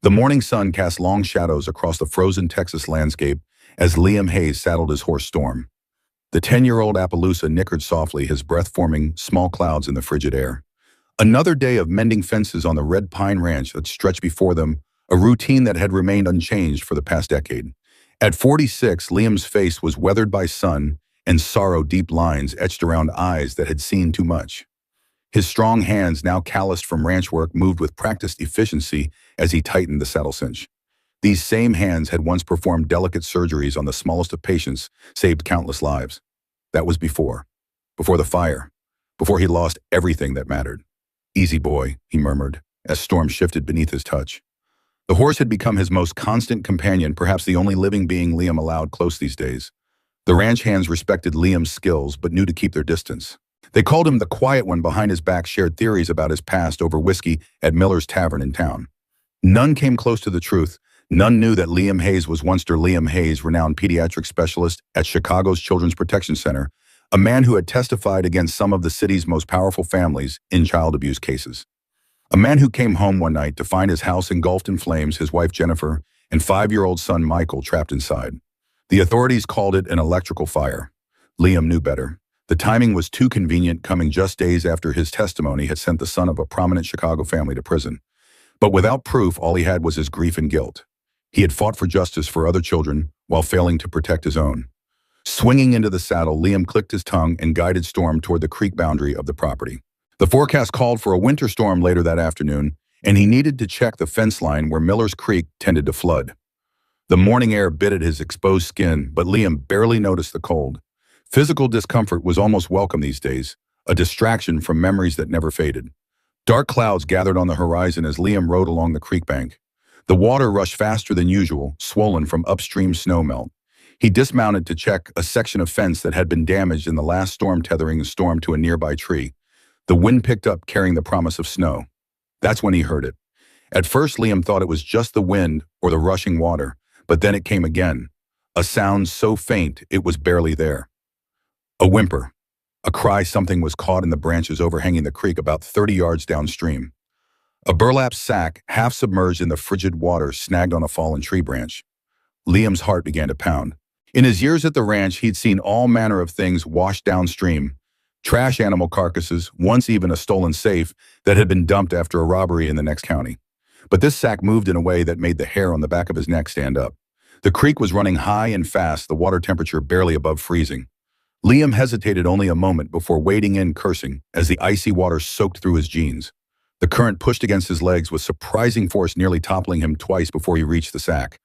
The morning sun cast long shadows across the frozen Texas landscape as Liam Hayes saddled his horse Storm. The 10-year-old Appaloosa nickered softly, his breath forming small clouds in the frigid air. Another day of mending fences on the Red Pine Ranch that stretched before them, a routine that had remained unchanged for the past decade. At 46, Liam's face was weathered by sun and sorrow, deep lines etched around eyes that had seen too much. His strong hands, now calloused from ranch work, moved with practiced efficiency as he tightened the saddle cinch. These same hands had once performed delicate surgeries on the smallest of patients, saved countless lives. That was before the fire, before he lost everything that mattered. "Easy, boy," he murmured, as Storm shifted beneath his touch. The horse had become his most constant companion, perhaps the only living being Liam allowed close these days. The ranch hands respected Liam's skills, but knew to keep their distance. They called him the quiet one behind his back, shared theories about his past over whiskey at Miller's Tavern in town. None came close to the truth. None knew that Liam Hayes was once Liam Hayes, renowned pediatric specialist at Chicago's Children's Protection Center, a man who had testified against some of the city's most powerful families in child abuse cases. A man who came home one night to find his house engulfed in flames, his wife Jennifer, and 5-year-old son Michael trapped inside. The authorities called it an electrical fire. Liam knew better. The timing was too convenient, coming just days after his testimony had sent the son of a prominent Chicago family to prison. But without proof, all he had was his grief and guilt. He had fought for justice for other children while failing to protect his own. Swinging into the saddle, Liam clicked his tongue and guided Storm toward the creek boundary of the property. The forecast called for a winter storm later that afternoon, and he needed to check the fence line where Miller's Creek tended to flood. The morning air bit at his exposed skin, but Liam barely noticed the cold. Physical discomfort was almost welcome these days, a distraction from memories that never faded. Dark clouds gathered on the horizon as Liam rode along the creek bank. The water rushed faster than usual, swollen from upstream snowmelt. He dismounted to check a section of fence that had been damaged in the last storm, tethering Storm to a nearby tree. The wind picked up, carrying the promise of snow. That's when he heard it. At first, Liam thought it was just the wind or the rushing water, but then it came again. A sound so faint it was barely there. A whimper. A cry. Something was caught in the branches overhanging the creek about 30 yards downstream. A burlap sack, half submerged in the frigid water, snagged on a fallen tree branch. Liam's heart began to pound. In his years at the ranch, he'd seen all manner of things washed downstream. Trash, animal carcasses, once even a stolen safe that had been dumped after a robbery in the next county. But this sack moved in a way that made the hair on the back of his neck stand up. The creek was running high and fast, the water temperature barely above freezing. Liam hesitated only a moment before wading in, cursing, as the icy water soaked through his jeans. The current pushed against his legs with surprising force, nearly toppling him twice before he reached the sack.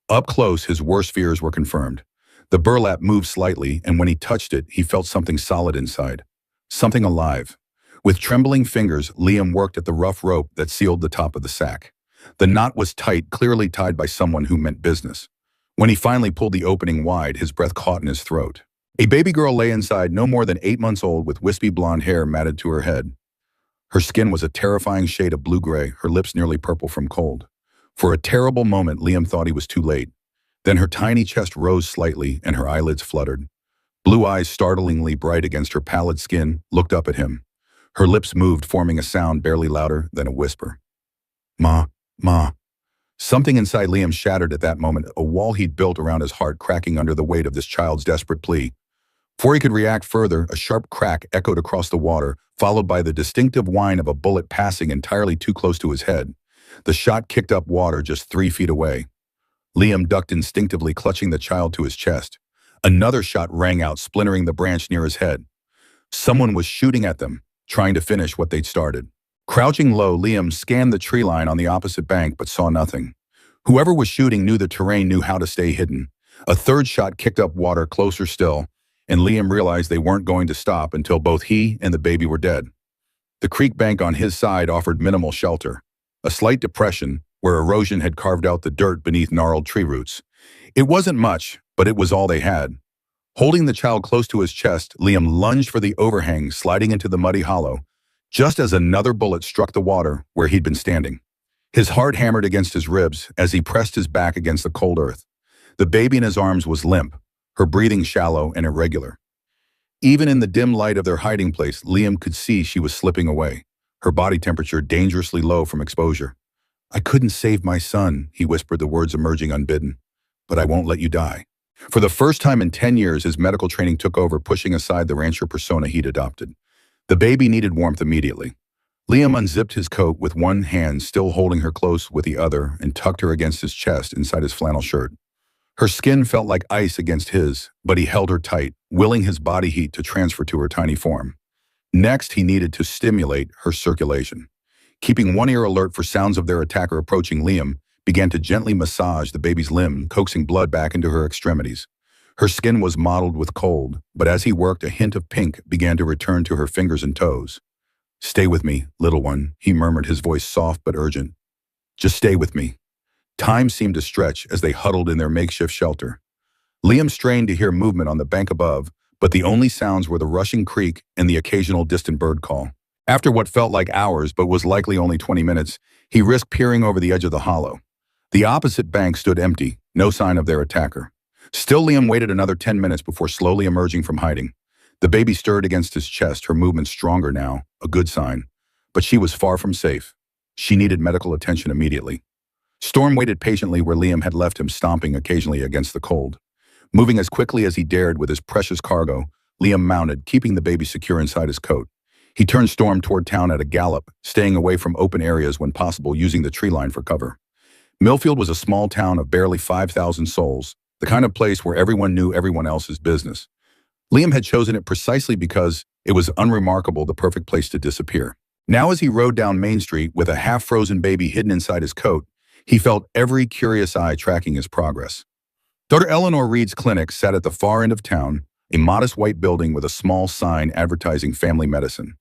Up close, his worst fears were confirmed. The burlap moved slightly, and when he touched it, he felt something solid inside. Something alive. With trembling fingers, Liam worked at the rough rope that sealed the top of the sack. The knot was tight, clearly tied by someone who meant business. When he finally pulled the opening wide, his breath caught in his throat. A baby girl lay inside, no more than 8 months old, with wispy blonde hair matted to her head. Her skin was a terrifying shade of blue-gray, her lips nearly purple from cold. For a terrible moment, Liam thought he was too late. Then her tiny chest rose slightly, and her eyelids fluttered. Blue eyes, startlingly bright against her pallid skin, looked up at him. Her lips moved, forming a sound barely louder than a whisper. "Ma, Ma." Something inside Liam shattered at that moment, a wall he'd built around his heart cracking under the weight of this child's desperate plea. Before he could react further, a sharp crack echoed across the water, followed by the distinctive whine of a bullet passing entirely too close to his head. The shot kicked up water just 3 feet away. Liam ducked instinctively, clutching the child to his chest. Another shot rang out, splintering the branch near his head. Someone was shooting at them, trying to finish what they'd started. Crouching low, Liam scanned the tree line on the opposite bank but saw nothing. Whoever was shooting knew the terrain, knew how to stay hidden. A third shot kicked up water, closer still, and Liam realized they weren't going to stop until both he and the baby were dead. The creek bank on his side offered minimal shelter. A slight depression where erosion had carved out the dirt beneath gnarled tree roots. It wasn't much, but it was all they had. Holding the child close to his chest, Liam lunged for the overhang, sliding into the muddy hollow, just as another bullet struck the water where he'd been standing. His heart hammered against his ribs as he pressed his back against the cold earth. The baby in his arms was limp, her breathing shallow and irregular. Even in the dim light of their hiding place, Liam could see she was slipping away, her body temperature dangerously low from exposure. I couldn't save my son, he whispered, the words emerging unbidden. But I won't let you die. For the first time in 10 years, his medical training took over, pushing aside the rancher persona he'd adopted. The baby needed warmth immediately. Liam unzipped his coat with one hand, still holding her close with the other, and tucked her against his chest inside his flannel shirt. Her skin felt like ice against his, but he held her tight, willing his body heat to transfer to her tiny form. Next, he needed to stimulate her circulation. Keeping one ear alert for sounds of their attacker approaching, Liam began to gently massage the baby's limb, coaxing blood back into her extremities. Her skin was mottled with cold, but as he worked, a hint of pink began to return to her fingers and toes. "Stay with me, little one," he murmured, his voice soft but urgent. "Just stay with me." Time seemed to stretch as they huddled in their makeshift shelter. Liam strained to hear movement on the bank above, but the only sounds were the rushing creek and the occasional distant bird call. After what felt like hours but was likely only 20 minutes, he risked peering over the edge of the hollow. The opposite bank stood empty, no sign of their attacker. Still, Liam waited another 10 minutes before slowly emerging from hiding. The baby stirred against his chest, her movements stronger now, a good sign. But she was far from safe. She needed medical attention immediately. Storm waited patiently where Liam had left him, stomping occasionally against the cold. Moving as quickly as he dared with his precious cargo, Liam mounted, keeping the baby secure inside his coat. He turned Storm toward town at a gallop, staying away from open areas when possible, using the tree line for cover. Millfield was a small town of barely 5,000 souls, the kind of place where everyone knew everyone else's business. Liam had chosen it precisely because it was unremarkable, the perfect place to disappear. Now, as he rode down Main Street with a half-frozen baby hidden inside his coat, he felt every curious eye tracking his progress. Dr. Eleanor Reed's clinic sat at the far end of town, a modest white building with a small sign advertising family medicine.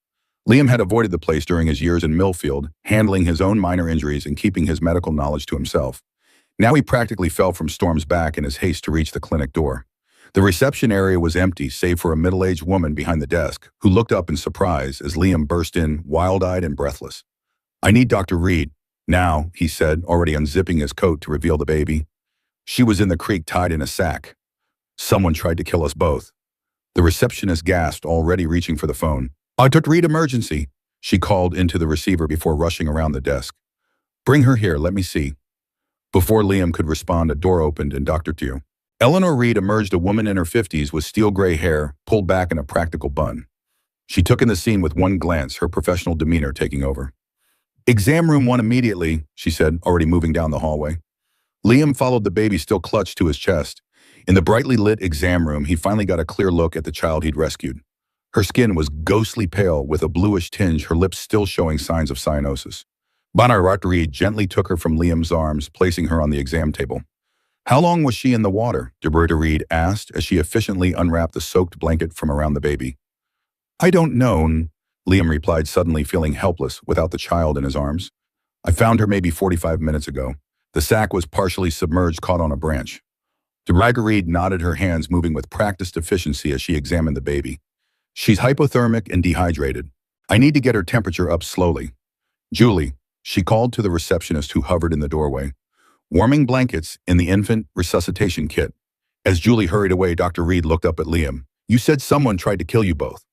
Liam had avoided the place during his years in Millfield, handling his own minor injuries and keeping his medical knowledge to himself. Now he practically fell from Storm's back in his haste to reach the clinic door. The reception area was empty, save for a middle-aged woman behind the desk, who looked up in surprise as Liam burst in, wild-eyed and breathless. "I need Dr. Reed now," he said, already unzipping his coat to reveal the baby. "She was in the creek tied in a sack. Someone tried to kill us both." The receptionist gasped, already reaching for the phone. "Dr. Reed, emergency," she called into the receiver before rushing around the desk. "Bring her here, let me see." Before Liam could respond, a door opened and Dr. Tew. Eleanor Reed emerged, a woman in her 50s with steel-gray hair pulled back in a practical bun. She took in the scene with one glance, her professional demeanor taking over. "Exam room 1 immediately," she said, already moving down the hallway. Liam followed, the baby still clutched to his chest. In the brightly lit exam room, he finally got a clear look at the child he'd rescued. Her skin was ghostly pale with a bluish tinge, her lips still showing signs of cyanosis. Dr. Reed gently took her from Liam's arms, placing her on the exam table. "How long was she in the water?" Dr. Reed asked as she efficiently unwrapped the soaked blanket from around the baby. "I don't know," Liam replied, suddenly feeling helpless without the child in his arms. "I found her maybe 45 minutes ago. The sack was partially submerged, caught on a branch." Dr. Reed nodded, her hands moving with practiced efficiency as she examined the baby. "She's hypothermic and dehydrated. I need to get her temperature up slowly. Julie," she called to the receptionist who hovered in the doorway. "Warming blankets in the infant resuscitation kit." As Julie hurried away, Dr. Reed looked up at Liam. "You said someone tried to kill you both."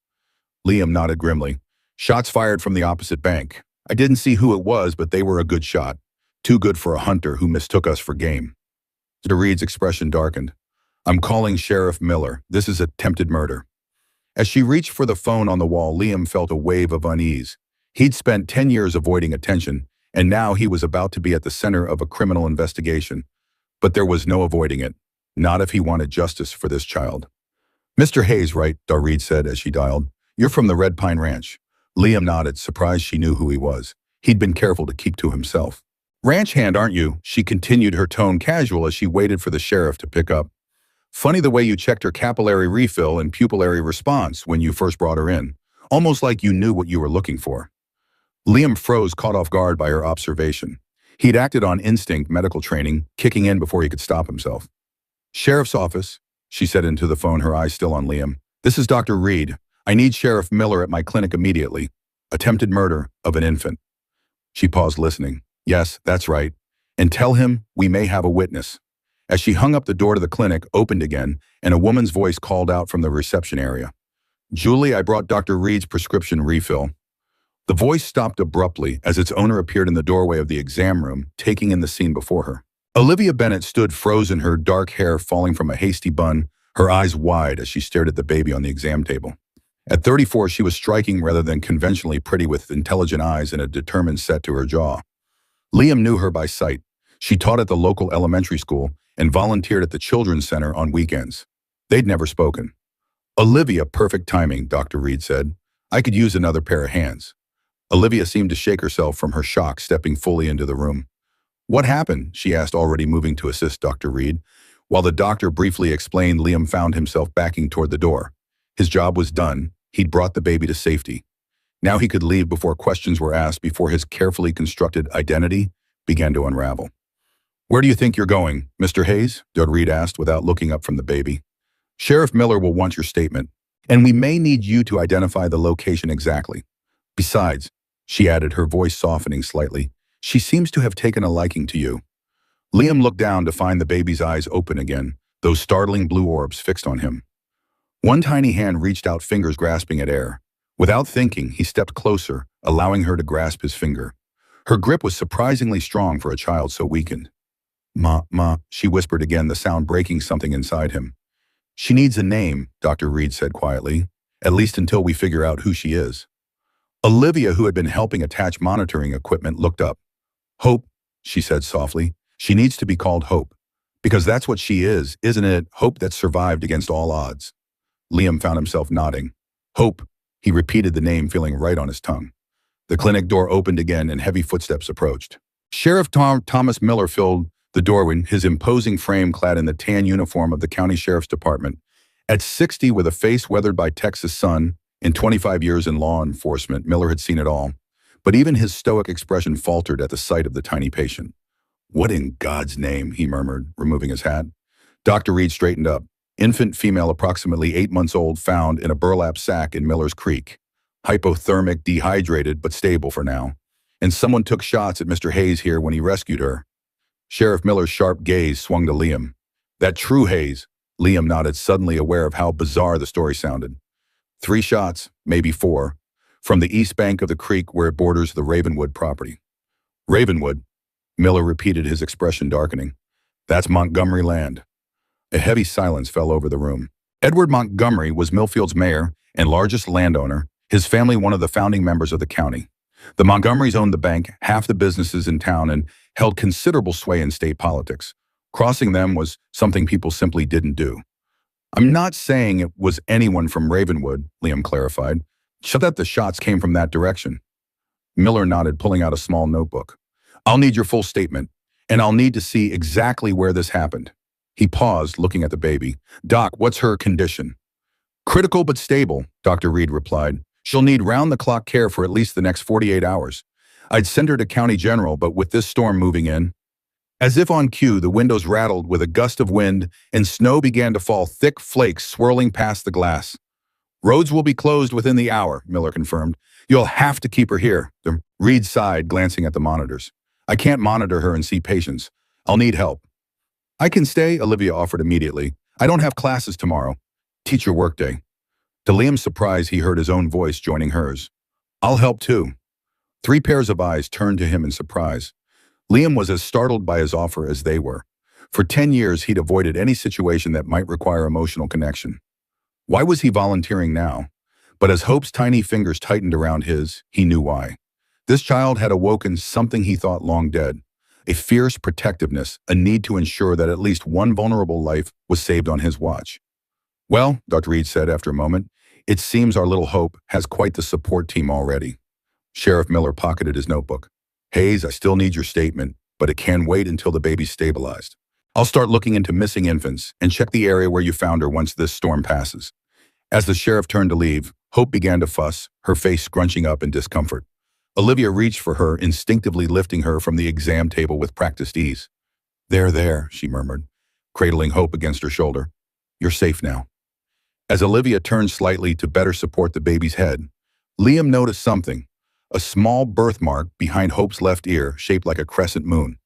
Liam nodded grimly. "Shots fired from the opposite bank. I didn't see who it was, but they were a good shot. Too good for a hunter who mistook us for game." Dr. Reed's expression darkened. "I'm calling Sheriff Miller. This is attempted murder." As she reached for the phone on the wall, Liam felt a wave of unease. He'd spent 10 years avoiding attention, and now he was about to be at the center of a criminal investigation. But there was no avoiding it. Not if he wanted justice for this child. "Mr. Hayes, right?" Dr. Reed said as she dialed. "You're from the Red Pine Ranch." Liam nodded, surprised she knew who he was. He'd been careful to keep to himself. "Ranch hand, aren't you?" she continued, her tone casual as she waited for the sheriff to pick up. "Funny the way you checked her capillary refill and pupillary response when you first brought her in. Almost like you knew what you were looking for." Liam froze, caught off guard by her observation. He'd acted on instinct, medical training, kicking in before he could stop himself. "Sheriff's office," she said into the phone, her eyes still on Liam. "This is Dr. Reed. I need Sheriff Miller at my clinic immediately. Attempted murder of an infant." She paused, listening. "Yes, that's right. And tell him we may have a witness." As she hung up, the door to the clinic opened again, and a woman's voice called out from the reception area. "Julie, I brought Dr. Reed's prescription refill." The voice stopped abruptly as its owner appeared in the doorway of the exam room, taking in the scene before her. Olivia Bennett stood frozen, her dark hair falling from a hasty bun, her eyes wide as she stared at the baby on the exam table. At 34, she was striking rather than conventionally pretty, with intelligent eyes and a determined set to her jaw. Liam knew her by sight. She taught at the local elementary school and volunteered at the children's center on weekends. They'd never spoken. "Olivia, perfect timing," Dr. Reed said. "I could use another pair of hands." Olivia seemed to shake herself from her shock, stepping fully into the room. "What happened?" she asked, already moving to assist Dr. Reed. While the doctor briefly explained, Liam found himself backing toward the door. His job was done. He'd brought the baby to safety. Now he could leave before questions were asked, before his carefully constructed identity began to unravel. "Where do you think you're going, Mr. Hayes?" Dr. Reed asked without looking up from the baby. "Sheriff Miller will want your statement, and we may need you to identify the location exactly. Besides," she added, her voice softening slightly, "she seems to have taken a liking to you." Liam looked down to find the baby's eyes open again, those startling blue orbs fixed on him. One tiny hand reached out, fingers grasping at air. Without thinking, he stepped closer, allowing her to grasp his finger. Her grip was surprisingly strong for a child so weakened. Ma," she whispered again, the sound breaking something inside him. "She needs a name," Dr. Reed said quietly, "at least until we figure out who she is." Olivia, who had been helping attach monitoring equipment, looked up. "Hope," she said softly. "She needs to be called Hope. Because that's what she is, isn't it? Hope that survived against all odds." Liam found himself nodding. "Hope," he repeated the name, feeling right on his tongue. The clinic door opened again and heavy footsteps approached. Sheriff Thomas Miller filled the doorway, his imposing frame clad in the tan uniform of the county sheriff's department. At 60, with a face weathered by Texas sun, in 25 years in law enforcement, Miller had seen it all. But even his stoic expression faltered at the sight of the tiny patient. "What in God's name?" he murmured, removing his hat. Dr. Reed straightened up. "Infant female, approximately 8 months old, found in a burlap sack in Miller's Creek. Hypothermic, dehydrated, but stable for now. And someone took shots at Mr. Hayes here when he rescued her." Sheriff Miller's sharp gaze swung to Liam. "That true, Hayes?" Liam nodded, suddenly aware of how bizarre the story sounded. "3 shots, maybe 4, from the east bank of the creek where it borders the Ravenwood property." "Ravenwood?" Miller repeated, his expression darkening. "That's Montgomery land." A heavy silence fell over the room. Edward Montgomery was Millfield's mayor and largest landowner, his family one of the founding members of the county. The Montgomerys owned the bank, half the businesses in town, and held considerable sway in state politics. Crossing them was something people simply didn't do. "I'm not saying it was anyone from Ravenwood," Liam clarified. "Just that the shots came from that direction." Miller nodded, pulling out a small notebook. "I'll need your full statement, and I'll need to see exactly where this happened." He paused, looking at the baby. "Doc, what's her condition?" "Critical but stable," Dr. Reed replied. "She'll need round-the-clock care for at least the next 48 hours. I'd send her to County General, but with this storm moving in..." As if on cue, the windows rattled with a gust of wind, and snow began to fall, thick flakes swirling past the glass. "Roads will be closed within the hour," Miller confirmed. "You'll have to keep her here." Reed sighed, glancing at the monitors. "I can't monitor her and see patients. I'll need help." "I can stay," Olivia offered immediately. "I don't have classes tomorrow. Teacher workday." To Liam's surprise, he heard his own voice joining hers. "I'll help too." 3 pairs of eyes turned to him in surprise. Liam was as startled by his offer as they were. For 10 years, he'd avoided any situation that might require emotional connection. Why was he volunteering now? But as Hope's tiny fingers tightened around his, he knew why. This child had awoken something he thought long dead. A fierce protectiveness, a need to ensure that at least one vulnerable life was saved on his watch. "Well," Dr. Reed said after a moment, "it seems our little Hope has quite the support team already." Sheriff Miller pocketed his notebook. "Hayes, I still need your statement, but it can wait until the baby's stabilized. I'll start looking into missing infants and check the area where you found her once this storm passes." As the sheriff turned to leave, Hope began to fuss, her face scrunching up in discomfort. Olivia reached for her, instinctively lifting her from the exam table with practiced ease. There," she murmured, cradling Hope against her shoulder. "You're safe now." As Olivia turned slightly to better support the baby's head, Liam noticed something. A small birthmark behind Hope's left ear, shaped like a crescent moon.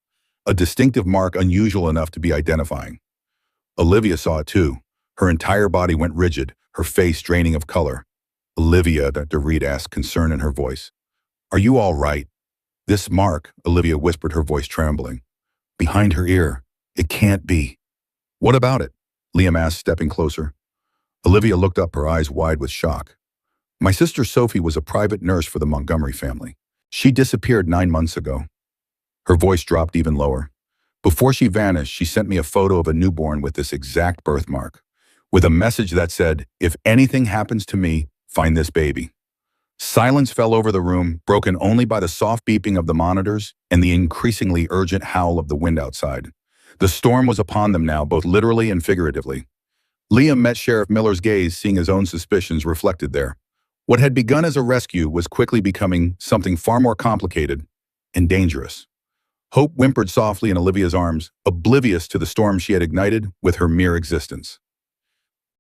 A distinctive mark unusual enough to be identifying. Olivia saw it too. Her entire body went rigid, her face draining of color. "Olivia," Dr. Reed asked, concern in her voice. Are you all right? This mark, Olivia whispered, her voice trembling. Behind her ear. It can't be. What about it? Liam asked, stepping closer. Olivia looked up, her eyes wide with shock. My sister Sophie was a private nurse for the Montgomery family. She disappeared 9 months ago. Her voice dropped even lower. Before she vanished, she sent me a photo of a newborn with this exact birthmark, with a message that said, if anything happens to me, find this baby. Silence fell over the room, broken only by the soft beeping of the monitors and the increasingly urgent howl of the wind outside. The storm was upon them now, both literally and figuratively. Liam met Sheriff Miller's gaze, seeing his own suspicions reflected there. What had begun as a rescue was quickly becoming something far more complicated and dangerous. Hope whimpered softly in Olivia's arms, oblivious to the storm she had ignited with her mere existence.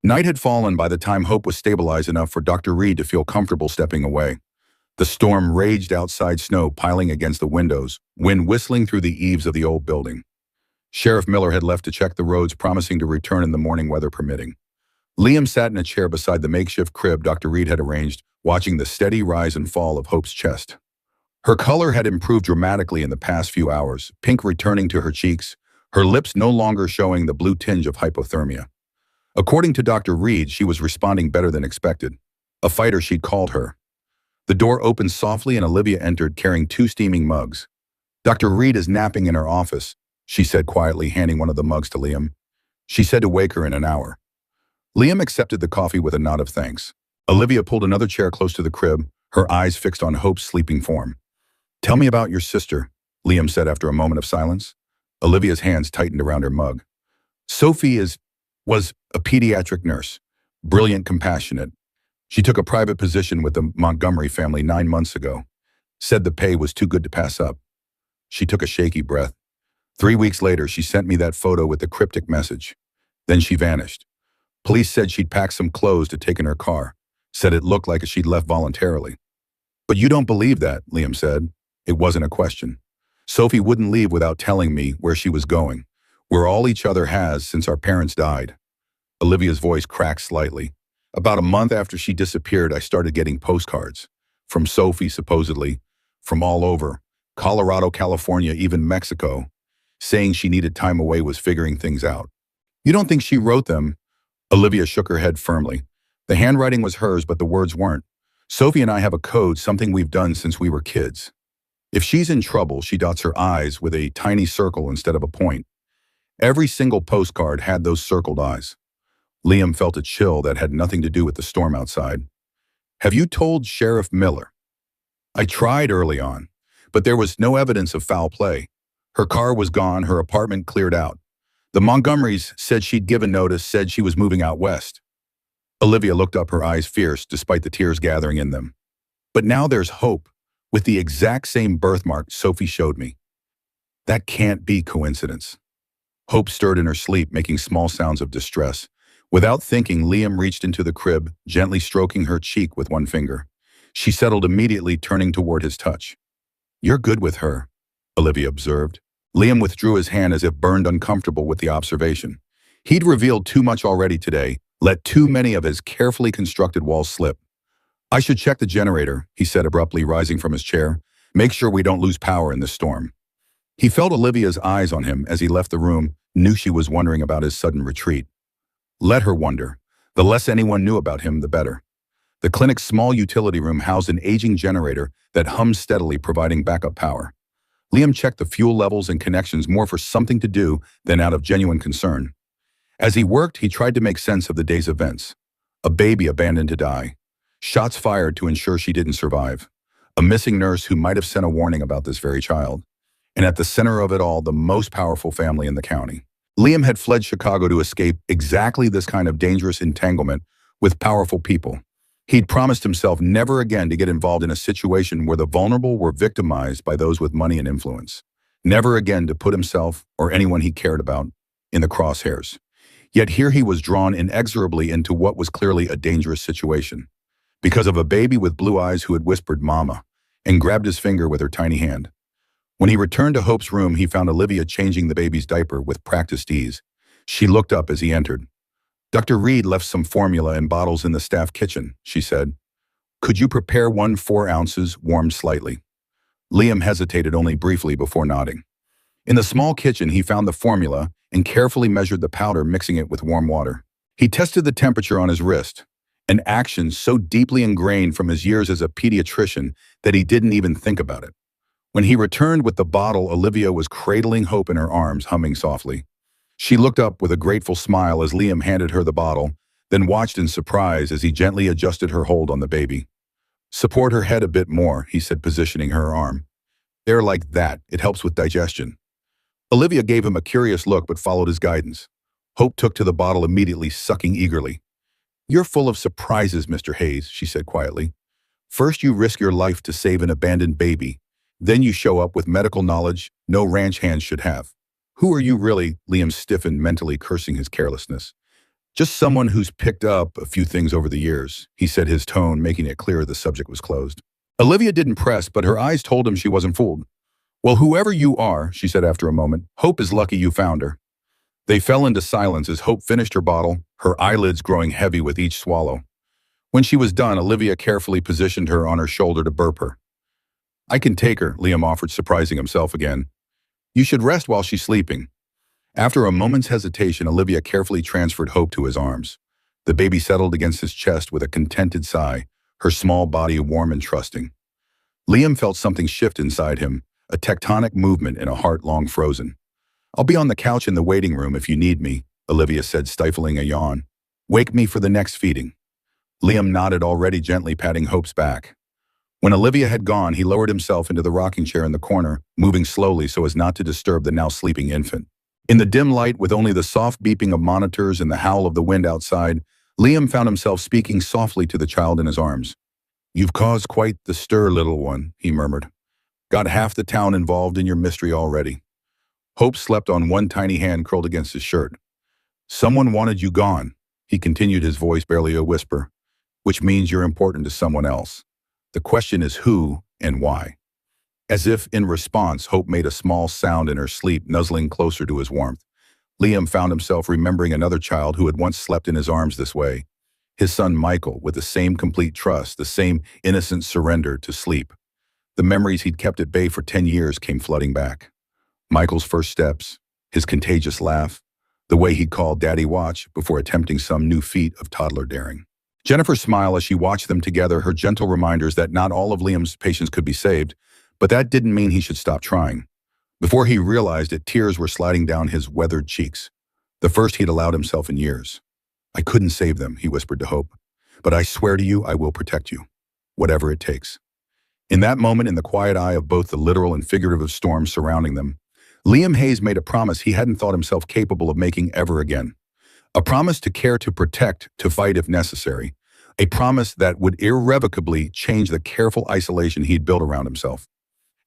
Night had fallen by the time Hope was stabilized enough for Dr. Reed to feel comfortable stepping away. The storm raged outside, snow piling against the windows, wind whistling through the eaves of the old building. Sheriff Miller had left to check the roads, promising to return in the morning, weather permitting. Liam sat in a chair beside the makeshift crib Dr. Reed had arranged, watching the steady rise and fall of Hope's chest. Her color had improved dramatically in the past few hours, pink returning to her cheeks, her lips no longer showing the blue tinge of hypothermia. According to Dr. Reed, she was responding better than expected. A fighter, she'd called her. The door opened softly and Olivia entered, carrying 2 steaming mugs. Dr. Reed is napping in her office, she said quietly, handing one of the mugs to Liam. She said to wake her in an hour. Liam accepted the coffee with a nod of thanks. Olivia pulled another chair close to the crib, her eyes fixed on Hope's sleeping form. Tell me about your sister, Liam said after a moment of silence. Olivia's hands tightened around her mug. Sophie was a pediatric nurse, brilliant, compassionate. She took a private position with the Montgomery family 9 months ago. Said the pay was too good to pass up. She took a shaky breath. 3 weeks later, she sent me that photo with the cryptic message. Then she vanished. Police said she'd packed some clothes to take in her car. Said it looked like she'd left voluntarily. But you don't believe that, Liam said. It wasn't a question. Sophie wouldn't leave without telling me where she was going. We're all each other has since our parents died. Olivia's voice cracked slightly. About a month after she disappeared, I started getting postcards. From Sophie, supposedly. From all over. Colorado, California, even Mexico. Saying she needed time away, was figuring things out. You don't think she wrote them? Olivia shook her head firmly. The handwriting was hers, but the words weren't. Sophie and I have a code, something we've done since we were kids. If she's in trouble, she dots her I's with a tiny circle instead of a point. Every single postcard had those circled eyes. Liam felt a chill that had nothing to do with the storm outside. Have you told Sheriff Miller? I tried early on, but there was no evidence of foul play. Her car was gone, her apartment cleared out. The Montgomerys said she'd given notice, said she was moving out west. Olivia looked up, her eyes fierce despite the tears gathering in them. But now there's Hope, with the exact same birthmark Sophie showed me. That can't be coincidence. Hope stirred in her sleep, making small sounds of distress. Without thinking, Liam reached into the crib, gently stroking her cheek with one finger. She settled immediately, turning toward his touch. You're good with her, Olivia observed. Liam withdrew his hand as if burned uncomfortable with the observation. He'd revealed too much already today, let too many of his carefully constructed walls slip. I should check the generator, he said abruptly, rising from his chair. Make sure we don't lose power in this storm. He felt Olivia's eyes on him as he left the room, knew she was wondering about his sudden retreat. Let her wonder. The less anyone knew about him, the better. The clinic's small utility room housed an aging generator that hummed steadily, providing backup power. Liam checked the fuel levels and connections more for something to do than out of genuine concern. As he worked, he tried to make sense of the day's events. A baby abandoned to die. Shots fired to ensure she didn't survive. A missing nurse who might have sent a warning about this very child. And at the center of it all, the most powerful family in the county. Liam had fled Chicago to escape exactly this kind of dangerous entanglement with powerful people. He'd promised himself never again to get involved in a situation where the vulnerable were victimized by those with money and influence. Never again to put himself, or anyone he cared about, in the crosshairs. Yet here he was drawn inexorably into what was clearly a dangerous situation. Because of a baby with blue eyes who had whispered "Mama," and grabbed his finger with her tiny hand. When he returned to Hope's room, he found Olivia changing the baby's diaper with practiced ease. She looked up as he entered. Dr. Reed left some formula and bottles in the staff kitchen, she said. Could you prepare 4 ounces, warmed slightly? Liam hesitated only briefly before nodding. In the small kitchen, he found the formula and carefully measured the powder, mixing it with warm water. He tested the temperature on his wrist, an action so deeply ingrained from his years as a pediatrician that he didn't even think about it. When he returned with the bottle, Olivia was cradling Hope in her arms, humming softly. She looked up with a grateful smile as Liam handed her the bottle, then watched in surprise as he gently adjusted her hold on the baby. Support her head a bit more, he said, positioning her arm. There, like that. It helps with digestion. Olivia gave him a curious look but followed his guidance. Hope took to the bottle immediately, sucking eagerly. You're full of surprises, Mr. Hayes, she said quietly. First you risk your life to save an abandoned baby. Then you show up with medical knowledge no ranch hands should have. Who are you really? Liam stiffened, mentally cursing his carelessness. Just someone who's picked up a few things over the years, he said, his tone making it clear the subject was closed. Olivia didn't press, but her eyes told him she wasn't fooled. Well, whoever you are, she said after a moment, Hope is lucky you found her. They fell into silence as Hope finished her bottle, her eyelids growing heavy with each swallow. When she was done, Olivia carefully positioned her on her shoulder to burp her. I can take her, Liam offered, surprising himself again. You should rest while she's sleeping. After a moment's hesitation, Olivia carefully transferred Hope to his arms. The baby settled against his chest with a contented sigh, her small body warm and trusting. Liam felt something shift inside him, a tectonic movement in a heart long frozen. I'll be on the couch in the waiting room if you need me, Olivia said, stifling a yawn. Wake me for the next feeding. Liam nodded, already gently patting Hope's back. When Olivia had gone, he lowered himself into the rocking chair in the corner, moving slowly so as not to disturb the now sleeping infant. In the dim light, with only the soft beeping of monitors and the howl of the wind outside, Liam found himself speaking softly to the child in his arms. You've caused quite the stir, little one, he murmured. Got half the town involved in your mystery already. Hope slept on one tiny hand curled against his shirt. Someone wanted you gone, he continued, his voice barely a whisper, which means you're important to someone else. The question is who and why. As if in response, Hope made a small sound in her sleep, nuzzling closer to his warmth. Liam found himself remembering another child who had once slept in his arms this way. His son Michael, with the same complete trust, the same innocent surrender to sleep. The memories he'd kept at bay for 10 years came flooding back. Michael's first steps, his contagious laugh, the way he'd called Daddy Watch before attempting some new feat of toddler daring. Jennifer smiled as she watched them together, her gentle reminders that not all of Liam's patients could be saved, but that didn't mean he should stop trying. Before he realized it, tears were sliding down his weathered cheeks, the first he'd allowed himself in years. I couldn't save them, he whispered to Hope, but I swear to you I will protect you, whatever it takes. In that moment, in the quiet eye of both the literal and figurative storm surrounding them, Liam Hayes made a promise he hadn't thought himself capable of making ever again. A promise to care, to protect, to fight if necessary. A promise that would irrevocably change the careful isolation he'd built around himself.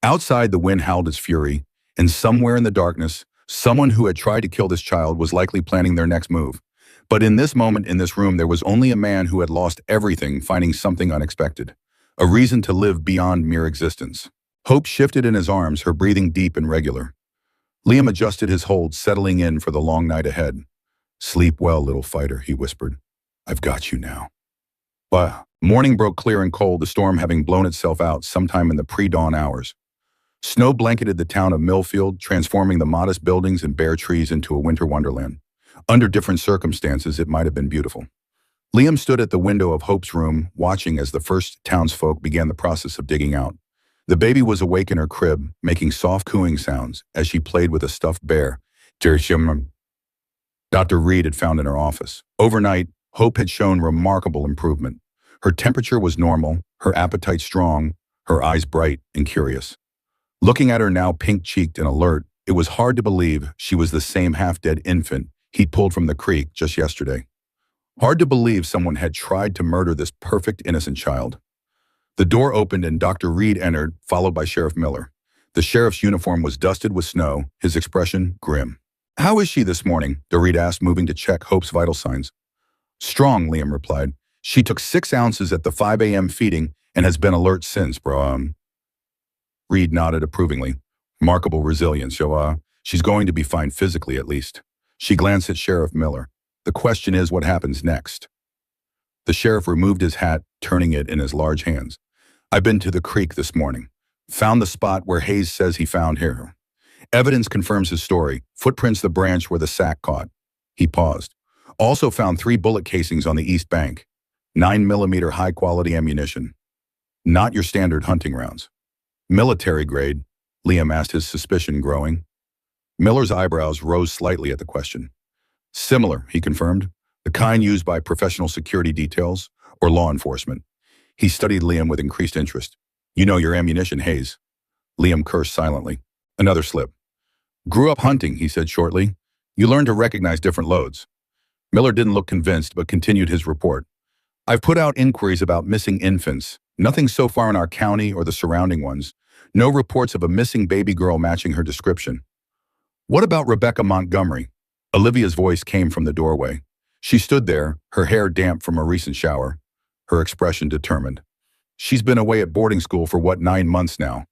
Outside, the wind howled its fury, and somewhere in the darkness, someone who had tried to kill this child was likely planning their next move. But in this moment, in this room, there was only a man who had lost everything, finding something unexpected. A reason to live beyond mere existence. Hope shifted in his arms, her breathing deep and regular. Liam adjusted his hold, settling in for the long night ahead. Sleep well, little fighter, he whispered. I've got you now. But morning broke clear and cold, the storm having blown itself out sometime in the pre-dawn hours. Snow blanketed the town of Millfield, transforming the modest buildings and bare trees into a winter wonderland. Under different circumstances, it might have been beautiful. Liam stood at the window of Hope's room, watching as the first townsfolk began the process of digging out. The baby was awake in her crib, making soft cooing sounds as she played with a stuffed bear. Dr. Reed had found in her office. Overnight, Hope had shown remarkable improvement. Her temperature was normal, her appetite strong, her eyes bright and curious. Looking at her now pink-cheeked and alert, it was hard to believe she was the same half-dead infant he'd pulled from the creek just yesterday. Hard to believe someone had tried to murder this perfect, innocent child. The door opened and Dr. Reed entered, followed by Sheriff Miller. The sheriff's uniform was dusted with snow, his expression grim. How is she this morning? Reed asked, moving to check Hope's vital signs. Strong, Liam replied. She took 6 ounces at the 5 a.m. feeding and has been alert since, bro. Reed nodded approvingly. Remarkable resilience, so, she's going to be fine physically at least. She glanced at Sheriff Miller. The question is what happens next. The sheriff removed his hat, turning it in his large hands. I've been to the creek this morning. Found the spot where Hayes says he found her. Evidence confirms his story. Footprints the branch where the sack caught. He paused. Also found 3 bullet casings on the east bank. 9mm high-quality ammunition. Not your standard hunting rounds. Military grade, Liam asked, his suspicion growing. Miller's eyebrows rose slightly at the question. Similar, he confirmed. The kind used by professional security details or law enforcement. He studied Liam with increased interest. You know your ammunition, Hayes. Liam cursed silently. Another slip. Grew up hunting, he said shortly. You learn to recognize different loads. Miller didn't look convinced, but continued his report. I've put out inquiries about missing infants. Nothing so far in our county or the surrounding ones. No reports of a missing baby girl matching her description. What about Rebecca Montgomery? Olivia's voice came from the doorway. She stood there, her hair damp from a recent shower, her expression determined. She's been away at boarding school for 9 months now.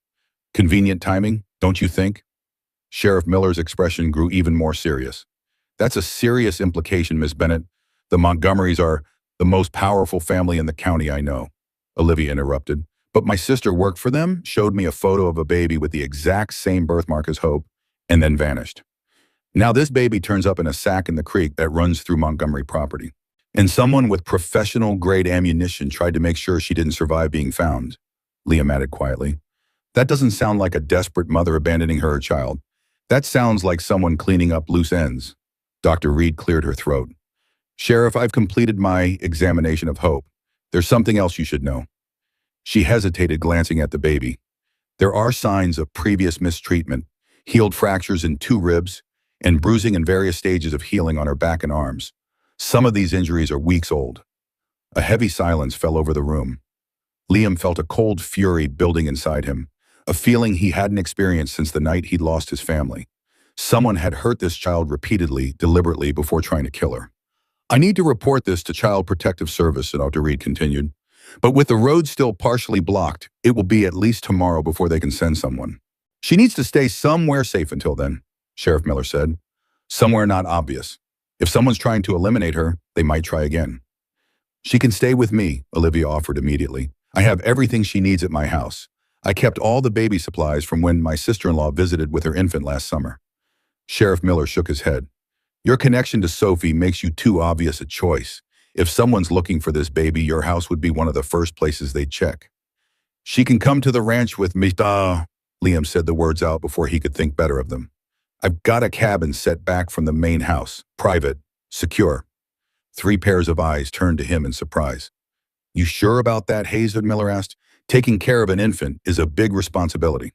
Convenient timing, don't you think? Sheriff Miller's expression grew even more serious. That's a serious implication, Miss Bennett. The Montgomerys are the most powerful family in the county I know. Olivia interrupted. But my sister worked for them, showed me a photo of a baby with the exact same birthmark as Hope, and then vanished. Now this baby turns up in a sack in the creek that runs through Montgomery property. And someone with professional-grade ammunition tried to make sure she didn't survive being found, Liam added quietly. That doesn't sound like a desperate mother abandoning her child. That sounds like someone cleaning up loose ends. Dr. Reed cleared her throat. Sheriff, I've completed my examination of Hope. There's something else you should know. She hesitated, glancing at the baby. There are signs of previous mistreatment, healed fractures in 2 ribs, and bruising in various stages of healing on her back and arms. Some of these injuries are weeks old. A heavy silence fell over the room. Liam felt a cold fury building inside him, a feeling he hadn't experienced since the night he'd lost his family. Someone had hurt this child repeatedly, deliberately, before trying to kill her. I need to report this to Child Protective Service, Dr. Reed continued. But with the road still partially blocked, it will be at least tomorrow before they can send someone. She needs to stay somewhere safe until then, Sheriff Miller said. Somewhere not obvious. If someone's trying to eliminate her, they might try again. She can stay with me, Olivia offered immediately. I have everything she needs at my house. I kept all the baby supplies from when my sister-in-law visited with her infant last summer. Sheriff Miller shook his head. Your connection to Sophie makes you too obvious a choice. If someone's looking for this baby, your house would be one of the first places they'd check. She can come to the ranch with me. Liam said the words out before he could think better of them. I've got a cabin set back from the main house, private, secure. 3 pairs of eyes turned to him in surprise. You sure about that, Hayes? Miller asked. Taking care of an infant is a big responsibility.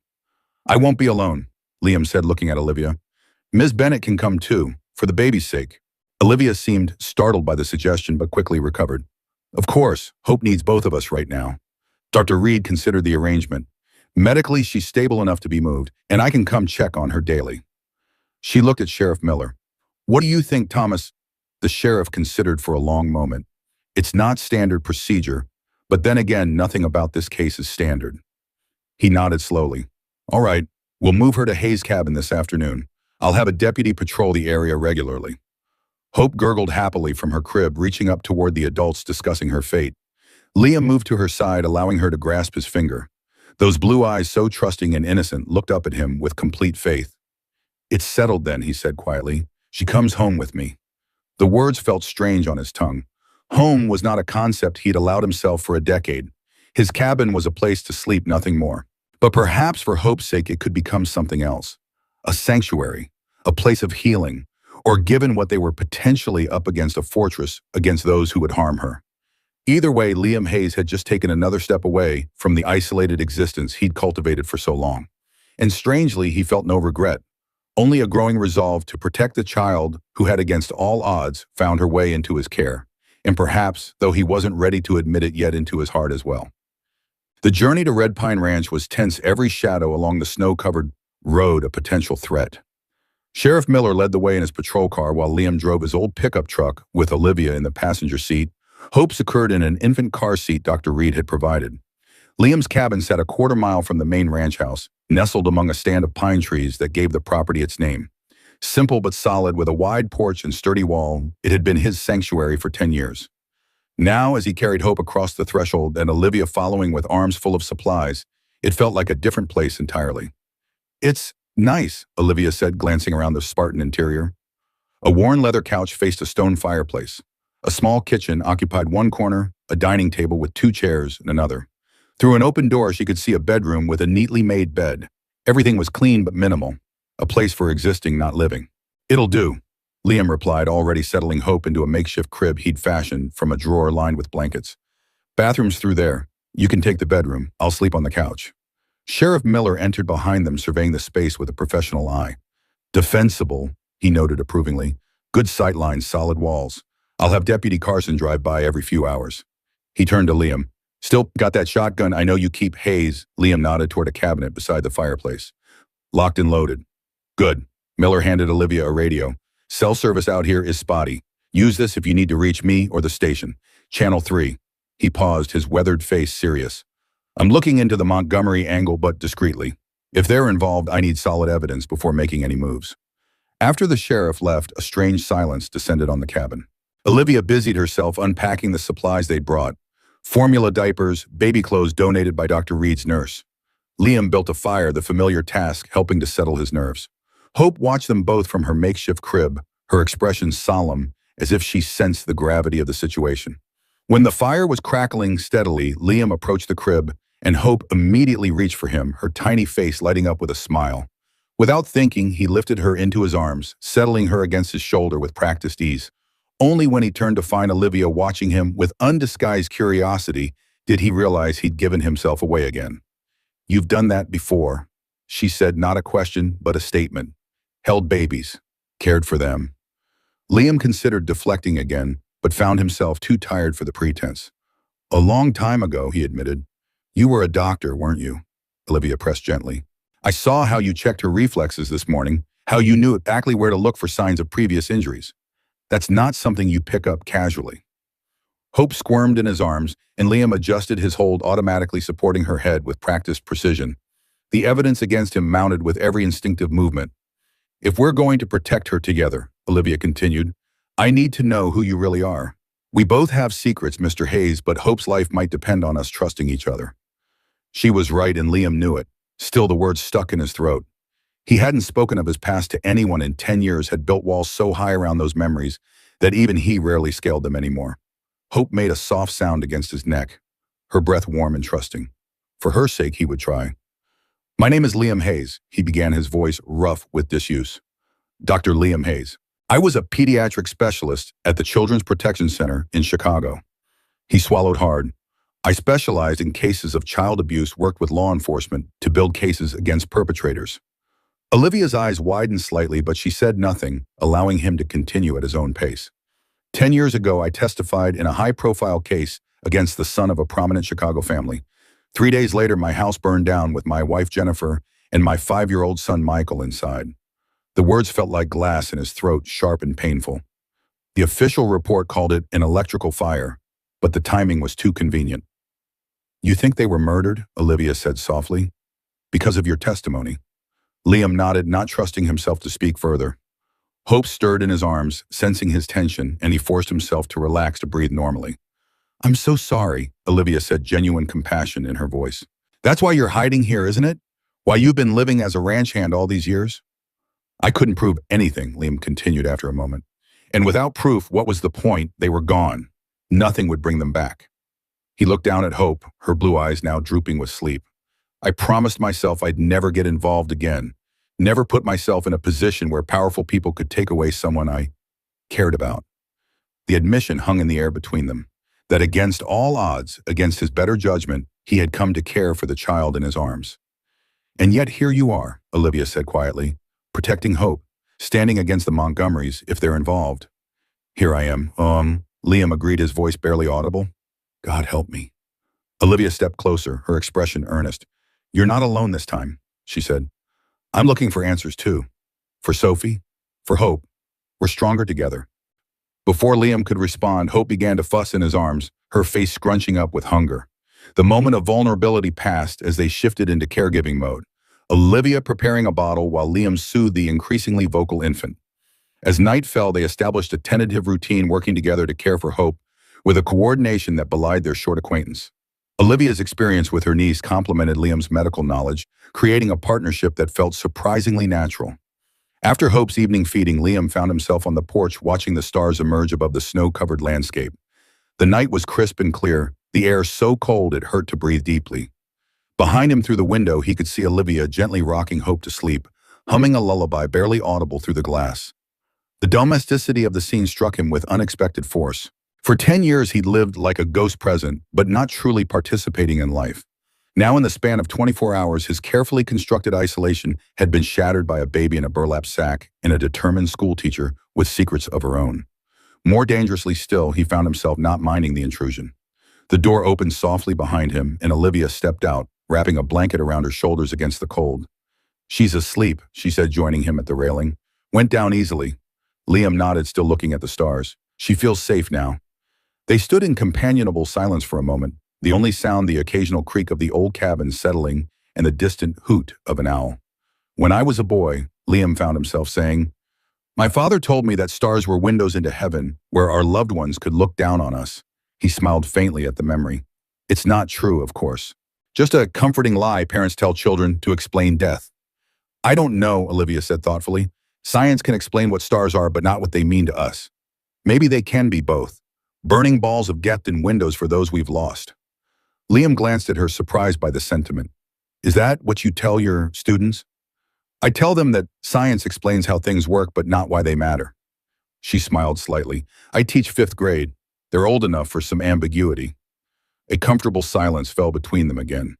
I won't be alone, Liam said, looking at Olivia. Ms. Bennett can come too, for the baby's sake. Olivia seemed startled by the suggestion, but quickly recovered. Of course, Hope needs both of us right now. Dr. Reed considered the arrangement. Medically, she's stable enough to be moved, and I can come check on her daily. She looked at Sheriff Miller. What do you think, Thomas? The sheriff considered for a long moment. It's not standard procedure, but then again, nothing about this case is standard. He nodded slowly. All right, we'll move her to Hayes' cabin this afternoon. I'll have a deputy patrol the area regularly. Hope gurgled happily from her crib, reaching up toward the adults discussing her fate. Liam moved to her side, allowing her to grasp his finger. Those blue eyes, so trusting and innocent, looked up at him with complete faith. It's settled then, he said quietly. She comes home with me. The words felt strange on his tongue. Home was not a concept he'd allowed himself for a decade. His cabin was a place to sleep, nothing more. But perhaps for Hope's sake it could become something else. A sanctuary, a place of healing, or given what they were potentially up against, a fortress against those who would harm her. Either way, Liam Hayes had just taken another step away from the isolated existence he'd cultivated for so long. And strangely, he felt no regret. Only a growing resolve to protect the child who had, against all odds, found her way into his care, and perhaps, though he wasn't ready to admit it yet, into his heart as well. The journey to Red Pine Ranch was tense, every shadow along the snow-covered road a potential threat. Sheriff Miller led the way in his patrol car while Liam drove his old pickup truck with Olivia in the passenger seat. Hope secured in an infant car seat Dr. Reed had provided. Liam's cabin sat a quarter-mile from the main ranch house, nestled among a stand of pine trees that gave the property its name. Simple but solid, with a wide porch and sturdy wall, it had been his sanctuary for 10 years. Now, as he carried Hope across the threshold and Olivia following with arms full of supplies, it felt like a different place entirely. "It's nice," Olivia said, glancing around the Spartan interior. A worn leather couch faced a stone fireplace. A small kitchen occupied one corner, a dining table with two chairs in another. Through an open door, she could see a bedroom with a neatly made bed. Everything was clean but minimal, a place for existing, not living. "It'll do," Liam replied, already settling Hope into a makeshift crib he'd fashioned from a drawer lined with blankets. "Bathroom's through there. You can take the bedroom. I'll sleep on the couch." Sheriff Miller entered behind them, surveying the space with a professional eye. "Defensible," he noted approvingly. "Good sightlines, solid walls. I'll have Deputy Carson drive by every few hours." He turned to Liam. "Still got that shotgun I know you keep, Hayes?" Liam nodded toward a cabinet beside the fireplace. "Locked and loaded." "Good." Miller handed Olivia a radio. "Cell service out here is spotty. Use this if you need to reach me or the station. Channel 3. He paused, his weathered face serious. "I'm looking into the Montgomery angle, but discreetly. If they're involved, I need solid evidence before making any moves." After the sheriff left, a strange silence descended on the cabin. Olivia busied herself unpacking the supplies they'd brought. Formula diapers, baby clothes donated by Dr. Reed's nurse. Liam built a fire, the familiar task helping to settle his nerves. Hope watched them both from her makeshift crib, her expression solemn, as if she sensed the gravity of the situation. When the fire was crackling steadily, Liam approached the crib, and Hope immediately reached for him, her tiny face lighting up with a smile. Without thinking, he lifted her into his arms, settling her against his shoulder with practiced ease. Only when he turned to find Olivia watching him with undisguised curiosity did he realize he'd given himself away again. "You've done that before," she said, not a question, but a statement. "Held babies, cared for them." Liam considered deflecting again, but found himself too tired for the pretense. "A long time ago," he admitted. "You were a doctor, weren't you?" Olivia pressed gently. "I saw how you checked her reflexes this morning, how you knew exactly where to look for signs of previous injuries. That's not something you pick up casually." Hope squirmed in his arms, and Liam adjusted his hold, automatically supporting her head with practiced precision. The evidence against him mounted with every instinctive movement. "If we're going to protect her together," Olivia continued, "I need to know who you really are. We both have secrets, Mr. Hayes, but Hope's life might depend on us trusting each other." She was right, and Liam knew it. Still, the words stuck in his throat. He hadn't spoken of his past to anyone in 10 years, had built walls so high around those memories that even he rarely scaled them anymore. Hope made a soft sound against his neck, her breath warm and trusting. For her sake, he would try. "My name is Liam Hayes," he began, his voice rough with disuse. "Dr. Liam Hayes. I was a pediatric specialist at the Children's Protection Center in Chicago." He swallowed hard. "I specialized in cases of child abuse, worked with law enforcement to build cases against perpetrators." Olivia's eyes widened slightly, but she said nothing, allowing him to continue at his own pace. 10 years ago, I testified in a high-profile case against the son of a prominent Chicago family. 3 days later, my house burned down with my wife, Jennifer, and my 5-year-old son, Michael, inside." The words felt like glass in his throat, sharp and painful. "The official report called it an electrical fire, but the timing was too convenient." "You think they were murdered?" Olivia said softly. "Because of your testimony." Liam nodded, not trusting himself to speak further. Hope stirred in his arms, sensing his tension, and he forced himself to relax to breathe normally. "I'm so sorry," Olivia said, genuine compassion in her voice. "That's why you're hiding here, isn't it? Why you've been living as a ranch hand all these years?" "I couldn't prove anything," Liam continued after a moment. "And without proof, what was the point? They were gone. Nothing would bring them back." He looked down at Hope, her blue eyes now drooping with sleep. "I promised myself I'd never get involved again. Never put myself in a position where powerful people could take away someone I cared about." The admission hung in the air between them, that against all odds, against his better judgment, he had come to care for the child in his arms. "And yet here you are," Olivia said quietly, "protecting Hope, standing against the Montgomerys if they're involved." "Here I am, Liam agreed, his voice barely audible. "God help me." Olivia stepped closer, her expression earnest. "You're not alone this time," she said. "I'm looking for answers too. For Sophie, for Hope. We're stronger together." Before Liam could respond, Hope began to fuss in his arms, her face scrunching up with hunger. The moment of vulnerability passed as they shifted into caregiving mode, Olivia preparing a bottle while Liam soothed the increasingly vocal infant. As night fell, they established a tentative routine, working together to care for Hope with a coordination that belied their short acquaintance. Olivia's experience with her niece complemented Liam's medical knowledge, creating a partnership that felt surprisingly natural. After Hope's evening feeding, Liam found himself on the porch watching the stars emerge above the snow-covered landscape. The night was crisp and clear, the air so cold it hurt to breathe deeply. Behind him through the window, he could see Olivia gently rocking Hope to sleep, humming a lullaby barely audible through the glass. The domesticity of the scene struck him with unexpected force. For 10 years, he'd lived like a ghost present, but not truly participating in life. Now, in the span of 24 hours, his carefully constructed isolation had been shattered by a baby in a burlap sack and a determined schoolteacher with secrets of her own. More dangerously still, he found himself not minding the intrusion. The door opened softly behind him, and Olivia stepped out, wrapping a blanket around her shoulders against the cold. "She's asleep," she said, joining him at the railing. "Went down easily." Liam nodded, still looking at the stars. "She feels safe now." They stood in companionable silence for a moment, the only sound the occasional creak of the old cabin settling and the distant hoot of an owl. "When I was a boy," Liam found himself saying, "my father told me that stars were windows into heaven, where our loved ones could look down on us." He smiled faintly at the memory. "It's not true, of course. Just a comforting lie parents tell children to explain death." "I don't know," Olivia said thoughtfully. "Science can explain what stars are, but not what they mean to us. Maybe they can be both. Burning balls of death in windows for those we've lost." Liam glanced at her, surprised by the sentiment. "Is that what you tell your students?" "I tell them that science explains how things work, but not why they matter." She smiled slightly. "I teach 5th grade. They're old enough for some ambiguity." A comfortable silence fell between them again.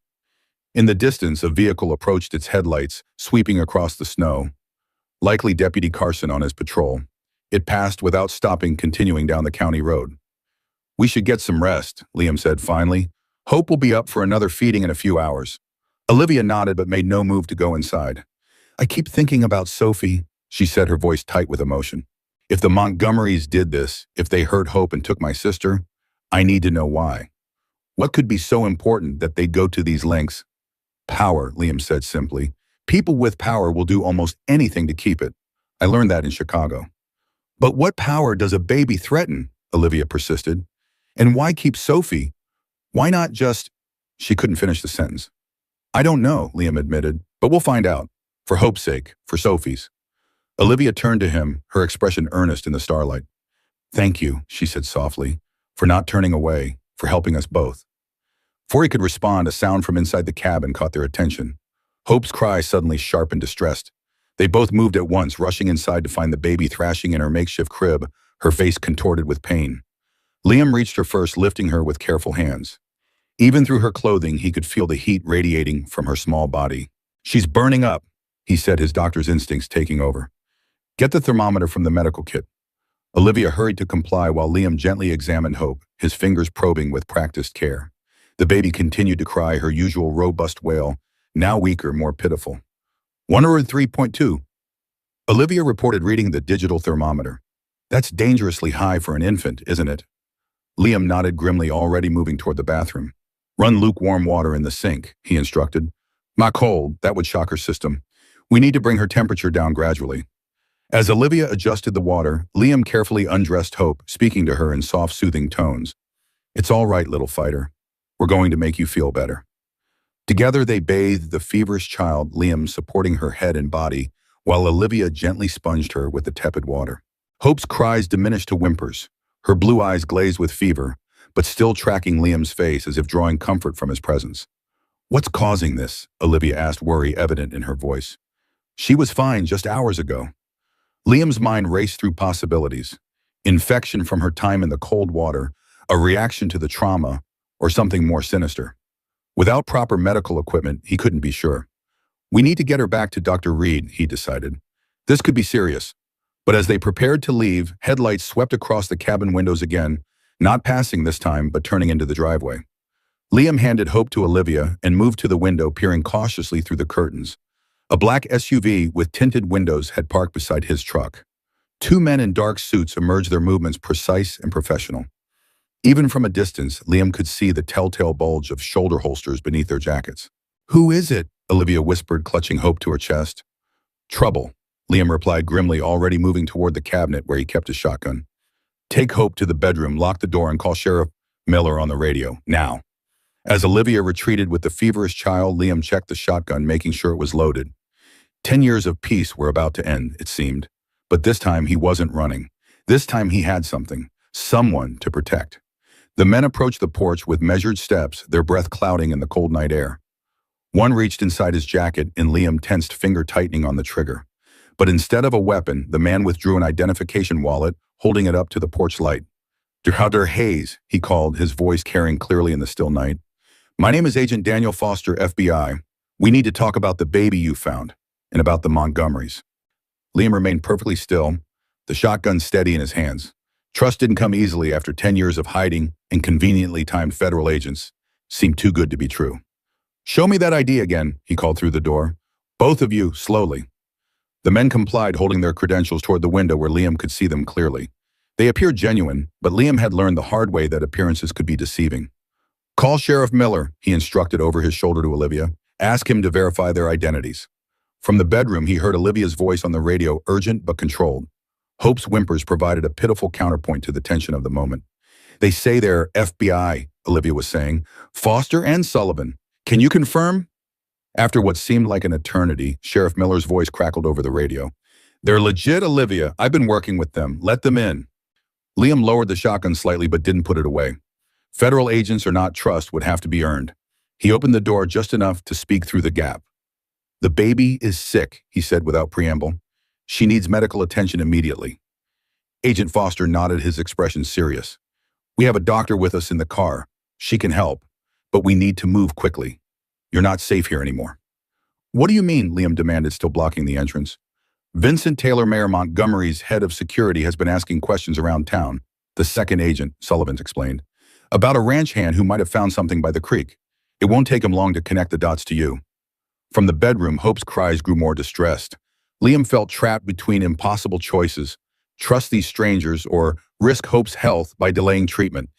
In the distance, a vehicle approached, its headlights sweeping across the snow. Likely Deputy Carson on his patrol. It passed without stopping, continuing down the county road. "We should get some rest," Liam said finally. "Hope will be up for another feeding in a few hours." Olivia nodded but made no move to go inside. "I keep thinking about Sophie," she said, her voice tight with emotion. "If the Montgomerys did this, if they hurt Hope and took my sister, I need to know why. What could be so important that they'd go to these lengths?" "Power," Liam said simply. "People with power will do almost anything to keep it. I learned that in Chicago." "But what power does a baby threaten?" Olivia persisted. "And why keep Sophie? Why not just—" She couldn't finish the sentence. "I don't know," Liam admitted, "but we'll find out. For Hope's sake, for Sophie's." Olivia turned to him, her expression earnest in the starlight. "Thank you," she said softly, "for not turning away, for helping us both." Before he could respond, a sound from inside the cabin caught their attention. Hope's cry suddenly sharp and distressed. They both moved at once, rushing inside to find the baby thrashing in her makeshift crib, her face contorted with pain. Liam reached her first, lifting her with careful hands. Even through her clothing, he could feel the heat radiating from her small body. "She's burning up," he said, his doctor's instincts taking over. "Get the thermometer from the medical kit." Olivia hurried to comply while Liam gently examined Hope, his fingers probing with practiced care. The baby continued to cry, her usual robust wail, now weaker, more pitiful. 103.2. Olivia reported, reading the digital thermometer. "That's dangerously high for an infant, isn't it?" Liam nodded grimly, already moving toward the bathroom. "Run lukewarm water in the sink," he instructed. "Not cold, that would shock her system. We need to bring her temperature down gradually." As Olivia adjusted the water, Liam carefully undressed Hope, speaking to her in soft, soothing tones. "It's all right, little fighter. We're going to make you feel better." Together they bathed the feverish child, Liam supporting her head and body, while Olivia gently sponged her with the tepid water. Hope's cries diminished to whimpers, her blue eyes glazed with fever, but still tracking Liam's face as if drawing comfort from his presence. "What's causing this?" Olivia asked, worry evident in her voice. "She was fine just hours ago." Liam's mind raced through possibilities. Infection from her time in the cold water, a reaction to the trauma, or something more sinister. Without proper medical equipment, he couldn't be sure. "We need to get her back to Dr. Reed," he decided. "This could be serious." But as they prepared to leave, headlights swept across the cabin windows again, not passing this time, but turning into the driveway. Liam handed Hope to Olivia and moved to the window, peering cautiously through the curtains. A black SUV with tinted windows had parked beside his truck. Two men in dark suits emerged, their movements precise and professional. Even from a distance, Liam could see the telltale bulge of shoulder holsters beneath their jackets. "Who is it?" Olivia whispered, clutching Hope to her chest. "Trouble," Liam replied grimly, already moving toward the cabinet where he kept his shotgun. Take Hope to the bedroom, lock the door, and call Sheriff Miller on the radio, now. As Olivia retreated with the feverish child, Liam checked the shotgun, making sure it was loaded. 10 years of peace were about to end, it seemed. But this time he wasn't running. This time he had something, someone to protect. The men approached the porch with measured steps, their breath clouding in the cold night air. One reached inside his jacket, and Liam tensed, finger tightening on the trigger. But instead of a weapon, the man withdrew an identification wallet, holding it up to the porch light. "Dr. Hayes," he called, his voice carrying clearly in the still night. "My name is Agent Daniel Foster, FBI. We need to talk about the baby you found, and about the Montgomerys." Liam remained perfectly still, the shotgun steady in his hands. Trust didn't come easily after 10 years of hiding, and conveniently timed federal agents. Seemed too good to be true. "Show me that ID again," he called through the door. "Both of you, slowly." The men complied, holding their credentials toward the window where Liam could see them clearly. They appeared genuine, but Liam had learned the hard way that appearances could be deceiving. "Call Sheriff Miller," he instructed over his shoulder to Olivia. "Ask him to verify their identities." From the bedroom, he heard Olivia's voice on the radio, urgent but controlled. Hope's whimpers provided a pitiful counterpoint to the tension of the moment. "They say they're FBI," Olivia was saying. "Foster and Sullivan. Can you confirm?" After what seemed like an eternity, Sheriff Miller's voice crackled over the radio. "They're legit, Olivia. I've been working with them. Let them in." Liam lowered the shotgun slightly but didn't put it away. Federal agents or not, trust would have to be earned. He opened the door just enough to speak through the gap. "The baby is sick," he said without preamble. "She needs medical attention immediately." Agent Foster nodded, his expression serious. "We have a doctor with us in the car. She can help, but we need to move quickly. You're not safe here anymore." "What do you mean?" Liam demanded, still blocking the entrance. "Vincent Taylor, Mayor Montgomery's head of security, has been asking questions around town," the second agent, Sullivan, explained, "about a ranch hand who might have found something by the creek. It won't take him long to connect the dots to you." From the bedroom, Hope's cries grew more distressed. Liam felt trapped between impossible choices: trust these strangers or risk Hope's health by delaying treatment.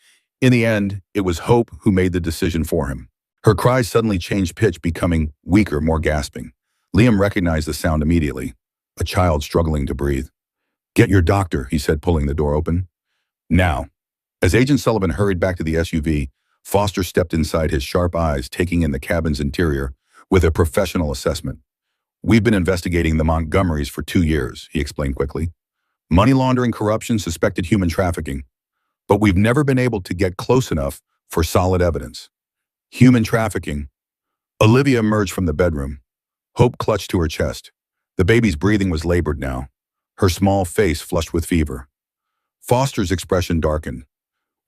In the end, it was Hope who made the decision for him. Her cries suddenly changed pitch, becoming weaker, more gasping. Liam recognized the sound immediately. A child struggling to breathe. "Get your doctor," he said, pulling the door open. "Now." As Agent Sullivan hurried back to the SUV, Foster stepped inside, his sharp eyes taking in the cabin's interior with a professional assessment. "We've been investigating the Montgomerys for 2 years," he explained quickly. "Money laundering, corruption, suspected human trafficking. But we've never been able to get close enough for solid evidence. Human trafficking." Olivia emerged from the bedroom. Hope clutched to her chest. The baby's breathing was labored now, her small face flushed with fever. Foster's expression darkened.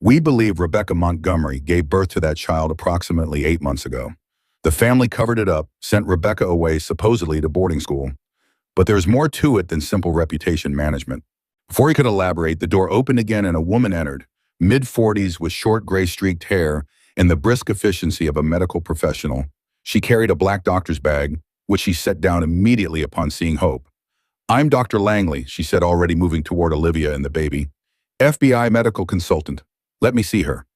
"We believe Rebecca Montgomery gave birth to that child approximately 8 months ago. The family covered it up, sent Rebecca away supposedly to boarding school. But there's more to it than simple reputation management." Before he could elaborate, the door opened again and a woman entered, mid-40s with short gray-streaked hair and the brisk efficiency of a medical professional. She carried a black doctor's bag, which she set down immediately upon seeing Hope. "I'm Dr. Langley," she said, already moving toward Olivia and the baby. "FBI medical consultant. Let me see her."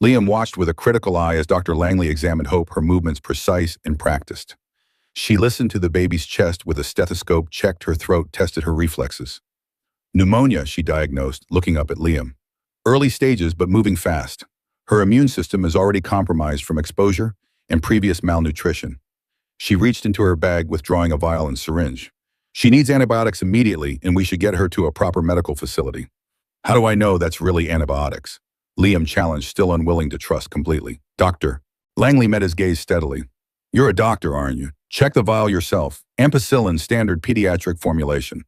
Liam watched with a critical eye as Dr. Langley examined Hope, her movements precise and practiced. She listened to the baby's chest with a stethoscope, checked her throat, tested her reflexes. "Pneumonia," she diagnosed, looking up at Liam. "Early stages, but moving fast. Her immune system is already compromised from exposure and previous malnutrition." She reached into her bag, withdrawing a vial and syringe. "She needs antibiotics immediately, and we should get her to a proper medical facility." "How do I know that's really antibiotics?" Liam challenged, still unwilling to trust completely. "Doctor." Langley met his gaze steadily. "You're a doctor, aren't you? Check the vial yourself. Ampicillin, standard pediatric formulation."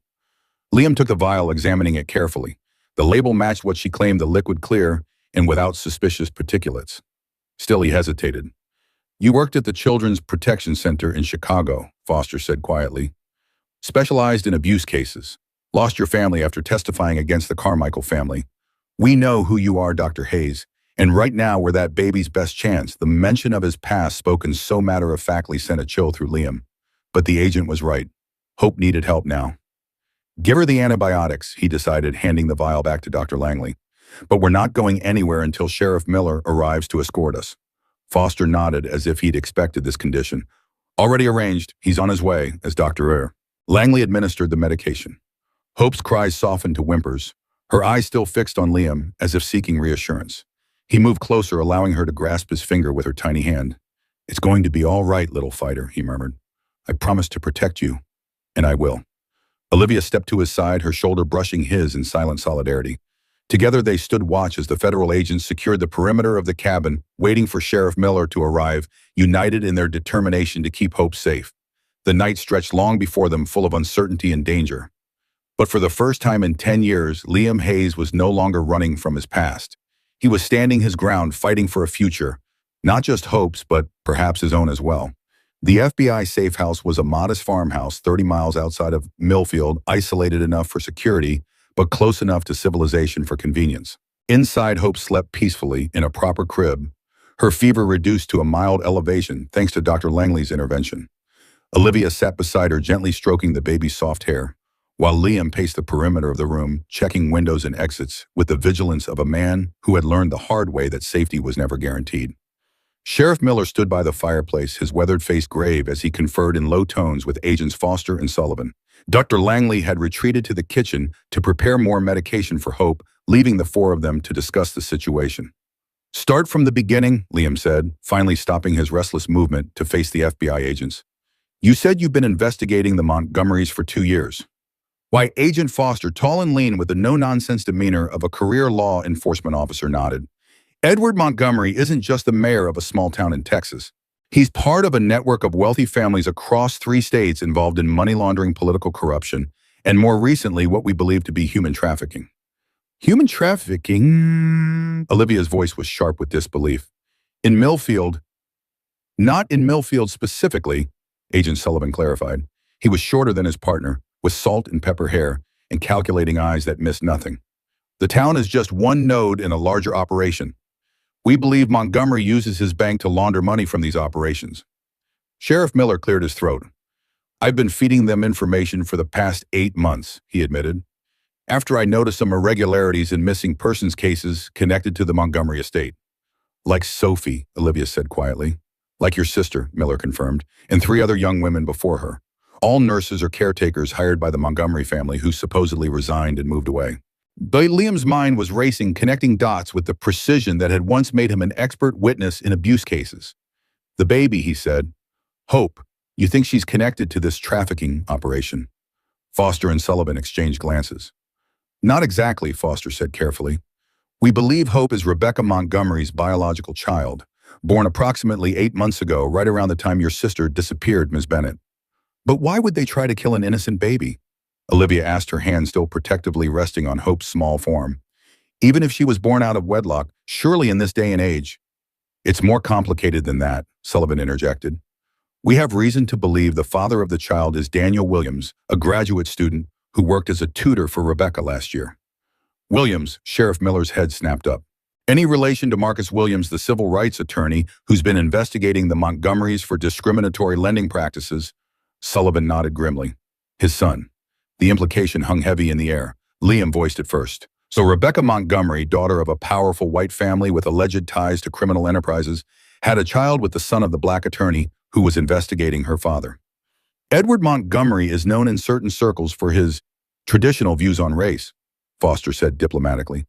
Liam took the vial, examining it carefully. The label matched what she claimed, the liquid clear and without suspicious particulates. Still, he hesitated. "You worked at the Children's Protection Center in Chicago," Foster said quietly. "Specialized in abuse cases. Lost your family after testifying against the Carmichael family. We know who you are, Dr. Hayes, and right now we're that baby's best chance." The mention of his past, spoken so matter-of-factly, sent a chill through Liam. But the agent was right. Hope needed help now. "Give her the antibiotics," he decided, handing the vial back to Dr. Langley. "But we're not going anywhere until Sheriff Miller arrives to escort us." Foster nodded as if he'd expected this condition. "Already arranged. He's on his way, as Dr. Langley administered the medication. Hope's cries softened to whimpers. her eyes still fixed on Liam, as if seeking reassurance. He moved closer, allowing her to grasp his finger with her tiny hand. "It's going to be all right, little fighter," he murmured. "I promise to protect you, and I will." Olivia stepped to his side, her shoulder brushing his in silent solidarity. Together they stood watch as the federal agents secured the perimeter of the cabin, waiting for Sheriff Miller to arrive, united in their determination to keep Hope safe. The night stretched long before them, full of uncertainty and danger. But for the first time in 10 years, Liam Hayes was no longer running from his past. He was standing his ground, fighting for a future, not just Hope's, but perhaps his own as well. The FBI safe house was a modest farmhouse 30 miles outside of Millfield, isolated enough for security, but close enough to civilization for convenience. Inside, Hope slept peacefully in a proper crib, her fever reduced to a mild elevation thanks to Dr. Langley's intervention. Olivia sat beside her, gently stroking the baby's soft hair, while Liam paced the perimeter of the room, checking windows and exits with the vigilance of a man who had learned the hard way that safety was never guaranteed. Sheriff Miller stood by the fireplace, his weathered face grave as he conferred in low tones with Agents Foster and Sullivan. Dr. Langley had retreated to the kitchen to prepare more medication for Hope, leaving the four of them to discuss the situation. "Start from the beginning," Liam said, finally stopping his restless movement to face the FBI agents. "You said you've been investigating the Montgomerys for 2 years. Why?" Agent Foster, tall and lean with the no-nonsense demeanor of a career law enforcement officer, nodded. "Edward Montgomery isn't just the mayor of a small town in Texas. He's part of a network of wealthy families across 3 states involved in money laundering, political corruption, and more recently, what we believe to be human trafficking." "Human trafficking?" Olivia's voice was sharp with disbelief. "In Millfield?" "Not in Millfield specifically," Agent Sullivan clarified. He was shorter than his partner, with salt and pepper hair and calculating eyes that missed nothing. "The town is just one node in a larger operation. We believe Montgomery uses his bank to launder money from these operations." Sheriff Miller cleared his throat. "I've been feeding them information for the past 8 months," he admitted, "after I noticed some irregularities in missing persons cases connected to the Montgomery estate." "Like Sophie," Olivia said quietly. "Like your sister," Miller confirmed, "and 3 other young women before her. All nurses or caretakers hired by the Montgomery family who supposedly resigned and moved away." But Liam's mind was racing, connecting dots with the precision that had once made him an expert witness in abuse cases. "The baby," he said. "Hope, you think she's connected to this trafficking operation?" Foster and Sullivan exchanged glances. "Not exactly," Foster said carefully. "We believe Hope is Rebecca Montgomery's biological child, born approximately 8 months ago, right around the time your sister disappeared, Ms. Bennett." "But why would they try to kill an innocent baby?" Olivia asked, her hand still protectively resting on Hope's small form. "Even if she was born out of wedlock, surely in this day and age." "It's more complicated than that," Sullivan interjected. "We have reason to believe the father of the child is Daniel Williams, a graduate student who worked as a tutor for Rebecca last year." "Williams," Sheriff Miller's head snapped up. "Any relation to Marcus Williams, the civil rights attorney who's been investigating the Montgomerys for discriminatory lending practices?" Sullivan nodded grimly. "His son." The implication hung heavy in the air. Liam voiced it first. "So Rebecca Montgomery, daughter of a powerful white family with alleged ties to criminal enterprises, had a child with the son of the black attorney who was investigating her father. Edward Montgomery is known in certain circles for his traditional views on race," Foster said diplomatically.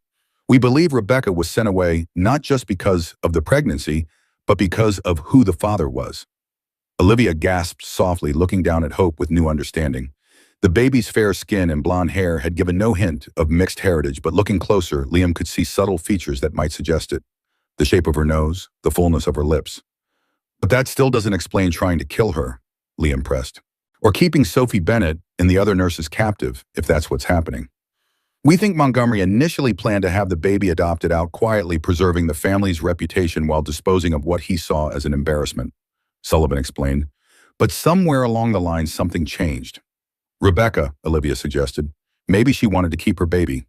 "We believe Rebecca was sent away not just because of the pregnancy, but because of who the father was." Olivia gasped softly, looking down at Hope with new understanding. The baby's fair skin and blonde hair had given no hint of mixed heritage, but looking closer, Liam could see subtle features that might suggest it. The shape of her nose, the fullness of her lips. "But that still doesn't explain trying to kill her," Liam pressed. "Or keeping Sophie Bennett and the other nurses captive, if that's what's happening. We think Montgomery initially planned to have the baby adopted out quietly, preserving the family's reputation while disposing of what he saw as an embarrassment," Sullivan explained. "But somewhere along the line, something changed." "Rebecca," Olivia suggested. "Maybe she wanted to keep her baby."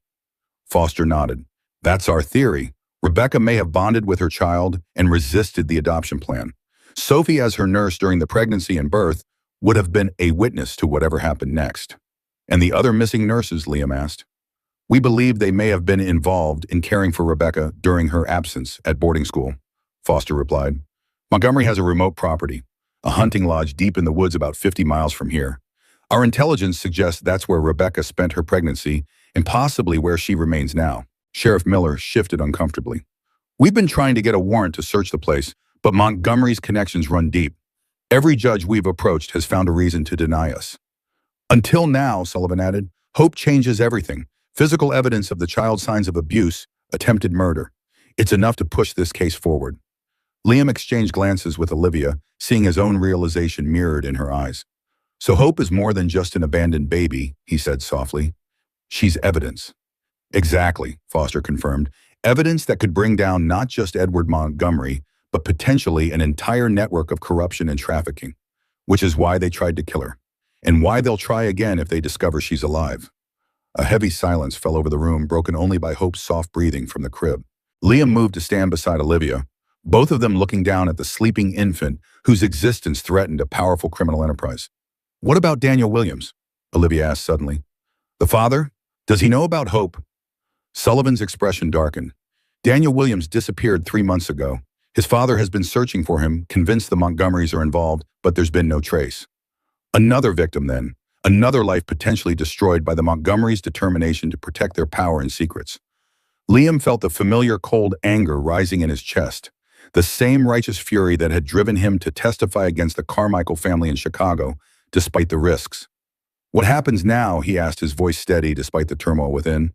Foster nodded. "That's our theory. Rebecca may have bonded with her child and resisted the adoption plan. Sophie, as her nurse during the pregnancy and birth, would have been a witness to whatever happened next." "And the other missing nurses?" Liam asked. "We believe they may have been involved in caring for Rebecca during her absence at boarding school," Foster replied. "Montgomery has a remote property, a hunting lodge deep in the woods about 50 miles from here. Our intelligence suggests that's where Rebecca spent her pregnancy and possibly where she remains now. Sheriff Miller shifted uncomfortably. We've been trying to get a warrant to search the place, but Montgomery's connections run deep. Every judge we've approached has found a reason to deny us. Until now, Sullivan added, hope changes everything. Physical evidence of the child's signs of abuse, attempted murder. It's enough to push this case forward. Liam exchanged glances with Olivia, seeing his own realization mirrored in her eyes. So Hope is more than just an abandoned baby, he said softly. She's evidence. Exactly, Foster confirmed. Evidence that could bring down not just Edward Montgomery, but potentially an entire network of corruption and trafficking, which is why they tried to kill her, and why they'll try again if they discover she's alive. A heavy silence fell over the room, broken only by Hope's soft breathing from the crib. Liam moved to stand beside Olivia, both of them looking down at the sleeping infant whose existence threatened a powerful criminal enterprise. What about Daniel Williams? Olivia asked suddenly. The father? Does he know about Hope? Sullivan's expression darkened. Daniel Williams disappeared 3 months ago. His father has been searching for him, convinced the Montgomerys are involved, but there's been no trace. Another victim then. Another life potentially destroyed by the Montgomerys' determination to protect their power and secrets. Liam felt the familiar cold anger rising in his chest, the same righteous fury that had driven him to testify against the Carmichael family in Chicago, despite the risks. What happens now, he asked, his voice steady despite the turmoil within.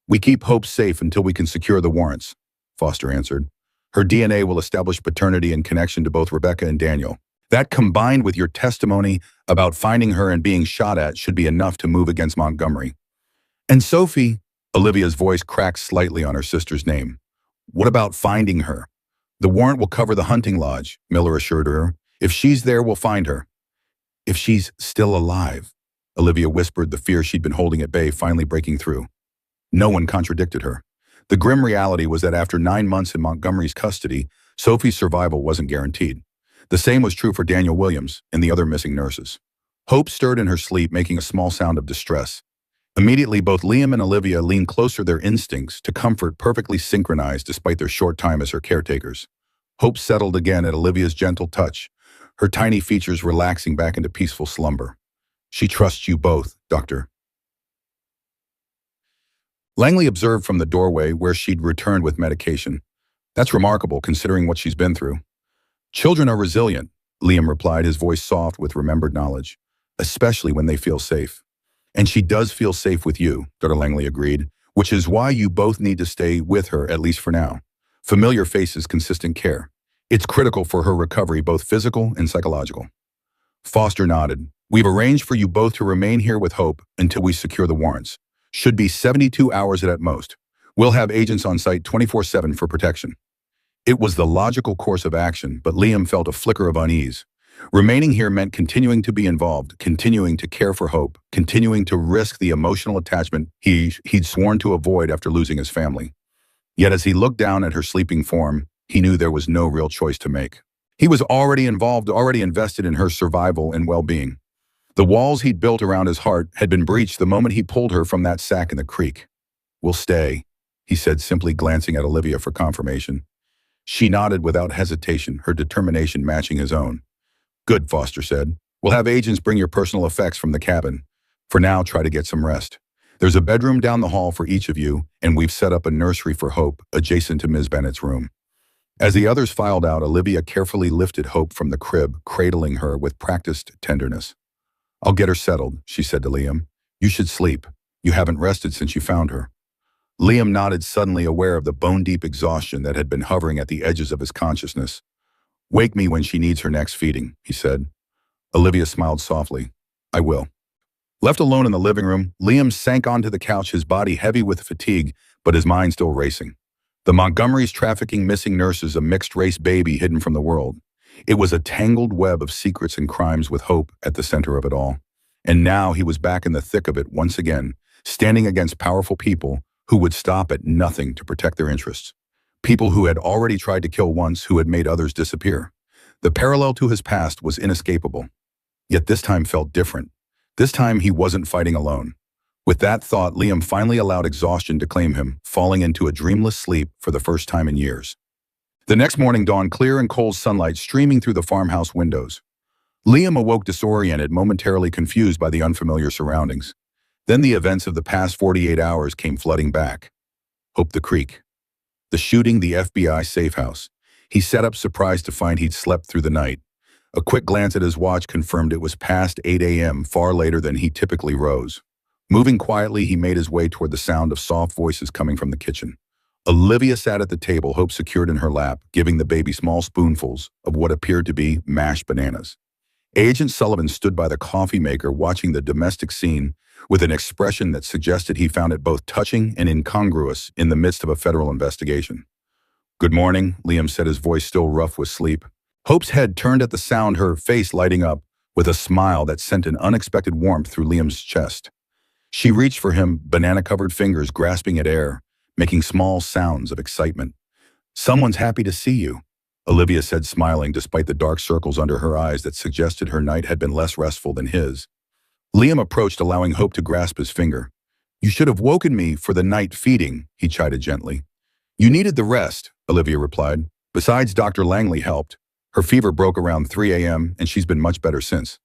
We keep Hope safe until we can secure the warrants, Foster answered. Her DNA will establish paternity and connection to both Rebecca and Daniel. That, combined with your testimony about finding her and being shot at, should be enough to move against Montgomery. And Sophie, Olivia's voice cracked slightly on her sister's name. What about finding her? The warrant will cover the hunting lodge, Miller assured her. If she's there, we'll find her. If she's still alive, Olivia whispered, the fear she'd been holding at bay finally breaking through. No one contradicted her. The grim reality was that after 9 months in Montgomery's custody, Sophie's survival wasn't guaranteed. The same was true for Daniel Williams and the other missing nurses. Hope stirred in her sleep, making a small sound of distress. Immediately, both Liam and Olivia leaned closer, their instincts to comfort perfectly synchronized despite their short time as her caretakers. Hope settled again at Olivia's gentle touch, her tiny features relaxing back into peaceful slumber. She trusts you both, Doctor. Langley observed from the doorway where she'd returned with medication. That's remarkable considering what she's been through. Children are resilient, Liam replied, his voice soft with remembered knowledge, especially when they feel safe. And she does feel safe with you, Dr. Langley agreed, which is why you both need to stay with her, at least for now. Familiar faces, consistent care. It's critical for her recovery, both physical and psychological. Foster nodded. We've arranged for you both to remain here with Hope until we secure the warrants. Should be 72 hours at most. We'll have agents on site 24/7 for protection. It was the logical course of action, but Liam felt a flicker of unease. Remaining here meant continuing to be involved, continuing to care for Hope, continuing to risk the emotional attachment he'd sworn to avoid after losing his family. Yet as he looked down at her sleeping form, he knew there was no real choice to make. He was already involved, already invested in her survival and well-being. The walls he'd built around his heart had been breached the moment he pulled her from that sack in the creek. We'll stay, he said, simply glancing at Olivia for confirmation. She nodded without hesitation, her determination matching his own. Good, Foster said. We'll have agents bring your personal effects from the cabin. For now, try to get some rest. There's a bedroom down the hall for each of you, and we've set up a nursery for Hope, adjacent to Ms. Bennett's room. As the others filed out, Olivia carefully lifted Hope from the crib, cradling her with practiced tenderness. I'll get her settled, she said to Liam. You should sleep. You haven't rested since you found her. Liam nodded, suddenly aware of the bone-deep exhaustion that had been hovering at the edges of his consciousness. Wake me when she needs her next feeding, he said. Olivia smiled softly. I will. Left alone in the living room, Liam sank onto the couch, his body heavy with fatigue, but his mind still racing. The Montgomerys trafficking missing nurses, a mixed-race baby hidden from the world. It was a tangled web of secrets and crimes with Hope at the center of it all. And now he was back in the thick of it once again, standing against powerful people who would stop at nothing to protect their interests. People who had already tried to kill once, who had made others disappear. The parallel to his past was inescapable. Yet this time felt different. This time he wasn't fighting alone. With that thought, Liam finally allowed exhaustion to claim him, falling into a dreamless sleep for the first time in years. The next morning dawned, clear and cold sunlight streaming through the farmhouse windows. Liam awoke disoriented, momentarily confused by the unfamiliar surroundings. Then the events of the past 48 hours came flooding back. Hope the Creek. The shooting, the FBI safe house. He sat up surprised to find he'd slept through the night. A quick glance at his watch confirmed it was past 8 a.m., far later than he typically rose. Moving quietly, he made his way toward the sound of soft voices coming from the kitchen. Olivia sat at the table, Hope secured in her lap, giving the baby small spoonfuls of what appeared to be mashed bananas. Agent Sullivan stood by the coffee maker watching the domestic scene with an expression that suggested he found it both touching and incongruous in the midst of a federal investigation. "Good morning," Liam said, his voice still rough with sleep. Hope's head turned at the sound, her face lighting up with a smile that sent an unexpected warmth through Liam's chest. She reached for him, banana-covered fingers grasping at air, making small sounds of excitement. "Someone's happy to see you," Olivia said, smiling despite the dark circles under her eyes that suggested her night had been less restful than his. Liam approached, allowing Hope to grasp his finger. "You should have woken me for the night feeding," he chided gently. "You needed the rest," Olivia replied. "Besides, Dr. Langley helped. Her fever broke around 3 a.m., and she's been much better since."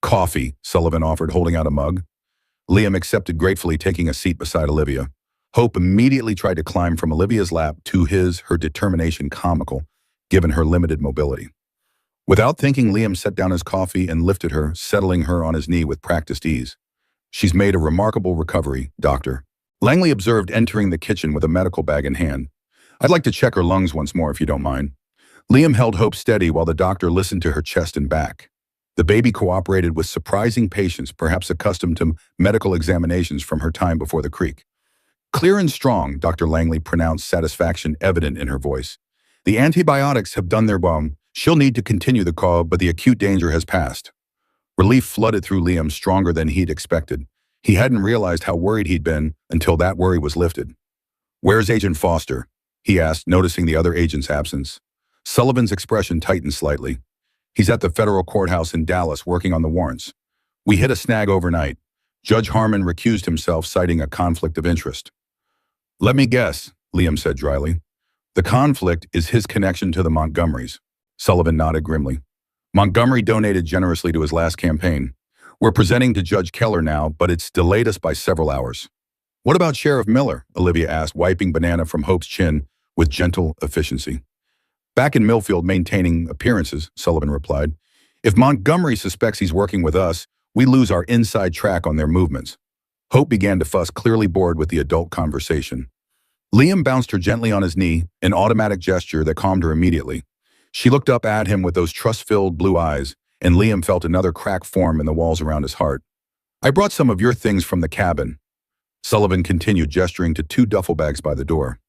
"Coffee," Sullivan offered, holding out a mug. Liam accepted gratefully, taking a seat beside Olivia. Hope immediately tried to climb from Olivia's lap to his, her determination comical, given her limited mobility. Without thinking, Liam set down his coffee and lifted her, settling her on his knee with practiced ease. "She's made a remarkable recovery, Doctor," Langley observed, entering the kitchen with a medical bag in hand. "I'd like to check her lungs once more, if you don't mind." Liam held Hope steady while the doctor listened to her chest and back. The baby cooperated with surprising patience, perhaps accustomed to medical examinations from her time before the creek. "Clear and strong," Dr. Langley pronounced, satisfaction evident in her voice. "The antibiotics have done their bomb. She'll need to continue the call, but the acute danger has passed." Relief flooded through Liam, stronger than he'd expected. He hadn't realized how worried he'd been until that worry was lifted. "Where's Agent Foster?" he asked, noticing the other agent's absence. Sullivan's expression tightened slightly. "He's at the federal courthouse in Dallas working on the warrants. We hit a snag overnight. Judge Harmon recused himself, citing a conflict of interest." "Let me guess," Liam said dryly. "The conflict is his connection to the Montgomerys." Sullivan nodded grimly. "Montgomery donated generously to his last campaign. We're presenting to Judge Keller now, but it's delayed us by several hours." "What about Sheriff Miller?" Olivia asked, wiping banana from Hope's chin with gentle efficiency. "Back in Millfield maintaining appearances," Sullivan replied. "If Montgomery suspects he's working with us, we lose our inside track on their movements." Hope began to fuss, clearly bored with the adult conversation. Liam bounced her gently on his knee, an automatic gesture that calmed her immediately. She looked up at him with those trust-filled blue eyes, and Liam felt another crack form in the walls around his heart. "I brought some of your things from the cabin," Sullivan continued, gesturing to 2 duffel bags by the door.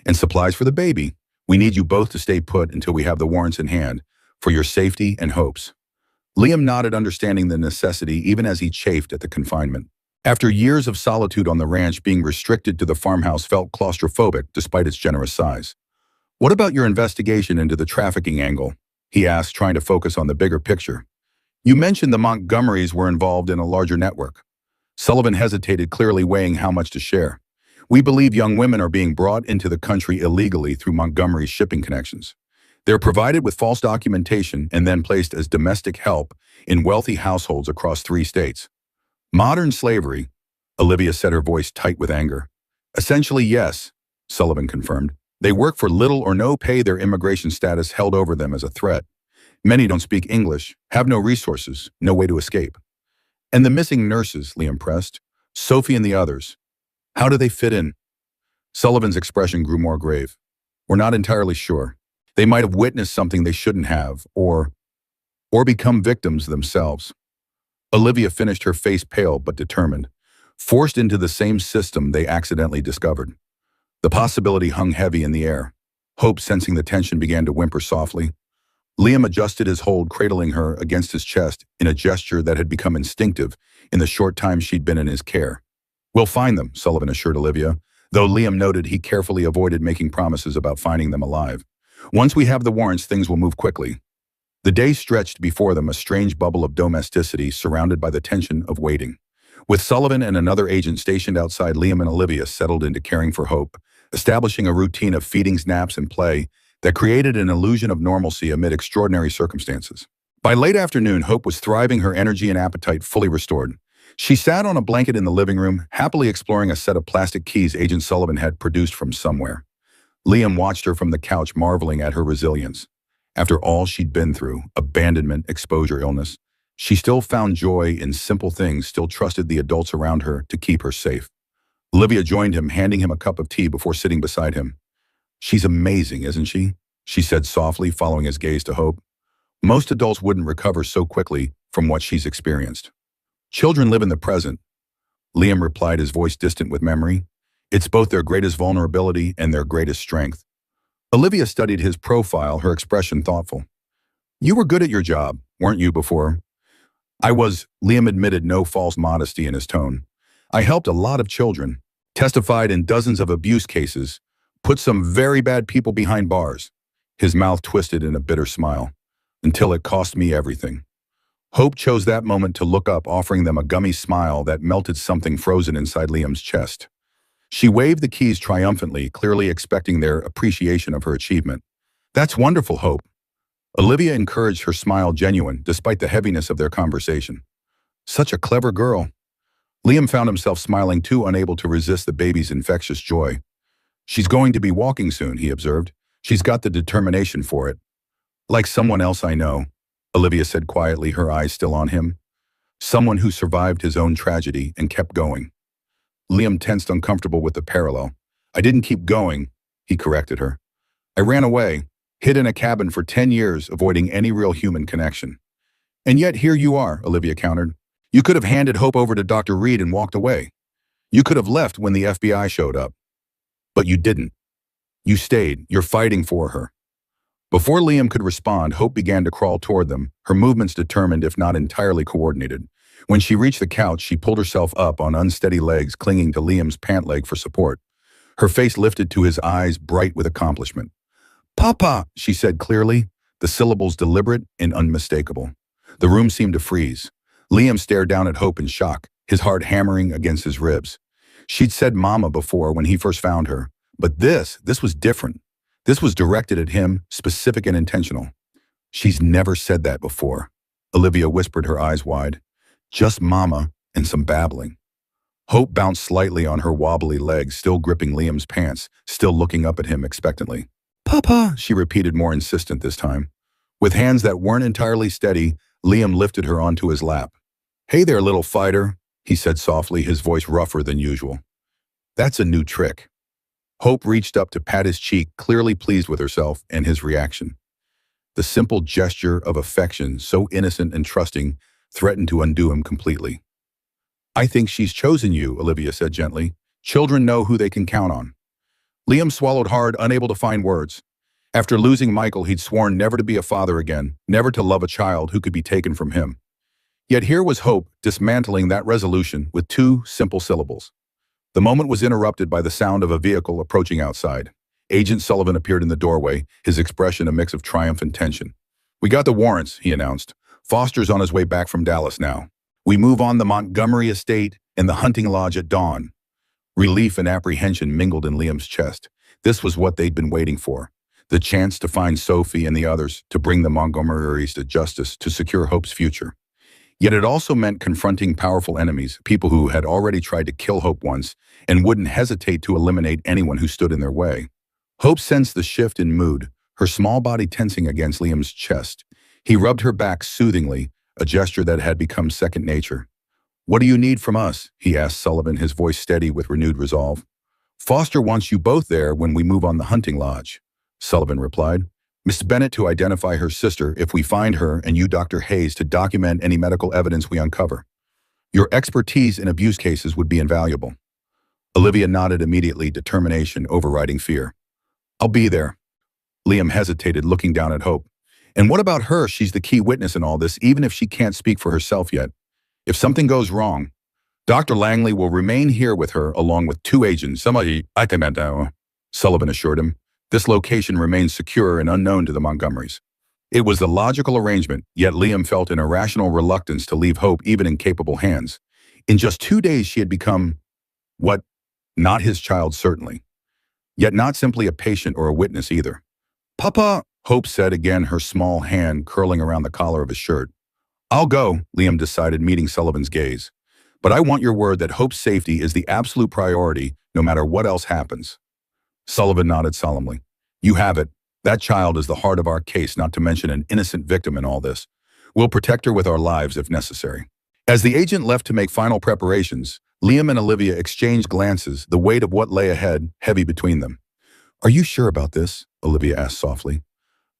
"And supplies for the baby. We need you both to stay put until we have the warrants in hand, for your safety and Hope's." Liam nodded, understanding the necessity even as he chafed at the confinement. After years of solitude on the ranch, being restricted to the farmhouse felt claustrophobic despite its generous size. "What about your investigation into the trafficking angle?" he asked, trying to focus on the bigger picture. "You mentioned the Montgomerys were involved in a larger network." Sullivan hesitated, clearly weighing how much to share. "We believe young women are being brought into the country illegally through Montgomery's shipping connections. They're provided with false documentation and then placed as domestic help in wealthy households across 3 states. Modern slavery," Olivia said, her voice tight with anger. "Essentially, yes," Sullivan confirmed. "They work for little or no pay, their immigration status held over them as a threat. Many don't speak English, have no resources, no way to escape." "And the missing nurses," Liam pressed. "Sophie and the others. How do they fit in?" Sullivan's expression grew more grave. "We're not entirely sure. They might have witnessed something they shouldn't have, or become victims themselves." Olivia finished, her face pale but determined. Forced into the same system they accidentally discovered. The possibility hung heavy in the air. Hope, sensing the tension, began to whimper softly. Liam adjusted his hold, cradling her against his chest in a gesture that had become instinctive in the short time she'd been in his care. "We'll find them," Sullivan assured Olivia, though Liam noted he carefully avoided making promises about finding them alive. "Once we have the warrants, things will move quickly." The day stretched before them, a strange bubble of domesticity surrounded by the tension of waiting. With Sullivan and another agent stationed outside, Liam and Olivia settled into caring for Hope, establishing a routine of feedings, naps, and play that created an illusion of normalcy amid extraordinary circumstances. By late afternoon, Hope was thriving, her energy and appetite fully restored. She sat on a blanket in the living room, happily exploring a set of plastic keys Agent Sullivan had produced from somewhere. Liam watched her from the couch, marveling at her resilience. After all she'd been through, abandonment, exposure, illness, she still found joy in simple things, still trusted the adults around her to keep her safe. Olivia joined him, handing him a cup of tea before sitting beside him. "She's amazing, isn't she?" she said softly, following his gaze to Hope. "Most adults wouldn't recover so quickly from what she's experienced." "Children live in the present," Liam replied, his voice distant with memory. "It's both their greatest vulnerability and their greatest strength." Olivia studied his profile, her expression thoughtful. "You were good at your job, weren't you, before?" "I was," Liam admitted, no false modesty in his tone. "I helped a lot of children, testified in dozens of abuse cases, put some very bad people behind bars." His mouth twisted in a bitter smile. "Until it cost me everything." Hope chose that moment to look up, offering them a gummy smile that melted something frozen inside Liam's chest. She waved the keys triumphantly, clearly expecting their appreciation of her achievement. "That's wonderful, Hope." Olivia encouraged, her smile genuine, despite the heaviness of their conversation. "Such a clever girl." Liam found himself smiling too, unable to resist the baby's infectious joy. "She's going to be walking soon," he observed. "She's got the determination for it." "Like someone else I know," Olivia said quietly, her eyes still on him. "Someone who survived his own tragedy and kept going." Liam tensed, uncomfortable with the parallel. "I didn't keep going," he corrected her. "I ran away, hid in a cabin for 10 years, avoiding any real human connection." "And yet here you are," Olivia countered. "You could have handed Hope over to Dr. Reed and walked away. You could have left when the FBI showed up. But you didn't. You stayed. You're fighting for her." Before Liam could respond, Hope began to crawl toward them, her movements determined if not entirely coordinated. When she reached the couch, she pulled herself up on unsteady legs, clinging to Liam's pant leg for support. Her face lifted to his eyes, bright with accomplishment. "Papa," she said clearly, the syllables deliberate and unmistakable. The room seemed to freeze. Liam stared down at Hope in shock, his heart hammering against his ribs. She'd said Mama before when he first found her, but this was different. This was directed at him, specific and intentional. "She's never said that before," Olivia whispered, her eyes wide. "Just Mama and some babbling." Hope bounced slightly on her wobbly legs, still gripping Liam's pants, still looking up at him expectantly. "Papa," she repeated, more insistent this time. With hands that weren't entirely steady, Liam lifted her onto his lap. "Hey there, little fighter," he said softly, his voice rougher than usual. "That's a new trick." Hope reached up to pat his cheek, clearly pleased with herself and his reaction. The simple gesture of affection, so innocent and trusting, threatened to undo him completely. "I think she's chosen you," Olivia said gently. "Children know who they can count on." Liam swallowed hard, unable to find words. After losing Michael, he'd sworn never to be a father again, never to love a child who could be taken from him. Yet here was Hope, dismantling that resolution with 2 simple syllables. The moment was interrupted by the sound of a vehicle approaching outside. Agent Sullivan appeared in the doorway, his expression a mix of triumph and tension. "We got the warrants," he announced. "Foster's on his way back from Dallas now. We move on the Montgomery estate and the hunting lodge at dawn." Relief and apprehension mingled in Liam's chest. This was what they'd been waiting for. The chance to find Sophie and the others, to bring the Montgomerys to justice, to secure Hope's future. Yet it also meant confronting powerful enemies, people who had already tried to kill Hope once and wouldn't hesitate to eliminate anyone who stood in their way. Hope sensed the shift in mood, her small body tensing against Liam's chest. He rubbed her back soothingly, a gesture that had become second nature. "What do you need from us?" he asked Sullivan, his voice steady with renewed resolve. "Foster wants you both there when we move on the hunting lodge," Sullivan replied. "Miss Bennett to identify her sister if we find her, and you, Dr. Hayes, to document any medical evidence we uncover. Your expertise in abuse cases would be invaluable." Olivia nodded immediately, determination overriding fear. "I'll be there." Liam hesitated, looking down at Hope. "And what about her? She's the key witness in all this, even if she can't speak for herself yet. If something goes wrong, Dr. Langley will remain here with her along with 2 agents. Somebody, I can Sullivan assured him. "This location remains secure and unknown to the Montgomerys." It was the logical arrangement, yet Liam felt an irrational reluctance to leave Hope even in capable hands. In just 2 days she had become, what? Not his child, certainly. Yet not simply a patient or a witness either. "Papa," Hope said again, her small hand curling around the collar of his shirt. "I'll go," Liam decided, meeting Sullivan's gaze. But I want your word that Hope's safety is the absolute priority, no matter what else happens." Sullivan nodded solemnly. "You have it. That child is the heart of our case, not to mention an innocent victim in all this. We'll protect her with our lives if necessary." As the agent left to make final preparations, Liam and Olivia exchanged glances, the weight of what lay ahead heavy between them. "Are you sure about this?" Olivia asked softly.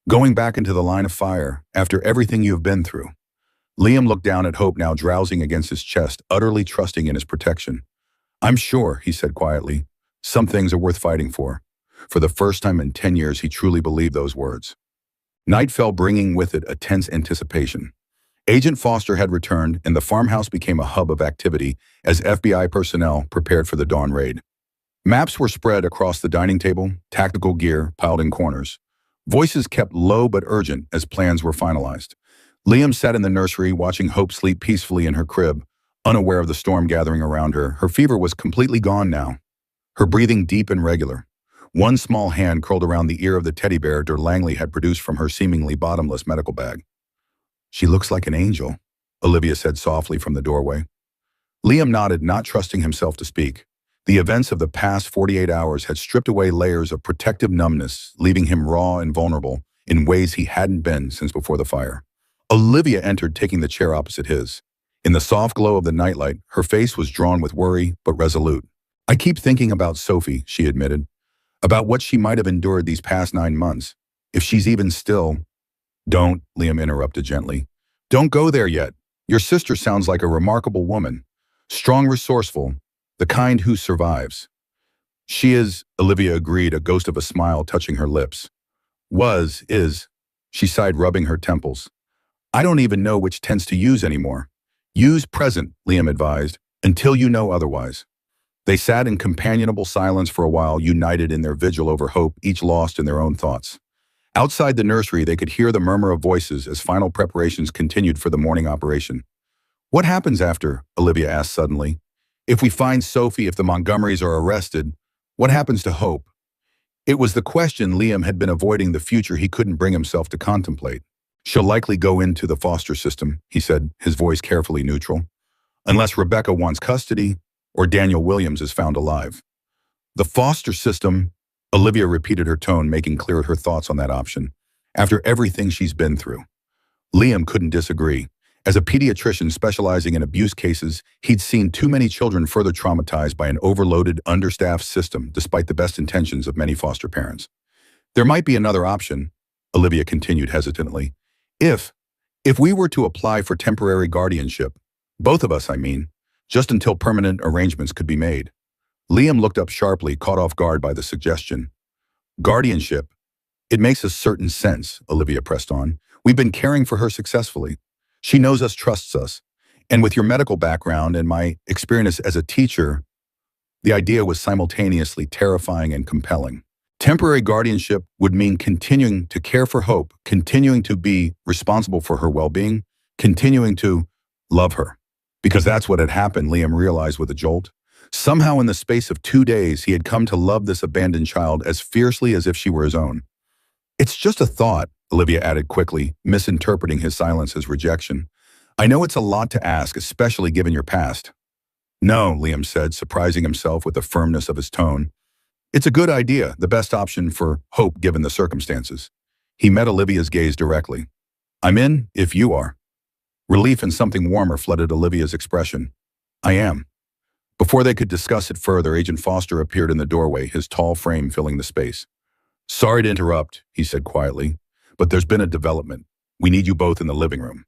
"Going back into the line of fire, after everything you have been through?" Liam looked down at Hope, now drowsing against his chest, utterly trusting in his protection. "I'm sure," he said quietly. "Some things are worth fighting for." For the first time in 10 years, he truly believed those words. Night fell, bringing with it a tense anticipation. Agent Foster had returned, and the farmhouse became a hub of activity as FBI personnel prepared for the dawn raid. Maps were spread across the dining table, tactical gear piled in corners. Voices kept low but urgent as plans were finalized. Liam sat in the nursery, watching Hope sleep peacefully in her crib, unaware of the storm gathering around her. Her fever was completely gone now, her breathing deep and regular. One small hand curled around the ear of the teddy bear Langley had produced from her seemingly bottomless medical bag. "She looks like an angel," Olivia said softly from the doorway. Liam nodded, not trusting himself to speak. The events of the past 48 hours had stripped away layers of protective numbness, leaving him raw and vulnerable in ways he hadn't been since before the fire. Olivia entered, taking the chair opposite his. In the soft glow of the nightlight, her face was drawn with worry but resolute. "I keep thinking about Sophie," she admitted, "about what she might have endured these past 9 months. If she's even still—" "Don't," Liam interrupted gently. "Don't go there yet. Your sister sounds like a remarkable woman. Strong, resourceful, the kind who survives." "She is," Olivia agreed, a ghost of a smile touching her lips. Is," she sighed, rubbing her temples. "I don't even know which tense to use anymore." "Use present," Liam advised, "until you know otherwise." They sat in companionable silence for a while, united in their vigil over Hope, each lost in their own thoughts. Outside the nursery, they could hear the murmur of voices as final preparations continued for the morning operation. "What happens after?" Olivia asked suddenly. "If we find Sophie, if the Montgomerys are arrested, what happens to Hope?" It was the question Liam had been avoiding, the future he couldn't bring himself to contemplate. "She'll likely go into the foster system," he said, his voice carefully neutral. "Unless Rebecca wants custody or Daniel Williams is found alive." "The foster system," Olivia repeated, her tone making clear her thoughts on that option. "After everything she's been through." Liam couldn't disagree. As a pediatrician specializing in abuse cases, he'd seen too many children further traumatized by an overloaded, understaffed system, despite the best intentions of many foster parents. "There might be another option," Olivia continued hesitantly. If we were to apply for temporary guardianship, both of us, I mean, just until permanent arrangements could be made." Liam looked up sharply, caught off guard by the suggestion. "Guardianship? It makes a certain sense," Olivia pressed on. "We've been caring for her successfully. She knows us, trusts us. And with your medical background and my experience as a teacher," the idea was simultaneously terrifying and compelling. Temporary guardianship would mean continuing to care for Hope, continuing to be responsible for her well-being, continuing to love her. Because that's what had happened, Liam realized with a jolt. Somehow in the space of 2 days, he had come to love this abandoned child as fiercely as if she were his own. "It's just a thought," Olivia added quickly, misinterpreting his silence as rejection. "I know it's a lot to ask, especially given your past." "No," Liam said, surprising himself with the firmness of his tone. "It's a good idea, the best option for Hope given the circumstances." He met Olivia's gaze directly. "I'm in, if you are." Relief and something warmer flooded Olivia's expression. "I am." Before they could discuss it further, Agent Foster appeared in the doorway, his tall frame filling the space. "Sorry to interrupt," he said quietly, "but there's been a development. We need you both in the living room."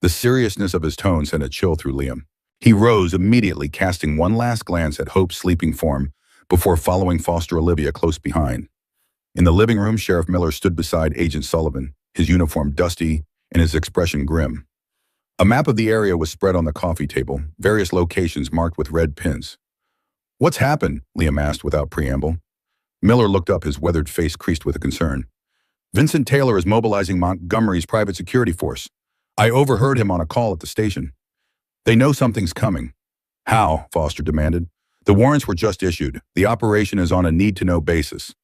The seriousness of his tone sent a chill through Liam. He rose immediately, casting one last glance at Hope's sleeping form before following Foster Olivia close behind. In the living room, Sheriff Miller stood beside Agent Sullivan, his uniform dusty and his expression grim. A map of the area was spread on the coffee table, various locations marked with red pins. "What's happened?" Liam asked without preamble. Miller looked up, his weathered face creased with concern. "Vincent Taylor is mobilizing Montgomery's private security force. I overheard him on a call at the station. They know something's coming." "How?" Foster demanded. "The warrants were just issued. The operation is on a need-to-know basis."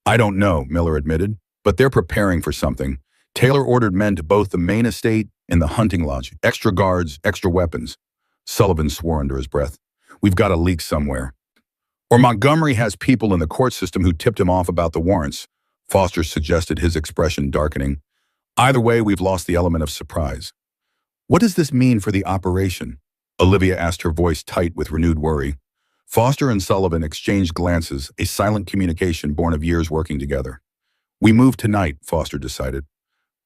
"I don't know," Miller admitted, "but they're preparing for something. Taylor ordered men to both the main estate and the hunting lodge. Extra guards, extra weapons." Sullivan swore under his breath. We've got a leak somewhere. Or Montgomery has people in the court system who tipped him off about the warrants, Foster suggested, his expression darkening. Either way, we've lost the element of surprise. What does this mean for the operation? Olivia asked, her voice tight with renewed worry. Foster and Sullivan exchanged glances, a silent communication born of years working together. We move tonight, Foster decided.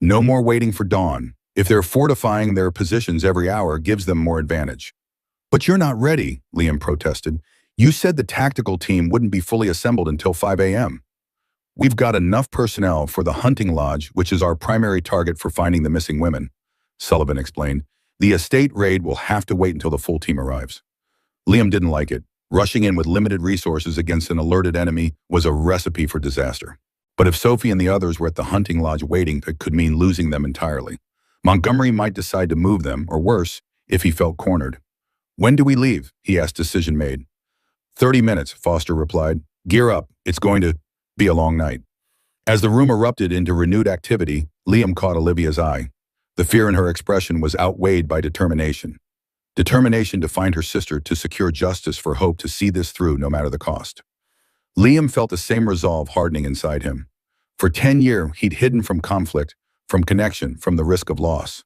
No more waiting for dawn. If they're fortifying their positions every hour, gives them more advantage. But you're not ready, Liam protested. You said the tactical team wouldn't be fully assembled until 5 a.m. We've got enough personnel for the hunting lodge, which is our primary target for finding the missing women, Sullivan explained. The estate raid will have to wait until the full team arrives. Liam didn't like it. Rushing in with limited resources against an alerted enemy was a recipe for disaster. But if Sophie and the others were at the hunting lodge waiting, it could mean losing them entirely. Montgomery might decide to move them, or worse, if he felt cornered. When do we leave? He asked, decision made. 30 minutes, Foster replied. Gear up. It's going to be a long night. As the room erupted into renewed activity, Liam caught Olivia's eye. The fear in her expression was outweighed by determination. Determination to find her sister, to secure justice, for Hope, to see this through no matter the cost. Liam felt the same resolve hardening inside him. For 10 years, he'd hidden from conflict, from connection, from the risk of loss.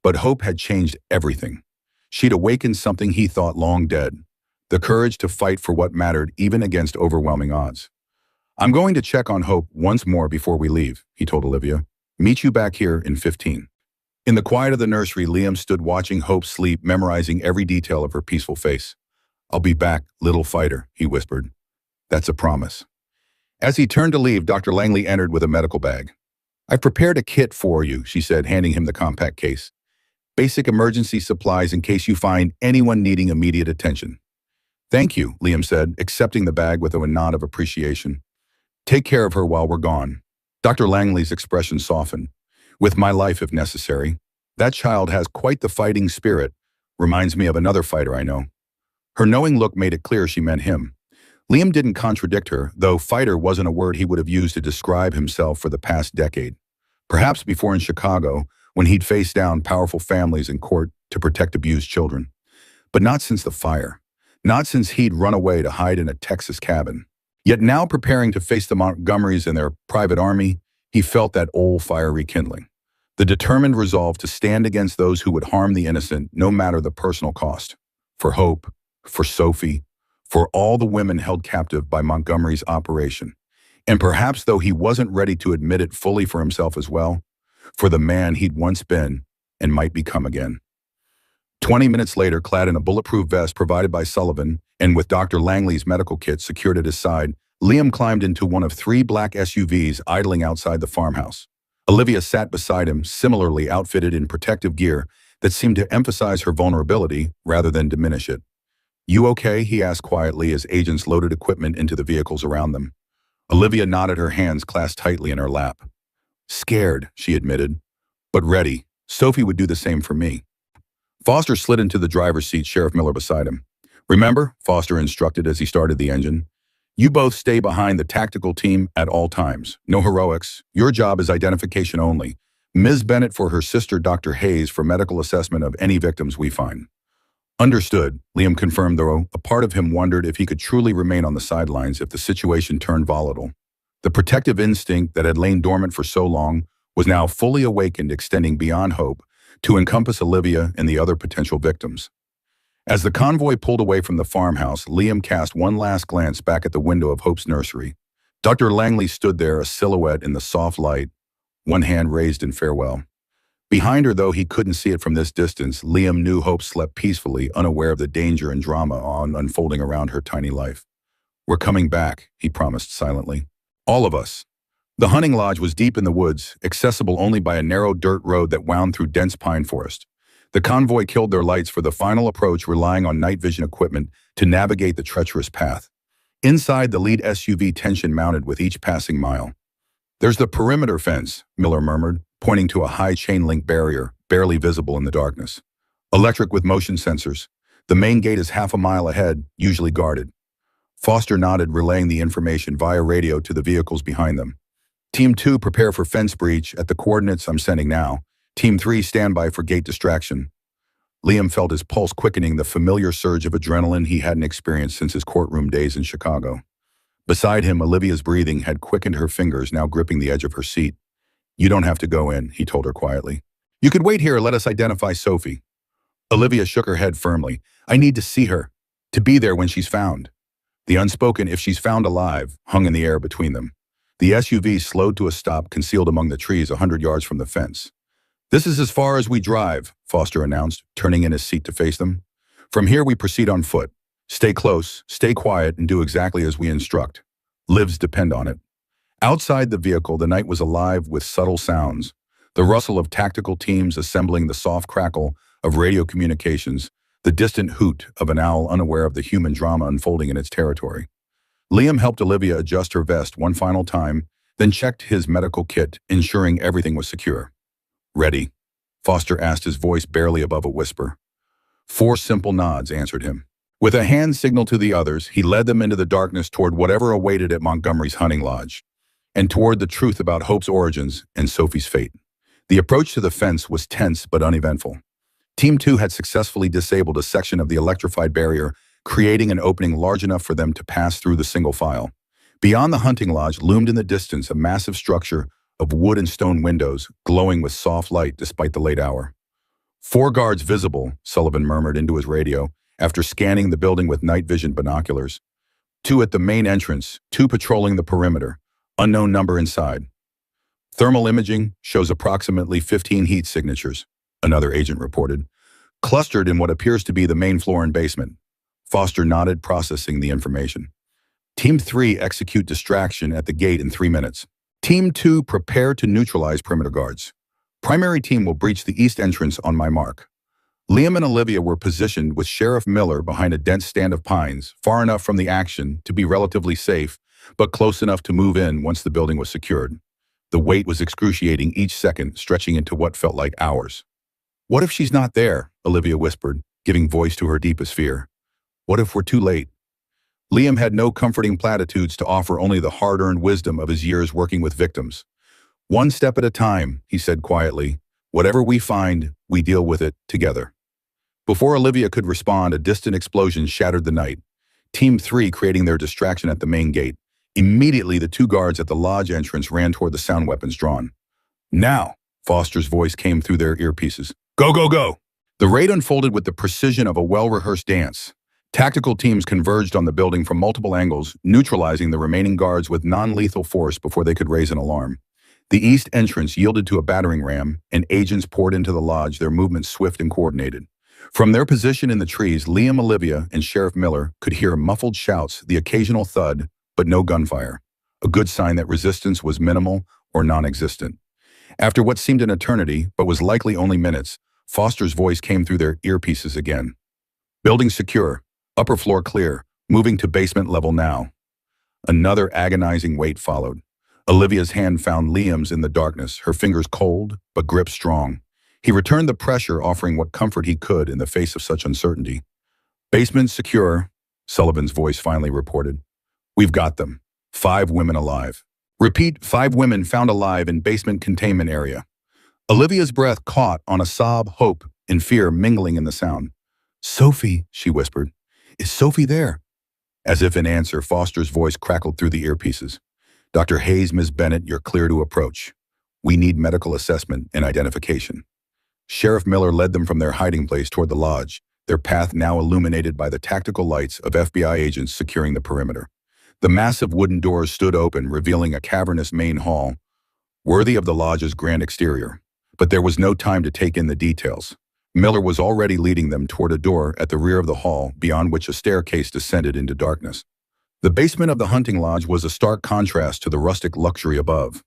But Hope had changed everything. She'd awakened something he thought long dead, the courage to fight for what mattered even against overwhelming odds. I'm going to check on Hope once more before we leave, he told Olivia. Meet you back here in 15. In the quiet of the nursery, Liam stood watching Hope sleep, memorizing every detail of her peaceful face. I'll be back, little fighter, he whispered. That's a promise. As he turned to leave, Dr. Langley entered with a medical bag. I've prepared a kit for you, she said, handing him the compact case. Basic emergency supplies in case you find anyone needing immediate attention. Thank you, Liam said, accepting the bag with a nod of appreciation. Take care of her while we're gone. Dr. Langley's expression softened. With my life if necessary. That child has quite the fighting spirit. Reminds me of another fighter I know. Her knowing look made it clear she meant him. Liam didn't contradict her, though fighter wasn't a word he would have used to describe himself for the past decade. Perhaps before in Chicago, when he'd faced down powerful families in court to protect abused children. But not since the fire. Not since he'd run away to hide in a Texas cabin. Yet now, preparing to face the Montgomerys and their private army, he felt that old fire rekindling. The determined resolve to stand against those who would harm the innocent, no matter the personal cost. For Hope, for Sophie, for all the women held captive by Montgomery's operation. And perhaps, though he wasn't ready to admit it fully, for himself as well, for the man he'd once been and might become again. 20 minutes later, clad in a bulletproof vest provided by Sullivan and with Dr. Langley's medical kit secured at his side, Liam climbed into one of 3 black SUVs idling outside the farmhouse. Olivia sat beside him, similarly outfitted in protective gear that seemed to emphasize her vulnerability rather than diminish it. You okay? He asked quietly as agents loaded equipment into the vehicles around them. Olivia nodded, her hands clasped tightly in her lap. Scared, she admitted, but ready. Sophie would do the same for me. Foster slid into the driver's seat, Sheriff Miller beside him. Remember, Foster instructed as he started the engine, you both stay behind the tactical team at all times. No heroics. Your job is identification only. Ms. Bennett for her sister, Dr. Hayes, for medical assessment of any victims we find. Understood, Liam confirmed, though a part of him wondered if he could truly remain on the sidelines if the situation turned volatile. The protective instinct that had lain dormant for so long was now fully awakened, extending beyond Hope to encompass Olivia and the other potential victims. As the convoy pulled away from the farmhouse, Liam cast one last glance back at the window of Hope's nursery. Dr. Langley stood there, a silhouette in the soft light, one hand raised in farewell. Behind her, though he couldn't see it from this distance, Liam knew Hope slept peacefully, unaware of the danger and drama unfolding around her tiny life. We're coming back, he promised silently. All of us. The hunting lodge was deep in the woods, accessible only by a narrow dirt road that wound through dense pine forest. The convoy killed their lights for the final approach, relying on night vision equipment to navigate the treacherous path. Inside, the lead SUV tension mounted with each passing mile. There's the perimeter fence, Miller murmured, pointing to a high chain-link barrier, barely visible in the darkness. Electric with motion sensors. The main gate is half a mile ahead, usually guarded. Foster nodded, relaying the information via radio to the vehicles behind them. Team 2, prepare for fence breach at the coordinates I'm sending now. Team 3, stand by for gate distraction. Liam felt his pulse quickening, the familiar surge of adrenaline he hadn't experienced since his courtroom days in Chicago. Beside him, Olivia's breathing had quickened, her fingers now gripping the edge of her seat. "You don't have to go in," he told her quietly. "You could wait here, let us identify Sophie." Olivia shook her head firmly. "I need to see her, to be there when she's found." The unspoken "if she's found alive" hung in the air between them. The SUV slowed to a stop, concealed among the trees 100 yards from the fence. "This is as far as we drive," Foster announced, turning in his seat to face them. "From here we proceed on foot. Stay close, stay quiet, and do exactly as we instruct. Lives depend on it." Outside the vehicle, the night was alive with subtle sounds. The rustle of tactical teams assembling, the soft crackle of radio communications, the distant hoot of an owl unaware of the human drama unfolding in its territory. Liam helped Olivia adjust her vest one final time, then checked his medical kit, ensuring everything was secure. "Ready?" Foster asked, his voice barely above a whisper. 4 simple nods answered him. With a hand signal to the others, he led them into the darkness toward whatever awaited at Montgomery's hunting lodge, and toward the truth about Hope's origins and Sophie's fate. The approach to the fence was tense but uneventful. Team 2 had successfully disabled a section of the electrified barrier, creating an opening large enough for them to pass through the single file. Beyond the hunting lodge loomed in the distance a massive structure of wood and stone windows, glowing with soft light despite the late hour. 4 guards visible, Sullivan murmured into his radio, after scanning the building with night vision binoculars. 2 at the main entrance, 2 patrolling the perimeter. Unknown number inside. Thermal imaging shows approximately 15 heat signatures, another agent reported, clustered in what appears to be the main floor and basement. Foster nodded, processing the information. Team 3 execute distraction at the gate in 3 minutes. Team 2 prepare to neutralize perimeter guards. Primary team will breach the east entrance on my mark. Liam and Olivia were positioned with Sheriff Miller behind a dense stand of pines, far enough from the action to be relatively safe, but close enough to move in once the building was secured. The wait was excruciating, each second stretching into what felt like hours. "What if she's not there?" Olivia whispered, giving voice to her deepest fear. "What if we're too late?" Liam had no comforting platitudes to offer, only the hard-earned wisdom of his years working with victims. "One step at a time," he said quietly. "Whatever we find, we deal with it together." Before Olivia could respond, a distant explosion shattered the night. Team 3 creating their distraction at the main gate. Immediately, the 2 guards at the lodge entrance ran toward the sound weapons drawn. "Now!" Foster's voice came through their earpieces. "Go, go, go!" The raid unfolded with the precision of a well-rehearsed dance. Tactical teams converged on the building from multiple angles, neutralizing the remaining guards with non-lethal force before they could raise an alarm. The east entrance yielded to a battering ram, and agents poured into the lodge, their movements swift and coordinated. From their position in the trees, Liam, Olivia, and Sheriff Miller could hear muffled shouts, the occasional thud, but no gunfire, a good sign that resistance was minimal or non-existent. After what seemed an eternity, but was likely only minutes, Foster's voice came through their earpieces again. "Building secure, upper floor clear, moving to basement level now." Another agonizing wait followed. Olivia's hand found Liam's in the darkness, her fingers cold, but grip strong. He returned the pressure, offering what comfort he could in the face of such uncertainty. "Basement secure," Sullivan's voice finally reported. "We've got them. 5 women alive. Repeat, 5 women found alive in basement containment area." Olivia's breath caught on a sob, hope and fear mingling in the sound. "Sophie," she whispered. "Is Sophie there?" As if in answer, Foster's voice crackled through the earpieces. "Dr. Hayes, Ms. Bennett, you're clear to approach. We need medical assessment and identification." Sheriff Miller led them from their hiding place toward the lodge, their path now illuminated by the tactical lights of FBI agents securing the perimeter. The massive wooden doors stood open, revealing a cavernous main hall, worthy of the lodge's grand exterior. But there was no time to take in the details. Miller was already leading them toward a door at the rear of the hall, beyond which a staircase descended into darkness. The basement of the hunting lodge was a stark contrast to the rustic luxury above.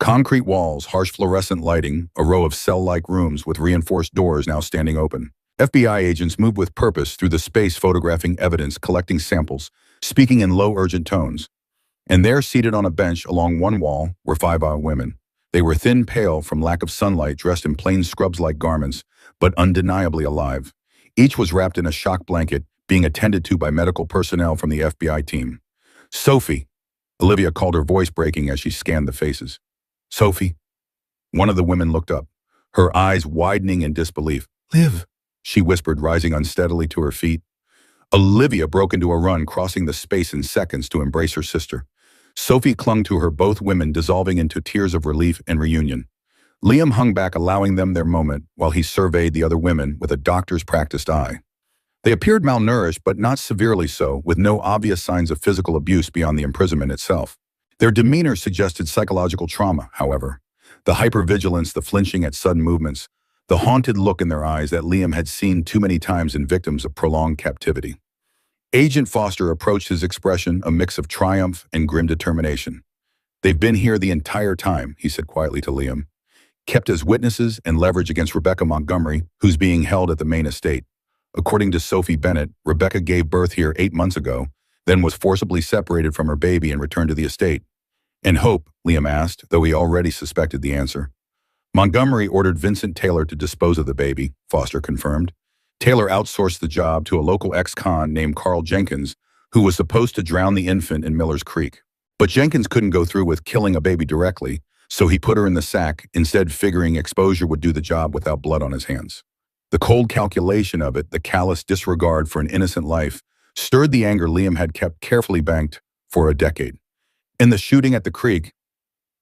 Concrete walls, harsh fluorescent lighting, a row of cell-like rooms with reinforced doors now standing open. FBI agents moved with purpose through the space, photographing evidence, collecting samples, speaking in low, urgent tones. And there, seated on a bench along one wall, were 5 women. They were thin, pale from lack of sunlight, dressed in plain scrubs-like garments, but undeniably alive. Each was wrapped in a shock blanket, being attended to by medical personnel from the FBI team. "Sophie," Olivia called, her voice breaking as she scanned the faces. "Sophie?" One of the women looked up, her eyes widening in disbelief. "Liv." she whispered, rising unsteadily to her feet. Olivia broke into a run, crossing the space in seconds to embrace her sister. Sophie clung to her, both women dissolving into tears of relief and reunion. Liam hung back, allowing them their moment, while he surveyed the other women with a doctor's practiced eye. They appeared malnourished, but not severely so, with no obvious signs of physical abuse beyond the imprisonment itself. Their demeanor suggested psychological trauma, however. The hypervigilance, the flinching at sudden movements, the haunted look in their eyes that Liam had seen too many times in victims of prolonged captivity. Agent Foster approached his expression a mix of triumph and grim determination. "They've been here the entire time," he said quietly to Liam, "kept as witnesses and leverage against Rebecca Montgomery, who's being held at the main estate. According to Sophie Bennett, Rebecca gave birth here 8 months ago, then was forcibly separated from her baby and returned to the estate." "And Hope?" Liam asked, though he already suspected the answer. "Montgomery ordered Vincent Taylor to dispose of the baby," Foster confirmed. "Taylor outsourced the job to a local ex-con named Carl Jenkins, who was supposed to drown the infant in Miller's Creek. But Jenkins couldn't go through with killing a baby directly, so he put her in the sack, instead figuring exposure would do the job without blood on his hands. The cold calculation of it, the callous disregard for an innocent life, stirred the anger Liam had kept carefully banked for a decade. In the shooting at the creek,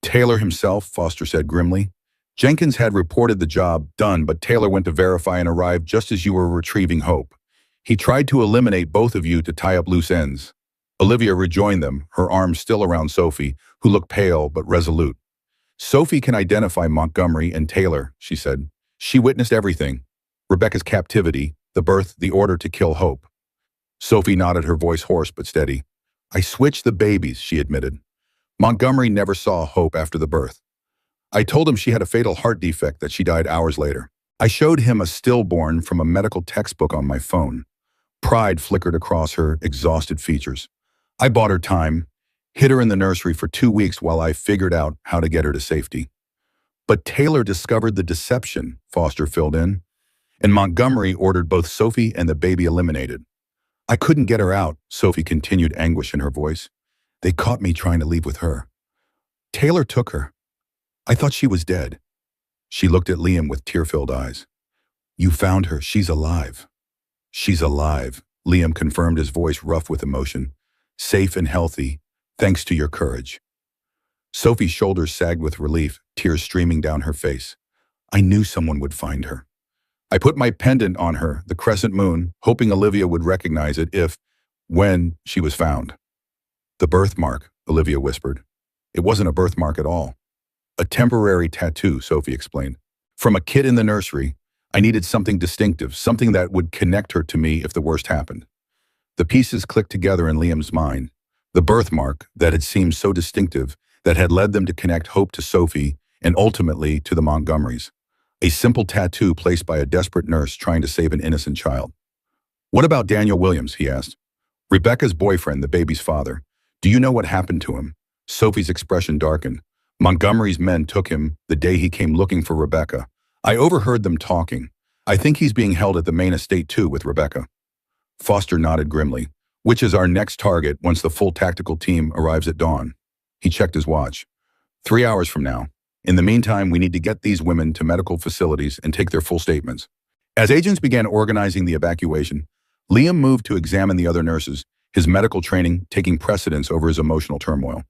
Taylor himself, Foster said grimly. Jenkins had reported the job done, but Taylor went to verify and arrived just as you were retrieving Hope. He tried to eliminate both of you to tie up loose ends. Olivia rejoined them, her arms still around Sophie, who looked pale but resolute. Sophie can identify Montgomery and Taylor, she said. She witnessed everything. Rebecca's captivity, the birth, the order to kill Hope. Sophie nodded, her voice hoarse but steady. I switched the babies, she admitted. Montgomery never saw Hope after the birth. I told him she had a fatal heart defect, that she died hours later. I showed him a stillborn from a medical textbook on my phone. Pride flickered across her exhausted features. I bought her time, hid her in the nursery for 2 weeks while I figured out how to get her to safety. But Taylor discovered the deception, Foster filled in, and Montgomery ordered both Sophie and the baby eliminated. I couldn't get her out, Sophie continued, anguish in her voice. They caught me trying to leave with her. Taylor took her. I thought she was dead. She looked at Liam with tear-filled eyes. You found her. She's alive. She's alive, Liam confirmed, his voice rough with emotion. Safe and healthy, thanks to your courage. Sophie's shoulders sagged with relief, tears streaming down her face. I knew someone would find her. I put my pendant on her, the crescent moon, hoping Olivia would recognize it when she was found. The birthmark, Olivia whispered. It wasn't a birthmark at all. A temporary tattoo, Sophie explained. From a kid in the nursery, I needed something distinctive, something that would connect her to me if the worst happened. The pieces clicked together in Liam's mind. The birthmark that had seemed so distinctive, that had led them to connect Hope to Sophie and ultimately to the Montgomerys. A simple tattoo placed by a desperate nurse trying to save an innocent child. What about Daniel Williams, he asked. Rebecca's boyfriend, the baby's father. Do you know what happened to him? Sophie's expression darkened. Montgomery's men took him the day he came looking for Rebecca. I overheard them talking. I think he's being held at the main estate too with Rebecca. Foster nodded grimly. Which is our next target once the full tactical team arrives at dawn? He checked his watch. 3 hours from now. In the meantime, we need to get these women to medical facilities and take their full statements. As agents began organizing the evacuation, Liam moved to examine the other nurses, his medical training taking precedence over his emotional turmoil.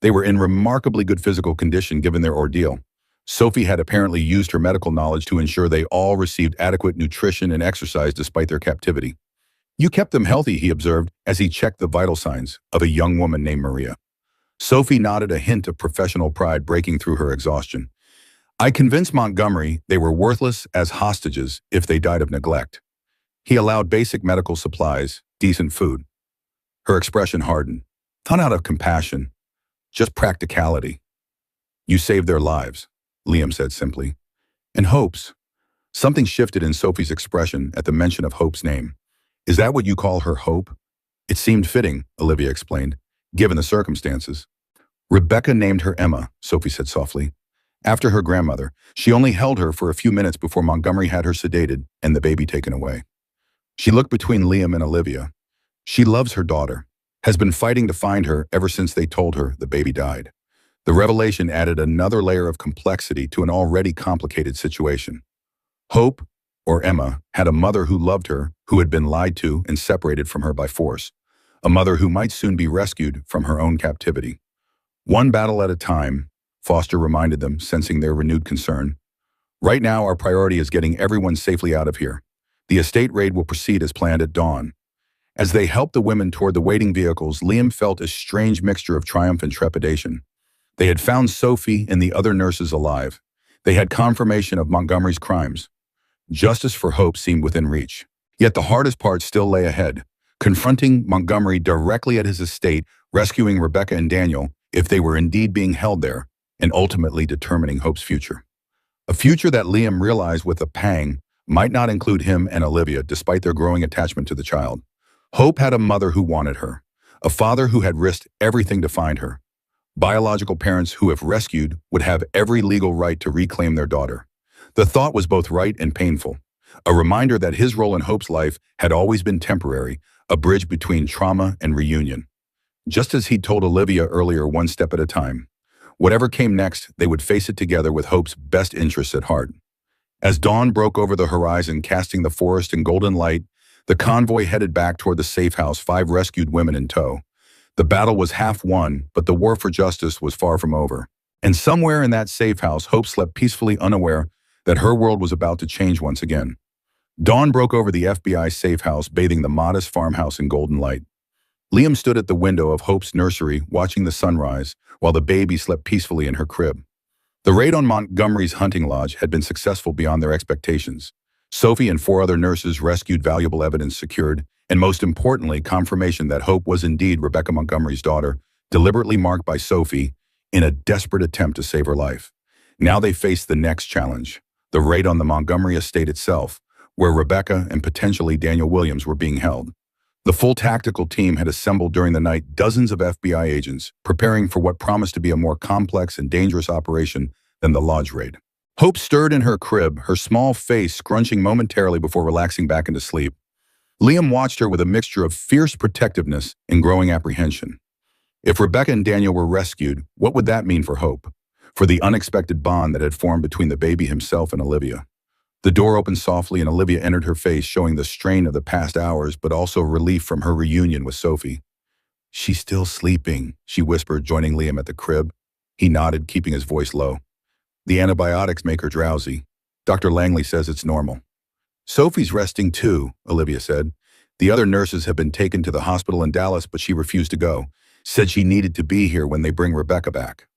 They were in remarkably good physical condition given their ordeal. Sophie had apparently used her medical knowledge to ensure they all received adequate nutrition and exercise despite their captivity. You kept them healthy, he observed, as he checked the vital signs of a young woman named Maria. Sophie nodded, a hint of professional pride breaking through her exhaustion. I convinced Montgomery they were worthless as hostages if they died of neglect. He allowed basic medical supplies, decent food. Her expression hardened. Not out of compassion, just practicality. You saved their lives, Liam said simply. And Hope's. Something shifted in Sophie's expression at the mention of Hope's name. Is that what you call her, Hope? It seemed fitting, Olivia explained, given the circumstances. Rebecca named her Emma, Sophie said softly. After her grandmother, she only held her for a few minutes before Montgomery had her sedated and the baby taken away. She looked between Liam and Olivia. She loves her daughter, has been fighting to find her ever since they told her the baby died. The revelation added another layer of complexity to an already complicated situation. Hope, or Emma, had a mother who loved her, who had been lied to and separated from her by force. A mother who might soon be rescued from her own captivity. One battle at a time, Foster reminded them, sensing their renewed concern. Right now, our priority is getting everyone safely out of here. The estate raid will proceed as planned at dawn. As they helped the women toward the waiting vehicles, Liam felt a strange mixture of triumph and trepidation. They had found Sophie and the other nurses alive. They had confirmation of Montgomery's crimes. Justice for Hope seemed within reach. Yet the hardest part still lay ahead, confronting Montgomery directly at his estate, rescuing Rebecca and Daniel, if they were indeed being held there, and ultimately determining Hope's future. A future that Liam realized with a pang might not include him and Olivia, despite their growing attachment to the child. Hope had a mother who wanted her, a father who had risked everything to find her. Biological parents who, if rescued, would have every legal right to reclaim their daughter. The thought was both right and painful, a reminder that his role in Hope's life had always been temporary, a bridge between trauma and reunion. Just as he'd told Olivia earlier, one step at a time. Whatever came next, they would face it together with Hope's best interests at heart. As dawn broke over the horizon, casting the forest in golden light, the convoy headed back toward the safe house, 5 rescued women in tow. The battle was half won, but the war for justice was far from over. And somewhere in that safe house, Hope slept peacefully, unaware that her world was about to change once again. Dawn broke over the FBI safe house, bathing the modest farmhouse in golden light. Liam stood at the window of Hope's nursery, watching the sunrise, while the baby slept peacefully in her crib. The raid on Montgomery's hunting lodge had been successful beyond their expectations. Sophie and 4 other nurses rescued valuable evidence, secured, and most importantly, confirmation that Hope was indeed Rebecca Montgomery's daughter, deliberately marked by Sophie in a desperate attempt to save her life. Now they faced the next challenge, the raid on the Montgomery estate itself, where Rebecca and potentially Daniel Williams were being held. The full tactical team had assembled during the night, dozens of FBI agents, preparing for what promised to be a more complex and dangerous operation than the lodge raid. Hope stirred in her crib, her small face scrunching momentarily before relaxing back into sleep. Liam watched her with a mixture of fierce protectiveness and growing apprehension. If Rebecca and Daniel were rescued, what would that mean for Hope? For the unexpected bond that had formed between the baby himself and Olivia. The door opened softly and Olivia entered, her face showing the strain of the past hours, but also relief from her reunion with Sophie. "She's still sleeping," she whispered, joining Liam at the crib. He nodded, keeping his voice low. "The antibiotics make her drowsy. Dr. Langley says it's normal." "Sophie's resting too," Olivia said. "The other nurses have been taken to the hospital in Dallas, but she refused to go. Said she needed to be here when they bring Rebecca back."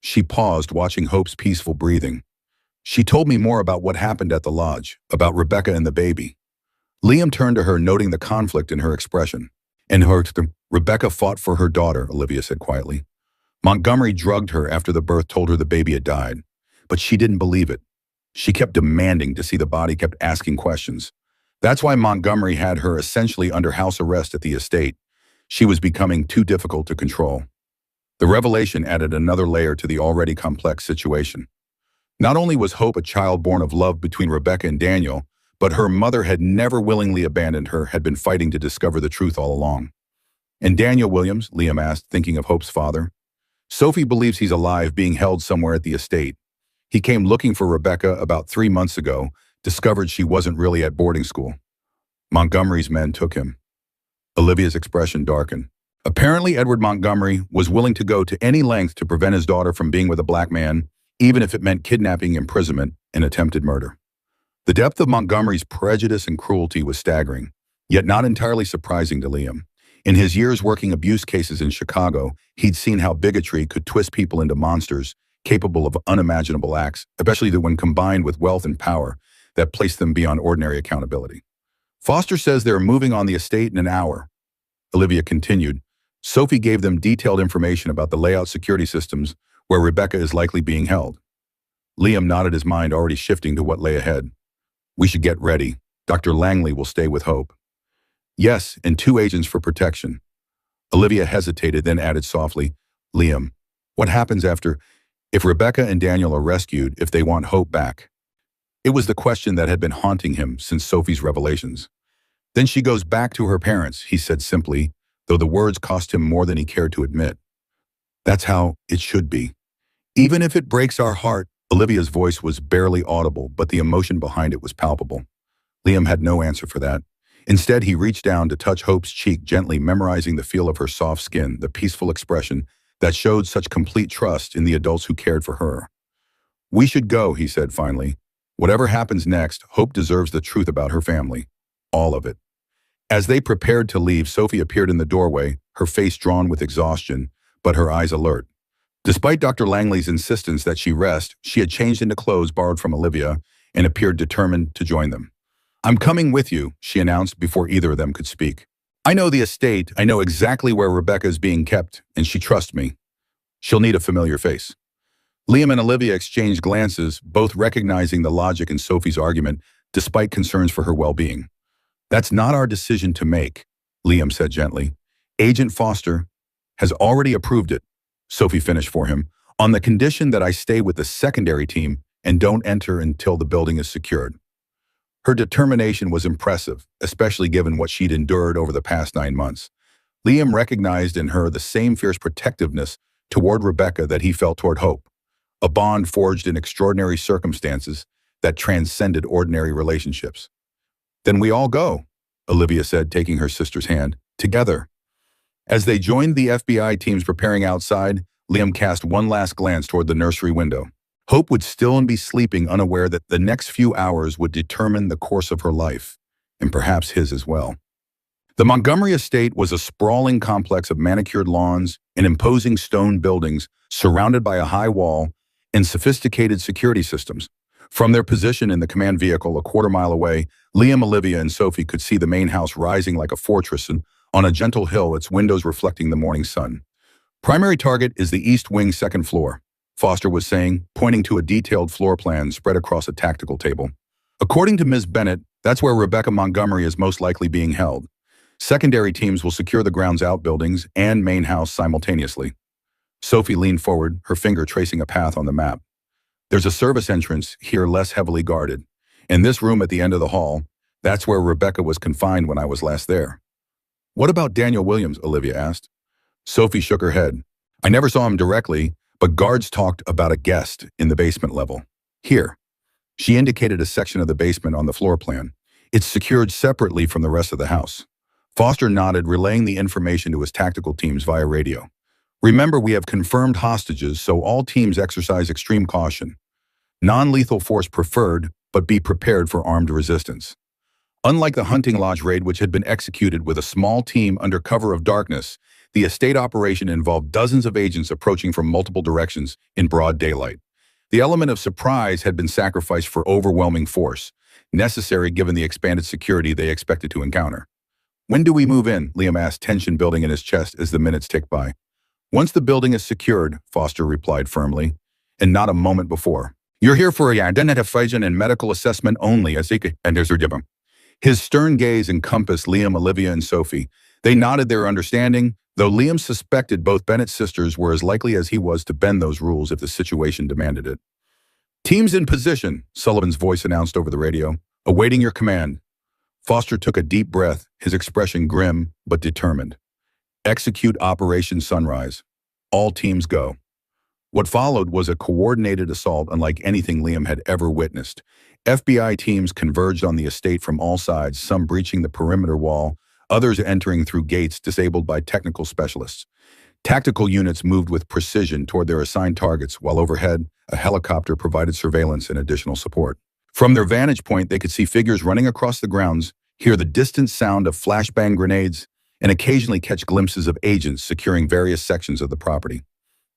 She paused, watching Hope's peaceful breathing. "She told me more about what happened at the lodge, about Rebecca and the baby." Liam turned to her, noting the conflict in her expression. "And Rebecca fought for her daughter," Olivia said quietly. "Montgomery drugged her after the birth, told her the baby had died. But she didn't believe it. She kept demanding to see the body, kept asking questions. That's why Montgomery had her essentially under house arrest at the estate. She was becoming too difficult to control." The revelation added another layer to the already complex situation. Not only was Hope a child born of love between Rebecca and Daniel, but her mother had never willingly abandoned her, had been fighting to discover the truth all along. "And Daniel Williams?" Liam asked, thinking of Hope's father. "Sophie believes he's alive, being held somewhere at the estate. He came looking for Rebecca about 3 months ago, discovered she wasn't really at boarding school. Montgomery's men took him." Olivia's expression darkened. Apparently, Edward Montgomery was willing to go to any length to prevent his daughter from being with a black man, even if it meant kidnapping, imprisonment, and attempted murder. The depth of Montgomery's prejudice and cruelty was staggering, yet not entirely surprising to Liam. In his years working abuse cases in Chicago, he'd seen how bigotry could twist people into monsters, capable of unimaginable acts, especially when combined with wealth and power that placed them beyond ordinary accountability. "Foster says they're moving on the estate in an hour," Olivia continued. "Sophie gave them detailed information about the layout, security systems, where Rebecca is likely being held." Liam nodded, his mind already shifting to what lay ahead. "We should get ready. Dr. Langley will stay with Hope." "Yes, and 2 agents for protection." Olivia hesitated, then added softly, "Liam, what happens if Rebecca and Daniel are rescued, if they want Hope back?" It was the question that had been haunting him since Sophie's revelations. "Then she goes back to her parents," he said simply, though the words cost him more than he cared to admit. "That's how it should be. Even if it breaks our heart." Olivia's voice was barely audible, but the emotion behind it was palpable. Liam had no answer for that. Instead, he reached down to touch Hope's cheek, gently memorizing the feel of her soft skin, the peaceful expression that showed such complete trust in the adults who cared for her. "We should go," he said finally. "Whatever happens next, Hope deserves the truth about her family. All of it." As they prepared to leave, Sophie appeared in the doorway, her face drawn with exhaustion, but her eyes alert. Despite Dr. Langley's insistence that she rest, she had changed into clothes borrowed from Olivia and appeared determined to join them. "I'm coming with you," she announced before either of them could speak. "I know the estate, I know exactly where Rebecca is being kept, and she trusts me. She'll need a familiar face." Liam and Olivia exchanged glances, both recognizing the logic in Sophie's argument, despite concerns for her well-being. "That's not our decision to make," Liam said gently. "Agent Foster has already approved it," Sophie finished for him, "on the condition that I stay with the secondary team and don't enter until the building is secured." Her determination was impressive, especially given what she'd endured over the past 9 months. Liam recognized in her the same fierce protectiveness toward Rebecca that he felt toward Hope, a bond forged in extraordinary circumstances that transcended ordinary relationships. "Then we all go," Olivia said, taking her sister's hand. "Together." As they joined the FBI teams preparing outside, Liam cast one last glance toward the nursery window. Hope would still be sleeping, unaware that the next few hours would determine the course of her life, and perhaps his as well. The Montgomery estate was a sprawling complex of manicured lawns and imposing stone buildings surrounded by a high wall and sophisticated security systems. From their position in the command vehicle a quarter-mile away, Liam, Olivia, and Sophie could see the main house rising like a fortress and on a gentle hill, its windows reflecting the morning sun. "Primary target is the east wing, second floor," Foster was saying, pointing to a detailed floor plan spread across a tactical table. "According to Ms. Bennett, that's where Rebecca Montgomery is most likely being held. Secondary teams will secure the grounds outbuildings and main house simultaneously." Sophie leaned forward, her finger tracing a path on the map. "There's a service entrance here, less heavily guarded. In this room at the end of the hall, that's where Rebecca was confined when I was last there." "What about Daniel Williams?" Olivia asked. Sophie shook her head. "I never saw him directly, but guards talked about a guest in the basement level. Here." She indicated a section of the basement on the floor plan. "It's secured separately from the rest of the house." Foster nodded, relaying the information to his tactical teams via radio. "Remember, we have confirmed hostages, so all teams exercise extreme caution. Non-lethal force preferred, but be prepared for armed resistance." Unlike the hunting lodge raid, which had been executed with a small team under cover of darkness, the estate operation involved dozens of agents approaching from multiple directions in broad daylight. The element of surprise had been sacrificed for overwhelming force, necessary given the expanded security they expected to encounter. "When do we move in?" Liam asked, tension building in his chest as the minutes ticked by. "Once the building is secured," Foster replied firmly, "and not a moment before. You're here for identification and medical assessment only, as he and there's your His stern gaze encompassed Liam, Olivia, and Sophie. They nodded their understanding, though Liam suspected both Bennett's sisters were as likely as he was to bend those rules if the situation demanded it. "Teams in position," Sullivan's voice announced over the radio. "Awaiting your command." Foster took a deep breath, his expression grim but determined. "Execute Operation Sunrise. All teams go." What followed was a coordinated assault unlike anything Liam had ever witnessed. FBI teams converged on the estate from all sides, some breaching the perimeter wall, others entering through gates disabled by technical specialists. Tactical units moved with precision toward their assigned targets, while overhead, a helicopter provided surveillance and additional support. From their vantage point, they could see figures running across the grounds, hear the distant sound of flashbang grenades, and occasionally catch glimpses of agents securing various sections of the property.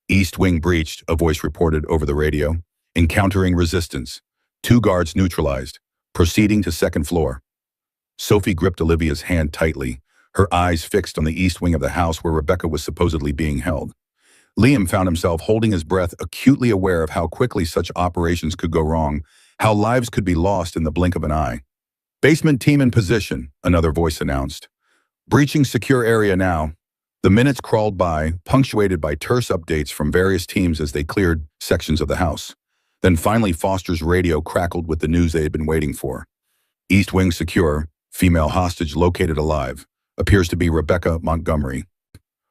"East wing breached," a voice reported over the radio. "Encountering resistance. 2 guards neutralized. Proceeding to second floor." Sophie gripped Olivia's hand tightly, her eyes fixed on the east wing of the house where Rebecca was supposedly being held. Liam found himself holding his breath, acutely aware of how quickly such operations could go wrong, how lives could be lost in the blink of an eye. "Basement team in position," another voice announced. "Breaching secure area now." The minutes crawled by, punctuated by terse updates from various teams as they cleared sections of the house. Then finally Foster's radio crackled with the news they had been waiting for. "East wing secure. Female hostage located alive. Appears to be Rebecca Montgomery."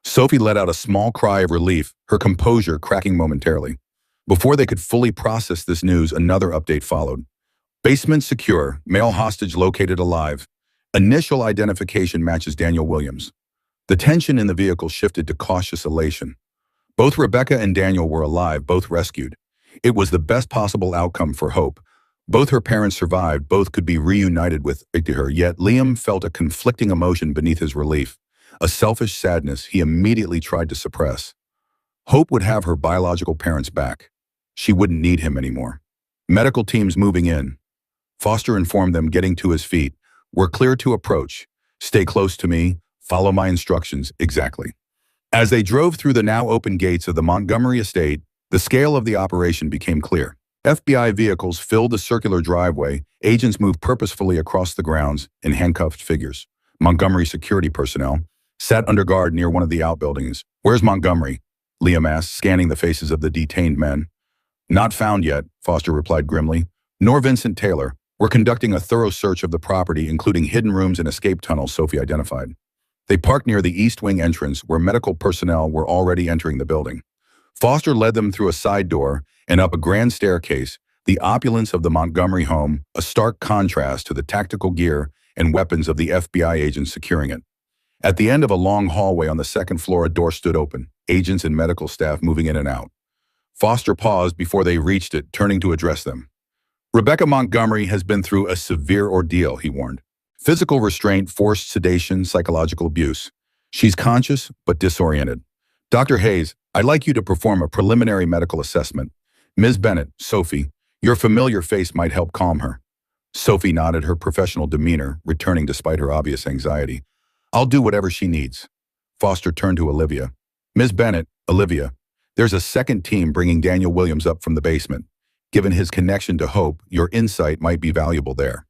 Sophie let out a small cry of relief, her composure cracking momentarily. Before they could fully process this news, another update followed. Basement secure, male hostage located alive. Initial identification matches Daniel Williams. The tension in the vehicle shifted to cautious elation. Both Rebecca and Daniel were alive, both rescued. It was the best possible outcome for Hope. Both her parents survived, both could be reunited with her, yet Liam felt a conflicting emotion beneath his relief, a selfish sadness he immediately tried to suppress. Hope would have her biological parents back. She wouldn't need him anymore. Medical teams moving in. Foster informed them, getting to his feet. "We're clear to approach. Stay close to me. Follow my instructions exactly." As they drove through the now open gates of the Montgomery estate, the scale of the operation became clear. FBI vehicles filled the circular driveway. Agents moved purposefully across the grounds in handcuffed figures. Montgomery security personnel sat under guard near one of the outbuildings. "Where's Montgomery?" Liam asked, scanning the faces of the detained men. "Not found yet," Foster replied grimly. "Nor Vincent Taylor. We're conducting a thorough search of the property, including hidden rooms and escape tunnels," Sophie identified. They parked near the East Wing entrance, where medical personnel were already entering the building. Foster led them through a side door and up a grand staircase, the opulence of the Montgomery home, a stark contrast to the tactical gear and weapons of the FBI agents securing it. At the end of a long hallway on the second floor, a door stood open, agents and medical staff moving in and out. Foster paused before they reached it, turning to address them. "Rebecca Montgomery has been through a severe ordeal," he warned. "Physical restraint, forced sedation, psychological abuse. She's conscious but disoriented. Dr. Hayes, I'd like you to perform a preliminary medical assessment. Ms. Bennett, Sophie, your familiar face might help calm her." Sophie nodded, her professional demeanor returning despite her obvious anxiety. "I'll do whatever she needs." Foster turned to Olivia. "Ms. Bennett, Olivia, there's a second team bringing Daniel Williams up from the basement. Given his connection to Hope, your insight might be valuable there."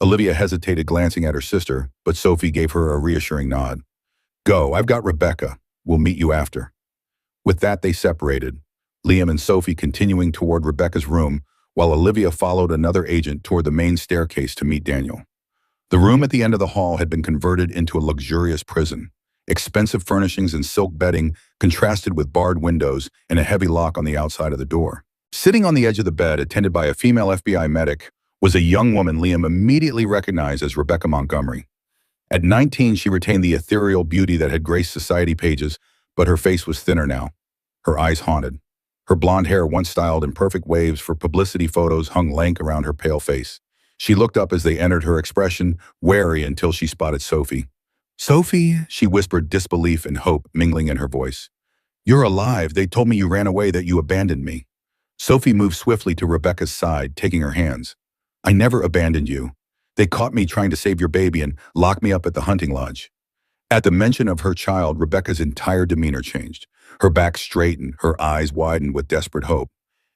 Olivia hesitated, glancing at her sister, but Sophie gave her a reassuring nod. "Go, I've got Rebecca. We'll meet you after." With that, they separated, Liam and Sophie continuing toward Rebecca's room, while Olivia followed another agent toward the main staircase to meet Daniel. The room at the end of the hall had been converted into a luxurious prison. Expensive furnishings and silk bedding contrasted with barred windows and a heavy lock on the outside of the door. Sitting on the edge of the bed, attended by a female FBI medic, was a young woman Liam immediately recognized as Rebecca Montgomery. At 19, she retained the ethereal beauty that had graced society pages, but her face was thinner now, her eyes haunted. Her blonde hair, once styled in perfect waves for publicity photos, hung lank around her pale face. She looked up as they entered, her expression wary until she spotted Sophie. "Sophie," she whispered, disbelief and hope mingling in her voice. "You're alive. They told me you ran away, that you abandoned me." Sophie moved swiftly to Rebecca's side, taking her hands. "I never abandoned you. They caught me trying to save your baby and locked me up at the hunting lodge." At the mention of her child, Rebecca's entire demeanor changed. Her back straightened, her eyes widened with desperate hope.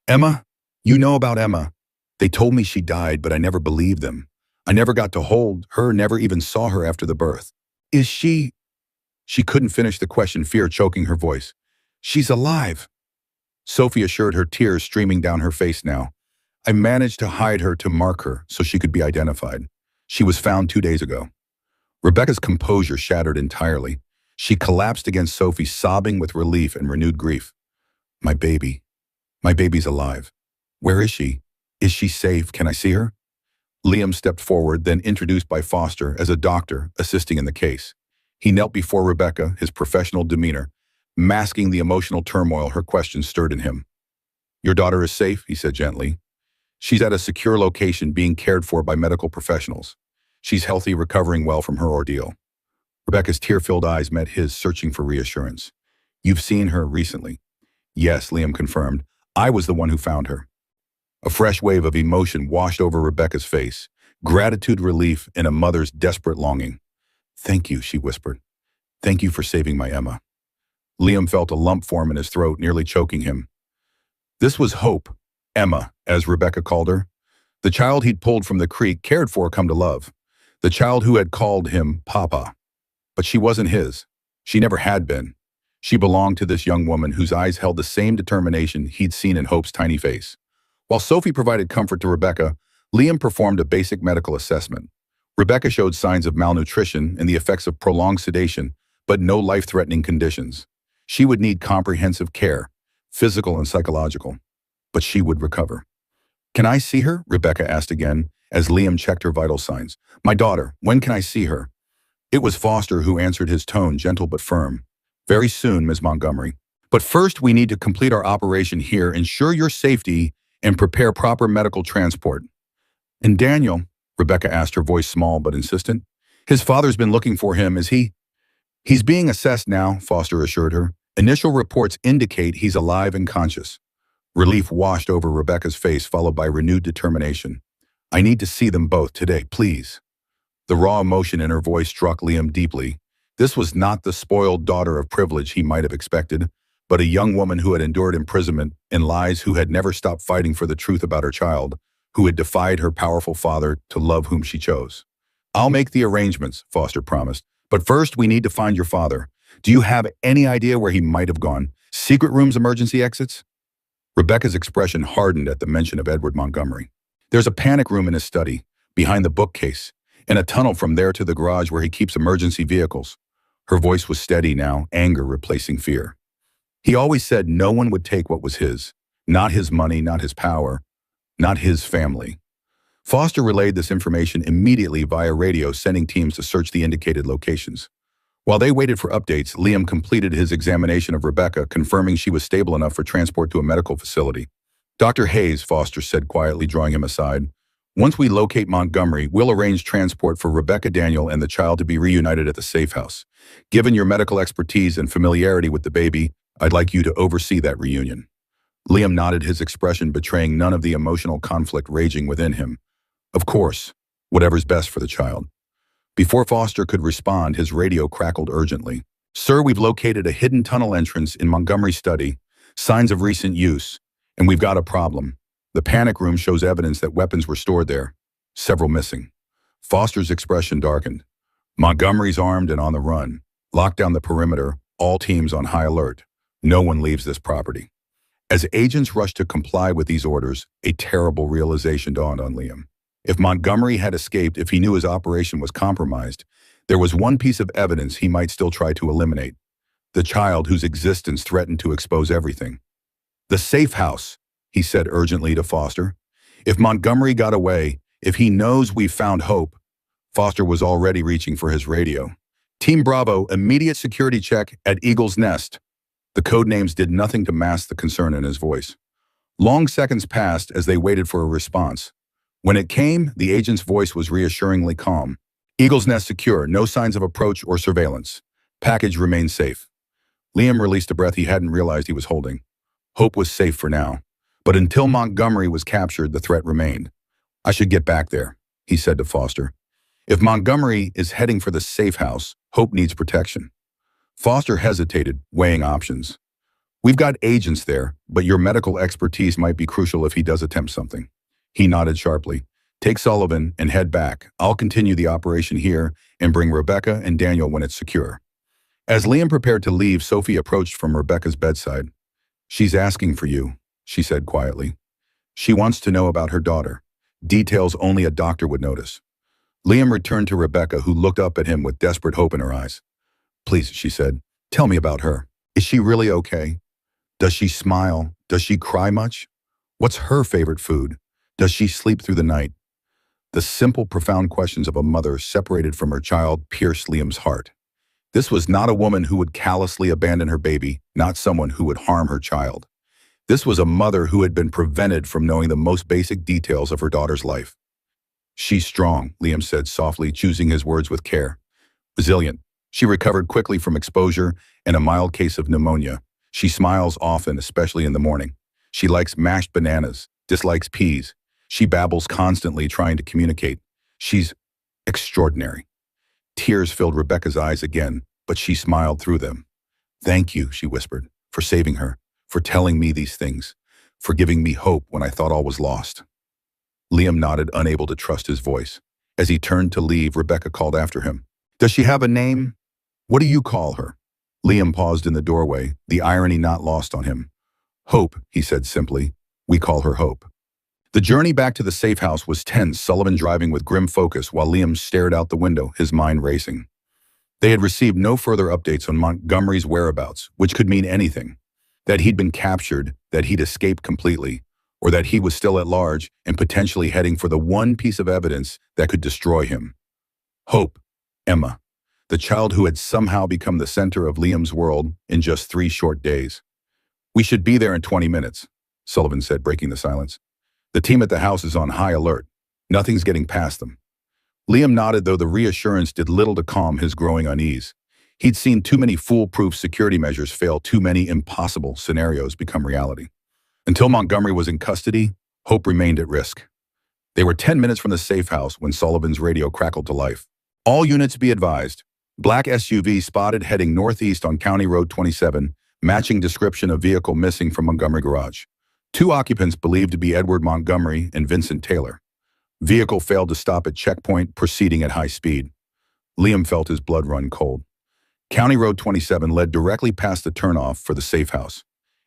"Emma? You know about Emma? They told me she died, but I never believed them. I never got to hold her, never even saw her after the birth. Is she—" She couldn't finish the question, fear choking her voice. "She's alive." Sophie assured her, tears streaming down her face now. "I managed to hide her to mark her so she could be identified. She was found 2 days ago." Rebecca's composure shattered entirely. She collapsed against Sophie, sobbing with relief and renewed grief. My baby's alive. Where is she? Is she safe? Can I see her?" Liam stepped forward, then introduced by Foster as a doctor assisting in the case. He knelt before Rebecca, his professional demeanor masking the emotional turmoil her questions stirred in him. "Your daughter is safe," he said gently. "She's at a secure location being cared for by medical professionals. She's healthy, recovering well from her ordeal." Rebecca's tear-filled eyes met his, searching for reassurance. "You've seen her recently?" "Yes," Liam confirmed. "I was the one who found her." A fresh wave of emotion washed over Rebecca's face, gratitude, relief, and a mother's desperate longing. "Thank you," she whispered. "Thank you for saving my Emma." Liam felt a lump form in his throat, nearly choking him. This was Hope, Emma, as Rebecca called her. The child he'd pulled from the creek, cared for, come to love. The child who had called him Papa. But she wasn't his. She never had been. She belonged to this young woman whose eyes held the same determination he'd seen in Hope's tiny face. While Sophie provided comfort to Rebecca, Liam performed a basic medical assessment. Rebecca showed signs of malnutrition and the effects of prolonged sedation, but no life-threatening conditions. She would need comprehensive care, physical and psychological, but she would recover. Can I see her? Rebecca asked again, as Liam checked her vital signs. My daughter, when can I see her? It was Foster who answered, his tone gentle but firm. Very soon, Ms. Montgomery. But first we need to complete our operation here, ensure your safety, and prepare proper medical transport. And Daniel, Rebecca asked, her voice small but insistent. His father's been looking for him, is he? He's being assessed now, Foster assured her. Initial reports indicate he's alive and conscious. Relief washed over Rebecca's face, followed by renewed determination. I need to see them both today, please. The raw emotion in her voice struck Liam deeply. This was not the spoiled daughter of privilege he might have expected, but a young woman who had endured imprisonment and lies, who had never stopped fighting for the truth about her child, who had defied her powerful father to love whom she chose. I'll make the arrangements, Foster promised. But first, we need to find your father. Do you have any idea where he might have gone? Secret rooms, emergency exits? Rebecca's expression hardened at the mention of Edward Montgomery. There's a panic room in his study, behind the bookcase, and a tunnel from there to the garage where he keeps emergency vehicles. Her voice was steady now, anger replacing fear. He always said no one would take what was his. Not his money, not his power, not his family. Foster relayed this information immediately via radio, sending teams to search the indicated locations. While they waited for updates, Liam completed his examination of Rebecca, confirming she was stable enough for transport to a medical facility. Dr. Hayes, Foster said quietly, drawing him aside. Once we locate Montgomery, we'll arrange transport for Rebecca, Daniel, and the child to be reunited at the safe house. Given your medical expertise and familiarity with the baby, I'd like you to oversee that reunion. Liam nodded, his expression betraying none of the emotional conflict raging within him. Of course, whatever's best for the child. Before Foster could respond, his radio crackled urgently. Sir, we've located a hidden tunnel entrance in Montgomery's study, signs of recent use, and we've got a problem. The panic room shows evidence that weapons were stored there, several missing. Foster's expression darkened. Montgomery's armed and on the run. Lock down the perimeter, all teams on high alert. No one leaves this property. As agents rushed to comply with these orders, a terrible realization dawned on Liam. If Montgomery had escaped, if he knew his operation was compromised, there was one piece of evidence he might still try to eliminate. The child whose existence threatened to expose everything. The safe house, he said urgently to Foster. If Montgomery got away, if he knows we've found hope. Foster was already reaching for his radio. Team Bravo, immediate security check at Eagle's Nest. The code names did nothing to mask the concern in his voice. Long seconds passed as they waited for a response. When it came, the agent's voice was reassuringly calm. Eagle's Nest secure, no signs of approach or surveillance. Package remains safe. Liam released a breath he hadn't realized he was holding. Hope was safe for now. But until Montgomery was captured, the threat remained. I should get back there, he said to Foster. If Montgomery is heading for the safe house, Hope needs protection. Foster hesitated, weighing options. We've got agents there, but your medical expertise might be crucial if he does attempt something. He nodded sharply. Take Sullivan and head back. I'll continue the operation here and bring Rebecca and Daniel when it's secure. As Liam prepared to leave, Sophie approached from Rebecca's bedside. She's asking for you, she said quietly. She wants to know about her daughter. Details only a doctor would notice. Liam returned to Rebecca, who looked up at him with desperate hope in her eyes. Please, she said, tell me about her. Is she really okay? Does she smile? Does she cry much? What's her favorite food? Does she sleep through the night? The simple, profound questions of a mother separated from her child pierced Liam's heart. This was not a woman who would callously abandon her baby, not someone who would harm her child. This was a mother who had been prevented from knowing the most basic details of her daughter's life. She's strong, Liam said softly, choosing his words with care. Resilient. She recovered quickly from exposure and a mild case of pneumonia. She smiles often, especially in the morning. She likes mashed bananas, dislikes peas. She babbles constantly, trying to communicate. She's extraordinary. Tears filled Rebecca's eyes again, but she smiled through them. Thank you, she whispered, for saving her, for telling me these things, for giving me hope when I thought all was lost. Liam nodded, unable to trust his voice. As he turned to leave, Rebecca called after him. Does she have a name? What do you call her? Liam paused in the doorway, the irony not lost on him. Hope, he said simply. We call her Hope. The journey back to the safe house was tense, Sullivan driving with grim focus while Liam stared out the window, his mind racing. They had received no further updates on Montgomery's whereabouts, which could mean anything. That he'd been captured, that he'd escaped completely, or that he was still at large and potentially heading for the one piece of evidence that could destroy him. Hope, Emma, the child who had somehow become the center of Liam's world in just 3 short days. "We should be there in 20 minutes, Sullivan said, breaking the silence. "The team at the house is on high alert. Nothing's getting past them." Liam nodded, though the reassurance did little to calm his growing unease. He'd seen too many foolproof security measures fail, too many impossible scenarios become reality. Until Montgomery was in custody, hope remained at risk. They were 10 minutes from the safe house when Sullivan's radio crackled to life. "All units be advised. Black SUV spotted heading northeast on County Road 27, matching description of vehicle missing from Montgomery garage. 2 occupants believed to be Edward Montgomery and Vincent Taylor. Vehicle failed to stop at checkpoint, proceeding at high speed." Liam felt his blood run cold. County Road 27 led directly past the turnoff for the safe house.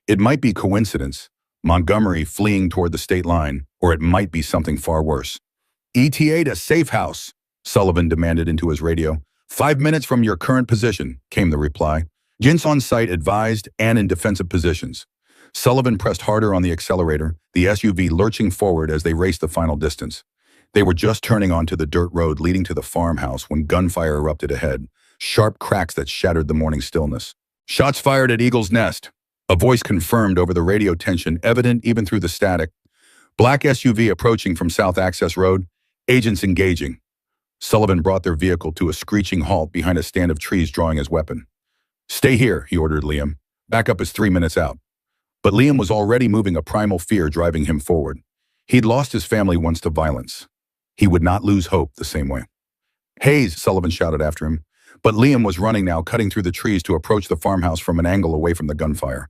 It might be coincidence, Montgomery fleeing toward the state line, or it might be something far worse. "ETA to safe house," Sullivan demanded into his radio. "5 minutes from your current position," came the reply. "Gents on site advised and in defensive positions." Sullivan pressed harder on the accelerator, the SUV lurching forward as they raced the final distance. They were just turning onto the dirt road leading to the farmhouse when gunfire erupted ahead, sharp cracks that shattered the morning stillness. "Shots fired at Eagle's Nest," a voice confirmed over the radio, tension evident even through the static. "Black SUV approaching from South Access Road. Agents engaging." Sullivan brought their vehicle to a screeching halt behind a stand of trees, drawing his weapon. "Stay here," he ordered Liam. "Backup is 3 minutes out." But Liam was already moving, a primal fear driving him forward. He'd lost his family once to violence. He would not lose hope the same way. "Hayes," Sullivan shouted after him. But Liam was running now, cutting through the trees to approach the farmhouse from an angle away from the gunfire.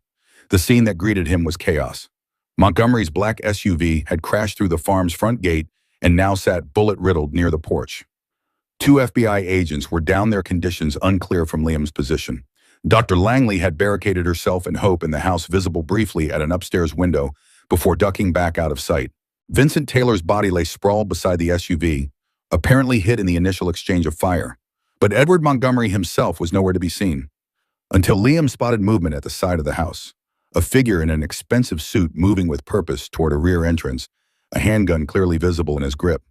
The scene that greeted him was chaos. Montgomery's black SUV had crashed through the farm's front gate and now sat bullet-riddled near the porch. 2 FBI agents were down there, conditions unclear from Liam's position. Dr. Langley had barricaded herself and Hope in the house, visible briefly at an upstairs window before ducking back out of sight. Vincent Taylor's body lay sprawled beside the SUV, apparently hit in the initial exchange of fire. But Edward Montgomery himself was nowhere to be seen. Until Liam spotted movement at the side of the house. A figure in an expensive suit moving with purpose toward a rear entrance, a handgun clearly visible in his grip.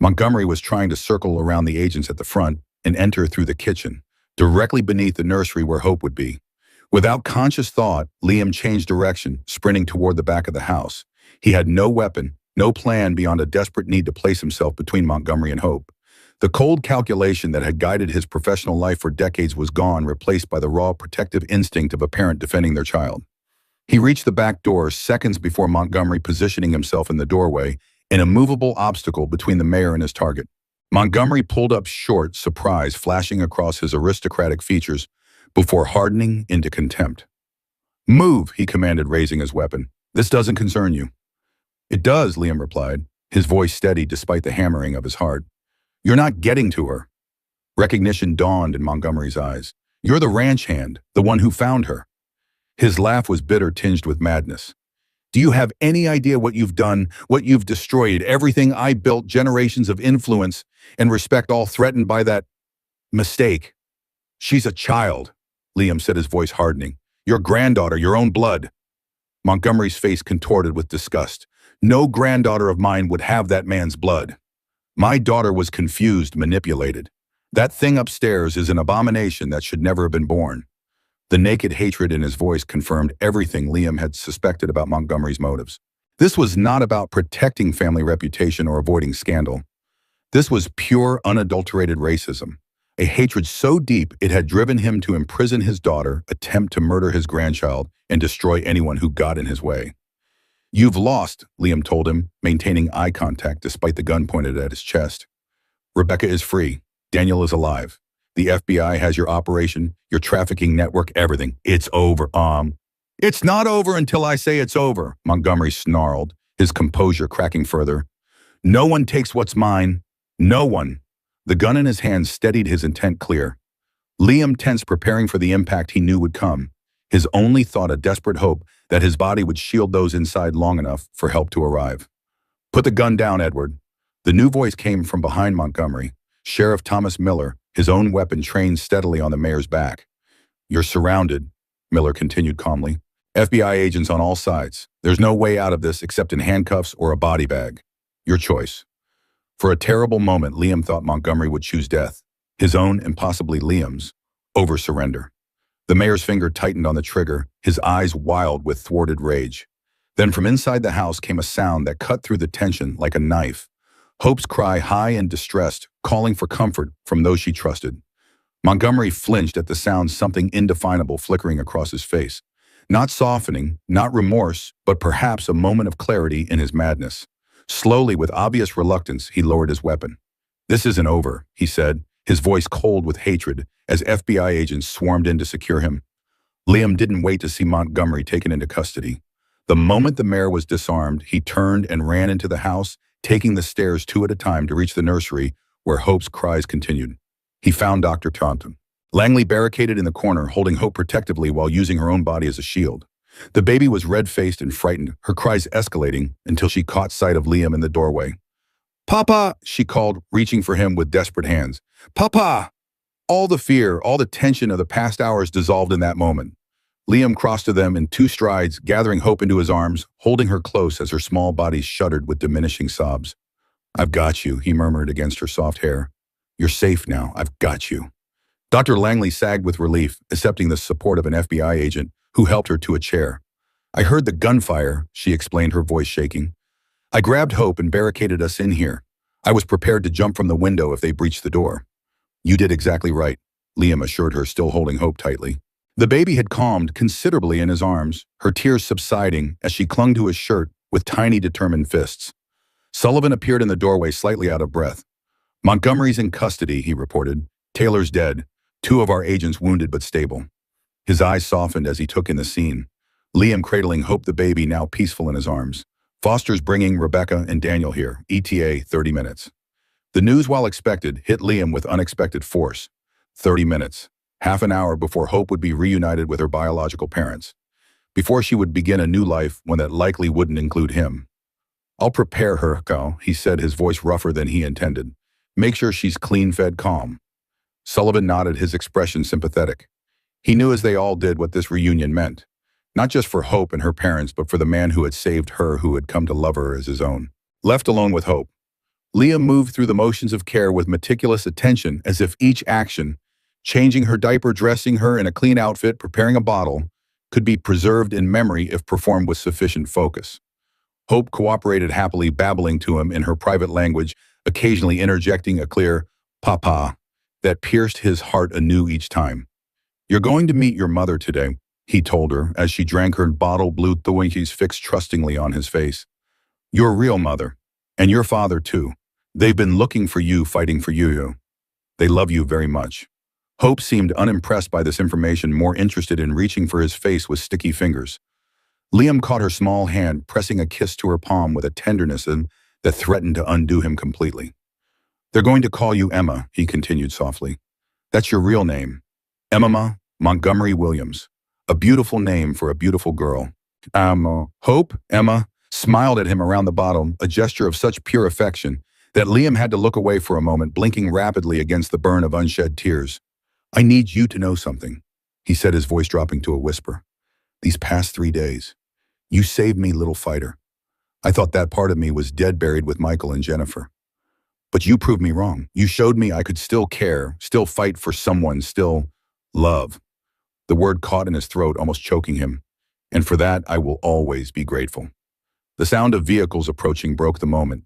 Montgomery was trying to circle around the agents at the front and enter through the kitchen, directly beneath the nursery where Hope would be. Without conscious thought, Liam changed direction, sprinting toward the back of the house. He had no weapon, no plan beyond a desperate need to place himself between Montgomery and Hope. The cold calculation that had guided his professional life for decades was gone, replaced by the raw protective instinct of a parent defending their child. He reached the back door seconds before Montgomery, positioning himself in the doorway, an immovable obstacle between the mayor and his target. Montgomery pulled up short, surprise flashing across his aristocratic features before hardening into contempt. "Move," he commanded, raising his weapon. "This doesn't concern you." "It does," Liam replied, his voice steady despite the hammering of his heart. "You're not getting to her." Recognition dawned in Montgomery's eyes. "You're the ranch hand, the one who found her." His laugh was bitter, tinged with madness. "Do you have any idea what you've done, what you've destroyed, everything I built, generations of influence and respect, all threatened by that mistake? She's a child," Liam said, his voice hardening. "Your granddaughter, your own blood." Montgomery's face contorted with disgust. "No granddaughter of mine would have that man's blood. My daughter was confused, manipulated. That thing upstairs is an abomination that should never have been born." The naked hatred in his voice confirmed everything Liam had suspected about Montgomery's motives. This was not about protecting family reputation or avoiding scandal. This was pure, unadulterated racism, a hatred so deep it had driven him to imprison his daughter, attempt to murder his grandchild, and destroy anyone who got in his way. "You've lost," Liam told him, maintaining eye contact despite the gun pointed at his chest. "Rebecca is free. Daniel is alive. The FBI has your operation, your trafficking network, everything. It's over, It's not over until I say it's over," Montgomery snarled, his composure cracking further. "No one takes what's mine. No one." The gun in his hand steadied, his intent clear. Liam tensed, preparing for the impact he knew would come. His only thought a desperate hope that his body would shield those inside long enough for help to arrive. "Put the gun down, Edward." The new voice came from behind Montgomery. Sheriff Thomas Miller, his own weapon trained steadily on the mayor's back. "You're surrounded," Miller continued calmly. FBI agents on all sides. There's no way out of this except in handcuffs or a body bag. Your choice. For a terrible moment, Liam thought Montgomery would choose death, his own and possibly Liam's, over surrender. The mayor's finger tightened on the trigger, his eyes wild with thwarted rage. Then from inside the house came a sound that cut through the tension like a knife. Hope's cry, high and distressed, calling for comfort from those she trusted. Montgomery flinched at the sound, something indefinable flickering across his face. Not softening, not remorse, but perhaps a moment of clarity in his madness. Slowly, with obvious reluctance, he lowered his weapon. "This isn't over," he said, his voice cold with hatred, as FBI agents swarmed in to secure him. Liam didn't wait to see Montgomery taken into custody. The moment the mayor was disarmed, he turned and ran into the house, taking the stairs two at a time to reach the nursery, where Hope's cries continued. He found Dr. Taunton. Langley barricaded in the corner, holding Hope protectively while using her own body as a shield. The baby was red-faced and frightened, her cries escalating until she caught sight of Liam in the doorway. "Papa!" she called, reaching for him with desperate hands. "Papa!" All the fear, all the tension of the past hours dissolved in that moment. Liam crossed to them in two strides, gathering Hope into his arms, holding her close as her small body shuddered with diminishing sobs. "I've got you," he murmured against her soft hair. "You're safe now. I've got you." Dr. Langley sagged with relief, accepting the support of an FBI agent who helped her to a chair. "I heard the gunfire," she explained, her voice shaking. "I grabbed Hope and barricaded us in here. I was prepared to jump from the window if they breached the door." "You did exactly right," Liam assured her, still holding Hope tightly. The baby had calmed considerably in his arms, her tears subsiding as she clung to his shirt with tiny, determined fists. Sullivan appeared in the doorway, slightly out of breath. "Montgomery's in custody," he reported. "Taylor's dead. 2 of our agents wounded but stable." His eyes softened as he took in the scene. Liam cradling Hope the baby, now peaceful in his arms. "Foster's bringing Rebecca and Daniel here. ETA 30 minutes. The news, while expected, hit Liam with unexpected force. 30 minutes. Half an hour before Hope would be reunited with her biological parents. Before she would begin a new life, one that likely wouldn't include him. "I'll prepare her, Cal," he said, his voice rougher than he intended. "Make sure she's clean-fed, calm." Sullivan nodded, his expression sympathetic. He knew, as they all did, what this reunion meant. Not just for Hope and her parents, but for the man who had saved her, who had come to love her as his own. Left alone with Hope, Liam moved through the motions of care with meticulous attention, as if each action, changing her diaper, dressing her in a clean outfit, preparing a bottle, could be preserved in memory if performed with sufficient focus. Hope cooperated happily, babbling to him in her private language, occasionally interjecting a clear "papa" that pierced his heart anew each time. "You're going to meet your mother today," he told her as she drank her bottle, blue Twinkies fixed trustingly on his face. "Your real mother. And your father, too. They've been looking for you, fighting for you. They love you very much." Hope seemed unimpressed by this information, more interested in reaching for his face with sticky fingers. Liam caught her small hand, pressing a kiss to her palm with a tenderness that threatened to undo him completely. "They're going to call you Emma," he continued softly. "That's your real name. Emma Montgomery Williams. A beautiful name for a beautiful girl." Hope, Emma, smiled at him around the bottom, a gesture of such pure affection that Liam had to look away for a moment, blinking rapidly against the burn of unshed tears. "I need you to know something," he said, his voice dropping to a whisper. "These past 3 days, you saved me, little fighter. I thought that part of me was dead, buried with Michael and Jennifer. But you proved me wrong. You showed me I could still care, still fight for someone, still love." The word caught in his throat, almost choking him. "And for that, I will always be grateful." The sound of vehicles approaching broke the moment.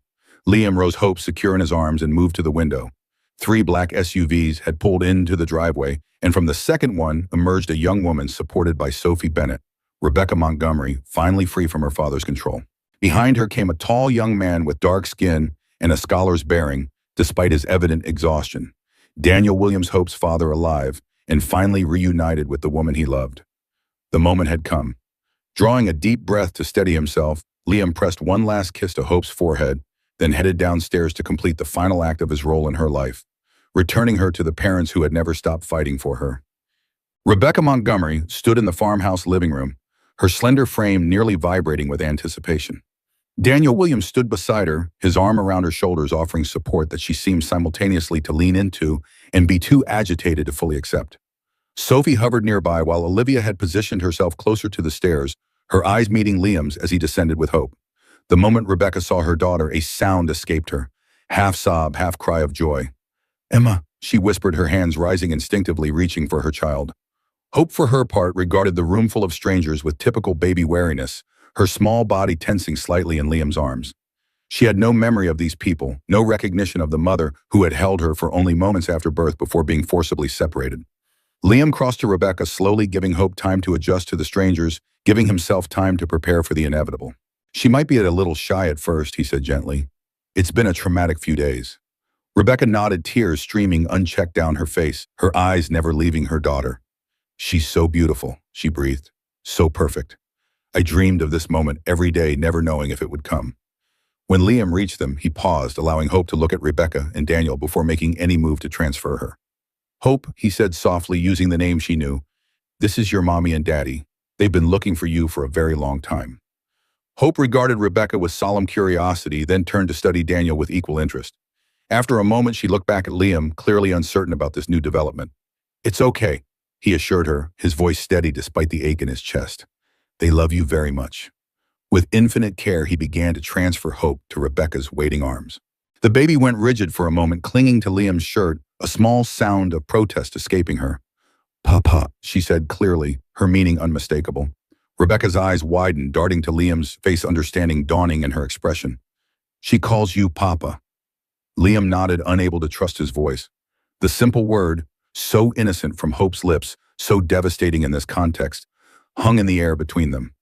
Liam rose, Hope secure in his arms, and moved to the window. 3 black SUVs had pulled into the driveway, and from the second one emerged a young woman supported by Sophie Bennett, Rebecca Montgomery, finally free from her father's control. Behind her came a tall young man with dark skin and a scholar's bearing, despite his evident exhaustion. Daniel Williams, Hope's father, alive, and finally reunited with the woman he loved. The moment had come. Drawing a deep breath to steady himself, Liam pressed one last kiss to Hope's forehead, then headed downstairs to complete the final act of his role in her life, returning her to the parents who had never stopped fighting for her. Rebecca Montgomery stood in the farmhouse living room, her slender frame nearly vibrating with anticipation. Daniel Williams stood beside her, his arm around her shoulders, offering support that she seemed simultaneously to lean into and be too agitated to fully accept. Sophie hovered nearby while Olivia had positioned herself closer to the stairs, her eyes meeting Liam's as he descended with hope. The moment Rebecca saw her daughter, a sound escaped her, half sob, half cry of joy. "Emma," she whispered, her hands rising instinctively, reaching for her child. Hope, for her part, regarded the roomful of strangers with typical baby wariness, her small body tensing slightly in Liam's arms. She had no memory of these people, no recognition of the mother who had held her for only moments after birth before being forcibly separated. Liam crossed to Rebecca, slowly giving Hope time to adjust to the strangers, giving himself time to prepare for the inevitable. "She might be a little shy at first," he said gently. "It's been a traumatic few days." Rebecca nodded, tears streaming unchecked down her face, her eyes never leaving her daughter. "She's so beautiful," she breathed. "So perfect. I dreamed of this moment every day, never knowing if it would come." When Liam reached them, he paused, allowing Hope to look at Rebecca and Daniel before making any move to transfer her. "Hope," he said softly, using the name she knew, "this is your mommy and daddy. They've been looking for you for a very long time." Hope regarded Rebecca with solemn curiosity, then turned to study Daniel with equal interest. After a moment, she looked back at Liam, clearly uncertain about this new development. "It's okay," he assured her, his voice steady despite the ache in his chest. "They love you very much." With infinite care, he began to transfer Hope to Rebecca's waiting arms. The baby went rigid for a moment, clinging to Liam's shirt, a small sound of protest escaping her. "Papa," she said clearly, her meaning unmistakable. Rebecca's eyes widened, darting to Liam's face, understanding dawning in her expression. "She calls you Papa." Liam nodded, unable to trust his voice. The simple word, so innocent from Hope's lips, so devastating in this context, hung in the air between them.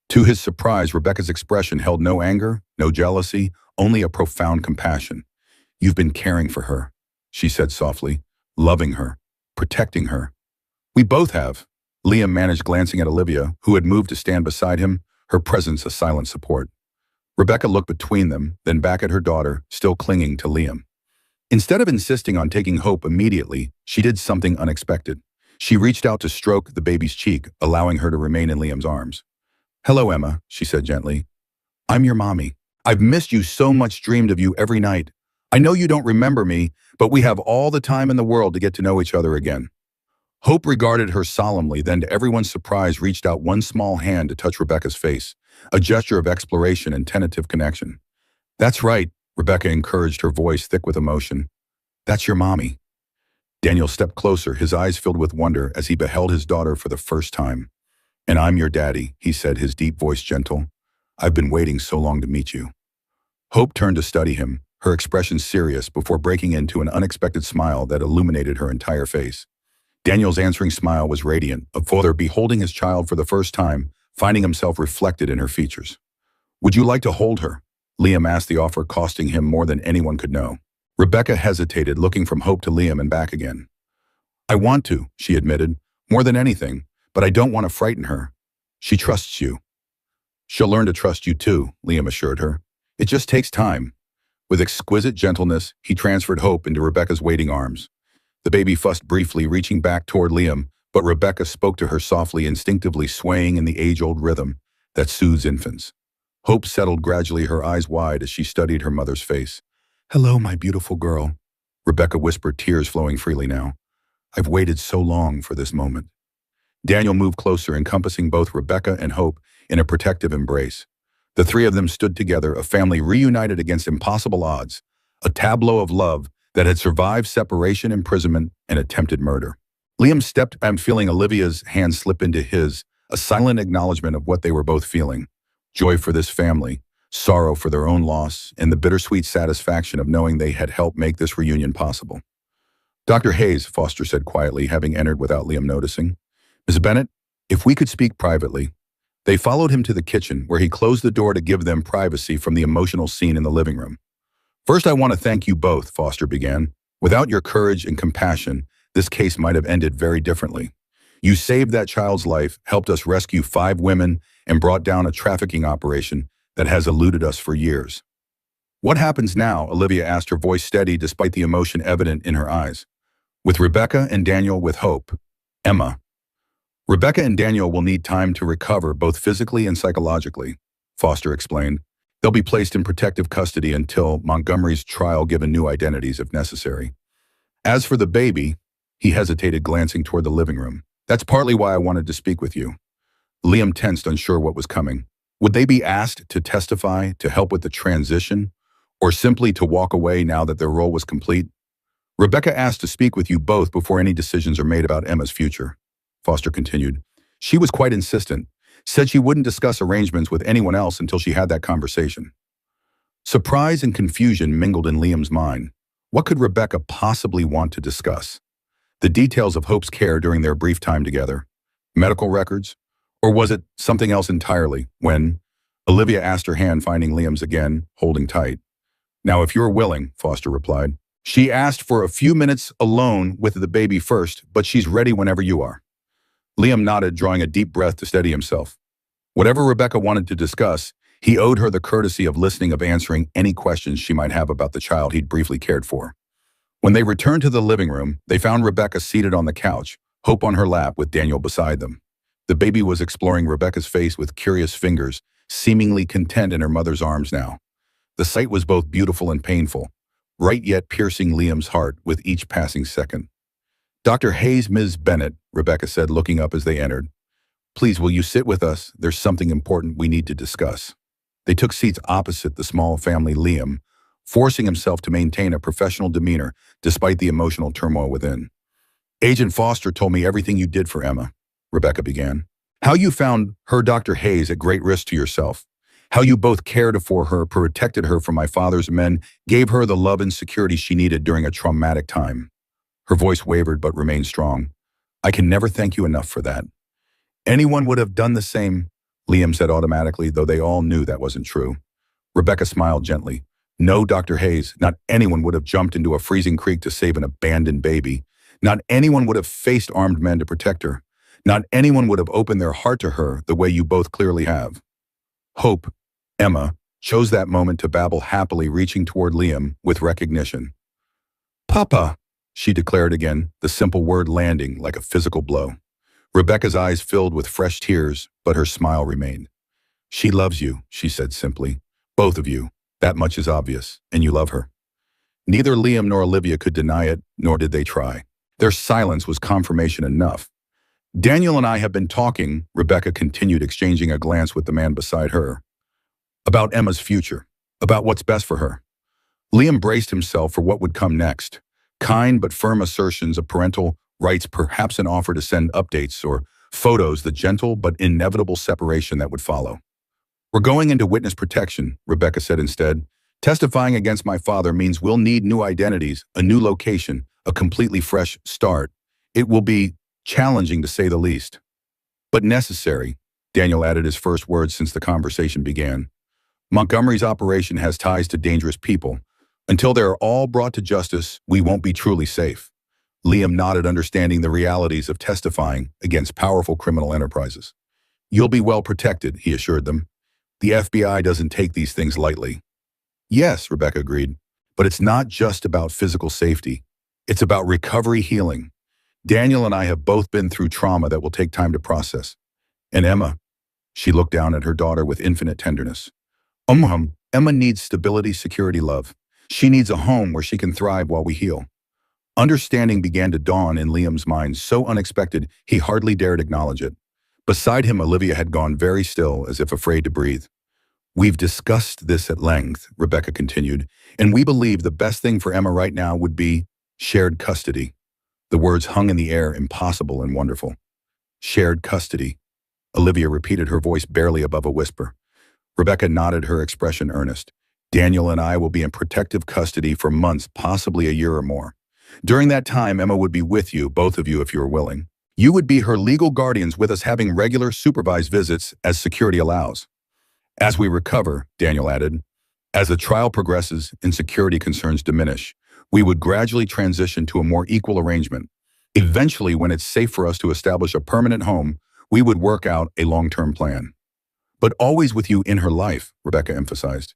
To his surprise, Rebecca's expression held no anger, no jealousy, only a profound compassion. "You've been caring for her," she said softly, "loving her, protecting her." "We both have." Liam managed, glancing at Olivia, who had moved to stand beside him, her presence a silent support. Rebecca looked between them, then back at her daughter, still clinging to Liam. Instead of insisting on taking Hope immediately, she did something unexpected. She reached out to stroke the baby's cheek, allowing her to remain in Liam's arms. "Hello, Emma," she said gently. "I'm your mommy. I've missed you so much, dreamed of you every night. I know you don't remember me, but we have all the time in the world to get to know each other again." Hope regarded her solemnly, then to everyone's surprise reached out one small hand to touch Rebecca's face, a gesture of exploration and tentative connection. "That's right," Rebecca encouraged, her voice thick with emotion. "That's your mommy." Daniel stepped closer, his eyes filled with wonder as he beheld his daughter for the first time. "And I'm your daddy," he said, his deep voice gentle. "I've been waiting so long to meet you." Hope turned to study him, her expression serious, before breaking into an unexpected smile that illuminated her entire face. Daniel's answering smile was radiant, a father beholding his child for the first time, finding himself reflected in her features. "Would you like to hold her?" Liam asked, the offer costing him more than anyone could know. Rebecca hesitated, looking from Hope to Liam and back again. "I want to," she admitted, "more than anything, but I don't want to frighten her. She trusts you." "She'll learn to trust you too," Liam assured her. "It just takes time." With exquisite gentleness, he transferred Hope into Rebecca's waiting arms. The baby fussed briefly, reaching back toward Liam, but Rebecca spoke to her softly, instinctively swaying in the age-old rhythm that soothes infants. Hope settled gradually, her eyes wide as she studied her mother's face. "Hello, my beautiful girl," Rebecca whispered, tears flowing freely now. "I've waited so long for this moment." Daniel moved closer, encompassing both Rebecca and Hope in a protective embrace. The three of them stood together, a family reunited against impossible odds, a tableau of love that had survived separation, imprisonment, and attempted murder. Liam stepped and feeling Olivia's hand slip into his, a silent acknowledgement of what they were both feeling. Joy for this family, sorrow for their own loss, and the bittersweet satisfaction of knowing they had helped make this reunion possible. "Dr. Hayes," Foster said quietly, having entered without Liam noticing. "Ms. Bennett, if we could speak privately." They followed him to the kitchen, where he closed the door to give them privacy from the emotional scene in the living room. "First, I want to thank you both," Foster began. "Without your courage and compassion, this case might have ended very differently. You saved that child's life, helped us rescue 5 women, and brought down a trafficking operation that has eluded us for years." "What happens now?" Olivia asked, her voice steady despite the emotion evident in her eyes. "With Rebecca and Daniel, with Hope. Emma." "Rebecca and Daniel will need time to recover, both physically and psychologically," Foster explained. "They'll be placed in protective custody until Montgomery's trial, given new identities if necessary. As for the baby, He hesitated, glancing toward the living room. That's partly why I wanted to speak with you. Liam tensed, unsure what was coming. Would they be asked to testify, to help with the transition, or simply to walk away now that their role was complete? Rebecca asked to speak with you both before any decisions are made about Emma's future, Foster continued. She was quite insistent, said she wouldn't discuss arrangements with anyone else until she had that conversation. Surprise and confusion mingled in Liam's mind. What could Rebecca possibly want to discuss? The details of Hope's care during their brief time together? Medical records? Or was it something else entirely when Olivia asked her hand, finding Liam's again, holding tight? Now, if you're willing, Foster replied. She asked for a few minutes alone with the baby first, but she's ready whenever you are. Liam nodded, drawing a deep breath to steady himself. Whatever Rebecca wanted to discuss, he owed her the courtesy of listening, of answering any questions she might have about the child he'd briefly cared for. When they returned to the living room, they found Rebecca seated on the couch, Hope on her lap with Daniel beside them. The baby was exploring Rebecca's face with curious fingers, seemingly content in her mother's arms now. The sight was both beautiful and painful, right yet piercing Liam's heart with each passing second. Dr. Hayes, Ms. Bennett, Rebecca said, looking up as they entered. Please, will you sit with us? There's something important we need to discuss. They took seats opposite the small family. Liam, forcing himself to maintain a professional demeanor despite the emotional turmoil within. Agent Foster told me everything you did for Emma, Rebecca began. How you found her, Dr. Hayes, at great risk to yourself. How you both cared for her, protected her from my father's men, gave her the love and security she needed during a traumatic time. Her voice wavered but remained strong. I can never thank you enough for that. Anyone would have done the same, Liam said automatically, though they all knew that wasn't true. Rebecca smiled gently. No, Dr. Hayes, not anyone would have jumped into a freezing creek to save an abandoned baby. Not anyone would have faced armed men to protect her. Not anyone would have opened their heart to her the way you both clearly have. Hope, Emma, chose that moment to babble happily, reaching toward Liam with recognition. Papa, she declared again, the simple word landing like a physical blow. Rebecca's eyes filled with fresh tears, but her smile remained. She loves you, she said simply. Both of you. That much is obvious, and you love her. Neither Liam nor Olivia could deny it, nor did they try. Their silence was confirmation enough. Daniel and I have been talking, Rebecca continued, exchanging a glance with the man beside her, about Emma's future, about what's best for her. Liam braced himself for what would come next. Kind but firm assertions of parental rights, perhaps an offer to send updates or photos, the gentle but inevitable separation that would follow. We're going into witness protection, Rebecca said instead. Testifying against my father means we'll need new identities, a new location, a completely fresh start. It will be challenging to say the least. But necessary, Daniel added, his first words since the conversation began. Montgomery's operation has ties to dangerous people. Until they're all brought to justice, we won't be truly safe. Liam nodded, understanding the realities of testifying against powerful criminal enterprises. You'll be well protected, he assured them. The FBI doesn't take these things lightly. Yes, Rebecca agreed, but it's not just about physical safety. It's about recovery, healing. Daniel and I have both been through trauma that will take time to process. And Emma, she looked down at her daughter with infinite tenderness. Emma needs stability, security, love. She needs a home where she can thrive while we heal. Understanding began to dawn in Liam's mind, so unexpected he hardly dared acknowledge it. Beside him, Olivia had gone very still, as if afraid to breathe. We've discussed this at length, Rebecca continued, and we believe the best thing for Emma right now would be shared custody. The words hung in the air, impossible and wonderful. Shared custody. Olivia repeated, her voice barely above a whisper. Rebecca nodded, her expression earnest. Daniel and I will be in protective custody for months, possibly a year or more. During that time, Emma would be with you, both of you, if you are willing. You would be her legal guardians, with us having regular supervised visits as security allows. As we recover, Daniel added, as the trial progresses and security concerns diminish, we would gradually transition to a more equal arrangement. Eventually, when it's safe for us to establish a permanent home, we would work out a long-term plan. But always with you in her life, Rebecca emphasized.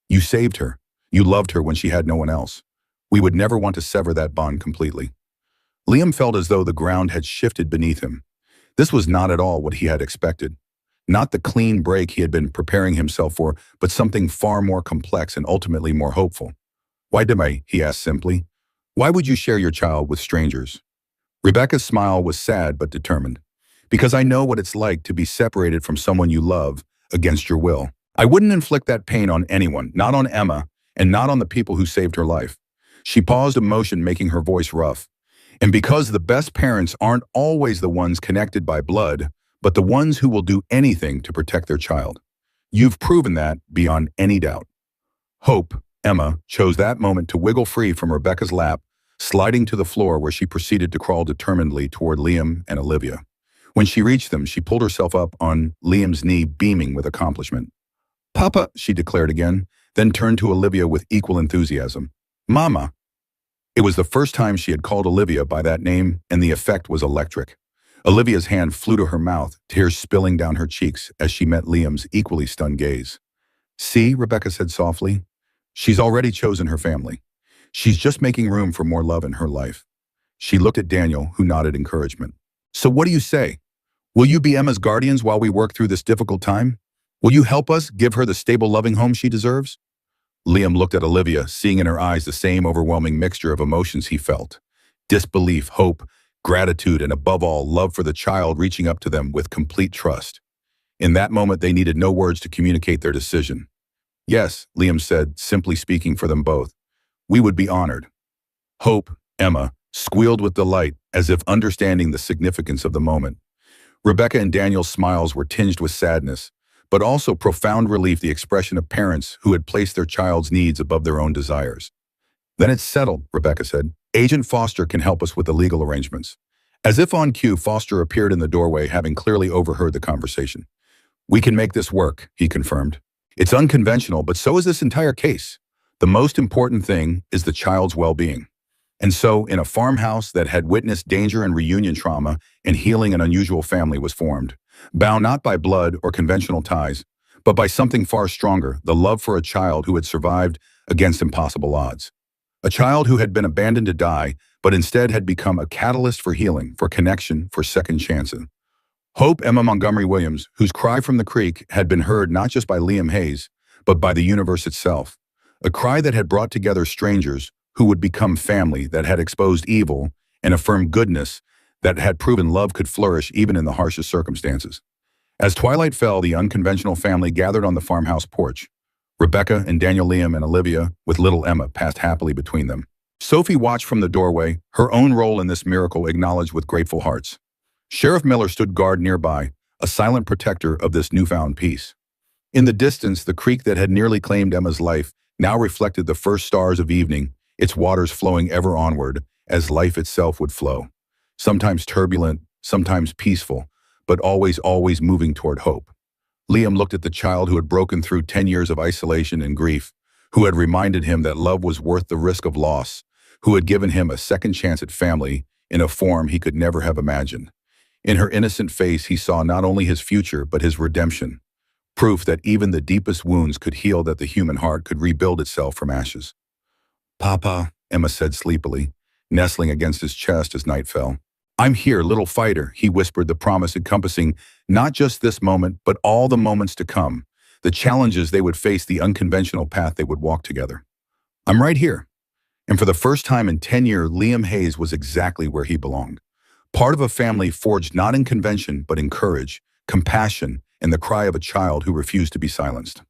You saved her. You loved her when she had no one else. We would never want to sever that bond completely. Liam felt as though the ground had shifted beneath him. This was not at all what he had expected. Not the clean break he had been preparing himself for, but something far more complex and ultimately more hopeful. Why he asked simply. Why would you share your child with strangers? Rebecca's smile was sad but determined. Because I know what it's like to be separated from someone you love against your will. I wouldn't inflict that pain on anyone, not on Emma, and not on the people who saved her life. She paused, emotion making her voice rough. And because the best parents aren't always the ones connected by blood, but the ones who will do anything to protect their child. You've proven that beyond any doubt. Hope, Emma, chose that moment to wiggle free from Rebecca's lap, sliding to the floor where she proceeded to crawl determinedly toward Liam and Olivia. When she reached them, she pulled herself up on Liam's knee, beaming with accomplishment. Papa, she declared again, then turned to Olivia with equal enthusiasm. Mama. It was the first time she had called Olivia by that name, and the effect was electric. Olivia's hand flew to her mouth, tears spilling down her cheeks as she met Liam's equally stunned gaze. See, Rebecca said softly, she's already chosen her family. She's just making room for more love in her life. She looked at Daniel, who nodded encouragement. So what do you say? Will you be Emma's guardians while we work through this difficult time? Will you help us give her the stable, loving home she deserves? Liam looked at Olivia, seeing in her eyes the same overwhelming mixture of emotions he felt. Disbelief, hope, gratitude, and above all, love for the child reaching up to them with complete trust. In that moment, they needed no words to communicate their decision. Yes, Liam said, simply speaking for them both. We would be honored. Hope, Emma, squealed with delight, as if understanding the significance of the moment. Rebecca and Daniel's smiles were tinged with sadness, but also profound relief, the expression of parents who had placed their child's needs above their own desires. Then it's settled, Rebecca said. Agent Foster can help us with the legal arrangements. As if on cue, Foster appeared in the doorway, having clearly overheard the conversation. We can make this work, he confirmed. It's unconventional, but so is this entire case. The most important thing is the child's well-being. And so, in a farmhouse that had witnessed danger and reunion trauma, and healing an unusual family was formed, bound not by blood or conventional ties, but by something far stronger, the love for a child who had survived against impossible odds. A child who had been abandoned to die, but instead had become a catalyst for healing, for connection, for second chances. Hope Emma Montgomery Williams, whose cry from the creek had been heard not just by Liam Hayes, but by the universe itself. A cry that had brought together strangers who would become family, that had exposed evil and affirmed goodness, that had proven love could flourish even in the harshest circumstances. As twilight fell, the unconventional family gathered on the farmhouse porch. Rebecca and Daniel, Liam and Olivia, with little Emma, passed happily between them. Sophie watched from the doorway, her own role in this miracle acknowledged with grateful hearts. Sheriff Miller stood guard nearby, a silent protector of this newfound peace. In the distance, the creek that had nearly claimed Emma's life now reflected the first stars of evening, its waters flowing ever onward, as life itself would flow. Sometimes turbulent, sometimes peaceful, but always moving toward hope. Liam looked at the child who had broken through 10 years of isolation and grief, who had reminded him that love was worth the risk of loss, who had given him a second chance at family in a form he could never have imagined. In her innocent face, he saw not only his future, but his redemption. Proof that even the deepest wounds could heal, that the human heart could rebuild itself from ashes. Papa, Emma said sleepily, nestling against his chest as night fell. I'm here, little fighter, he whispered, the promise encompassing not just this moment, but all the moments to come, the challenges they would face, the unconventional path they would walk together. I'm right here. And for the first time in 10 years, Liam Hayes was exactly where he belonged. Part of a family forged not in convention, but in courage, compassion, and the cry of a child who refused to be silenced.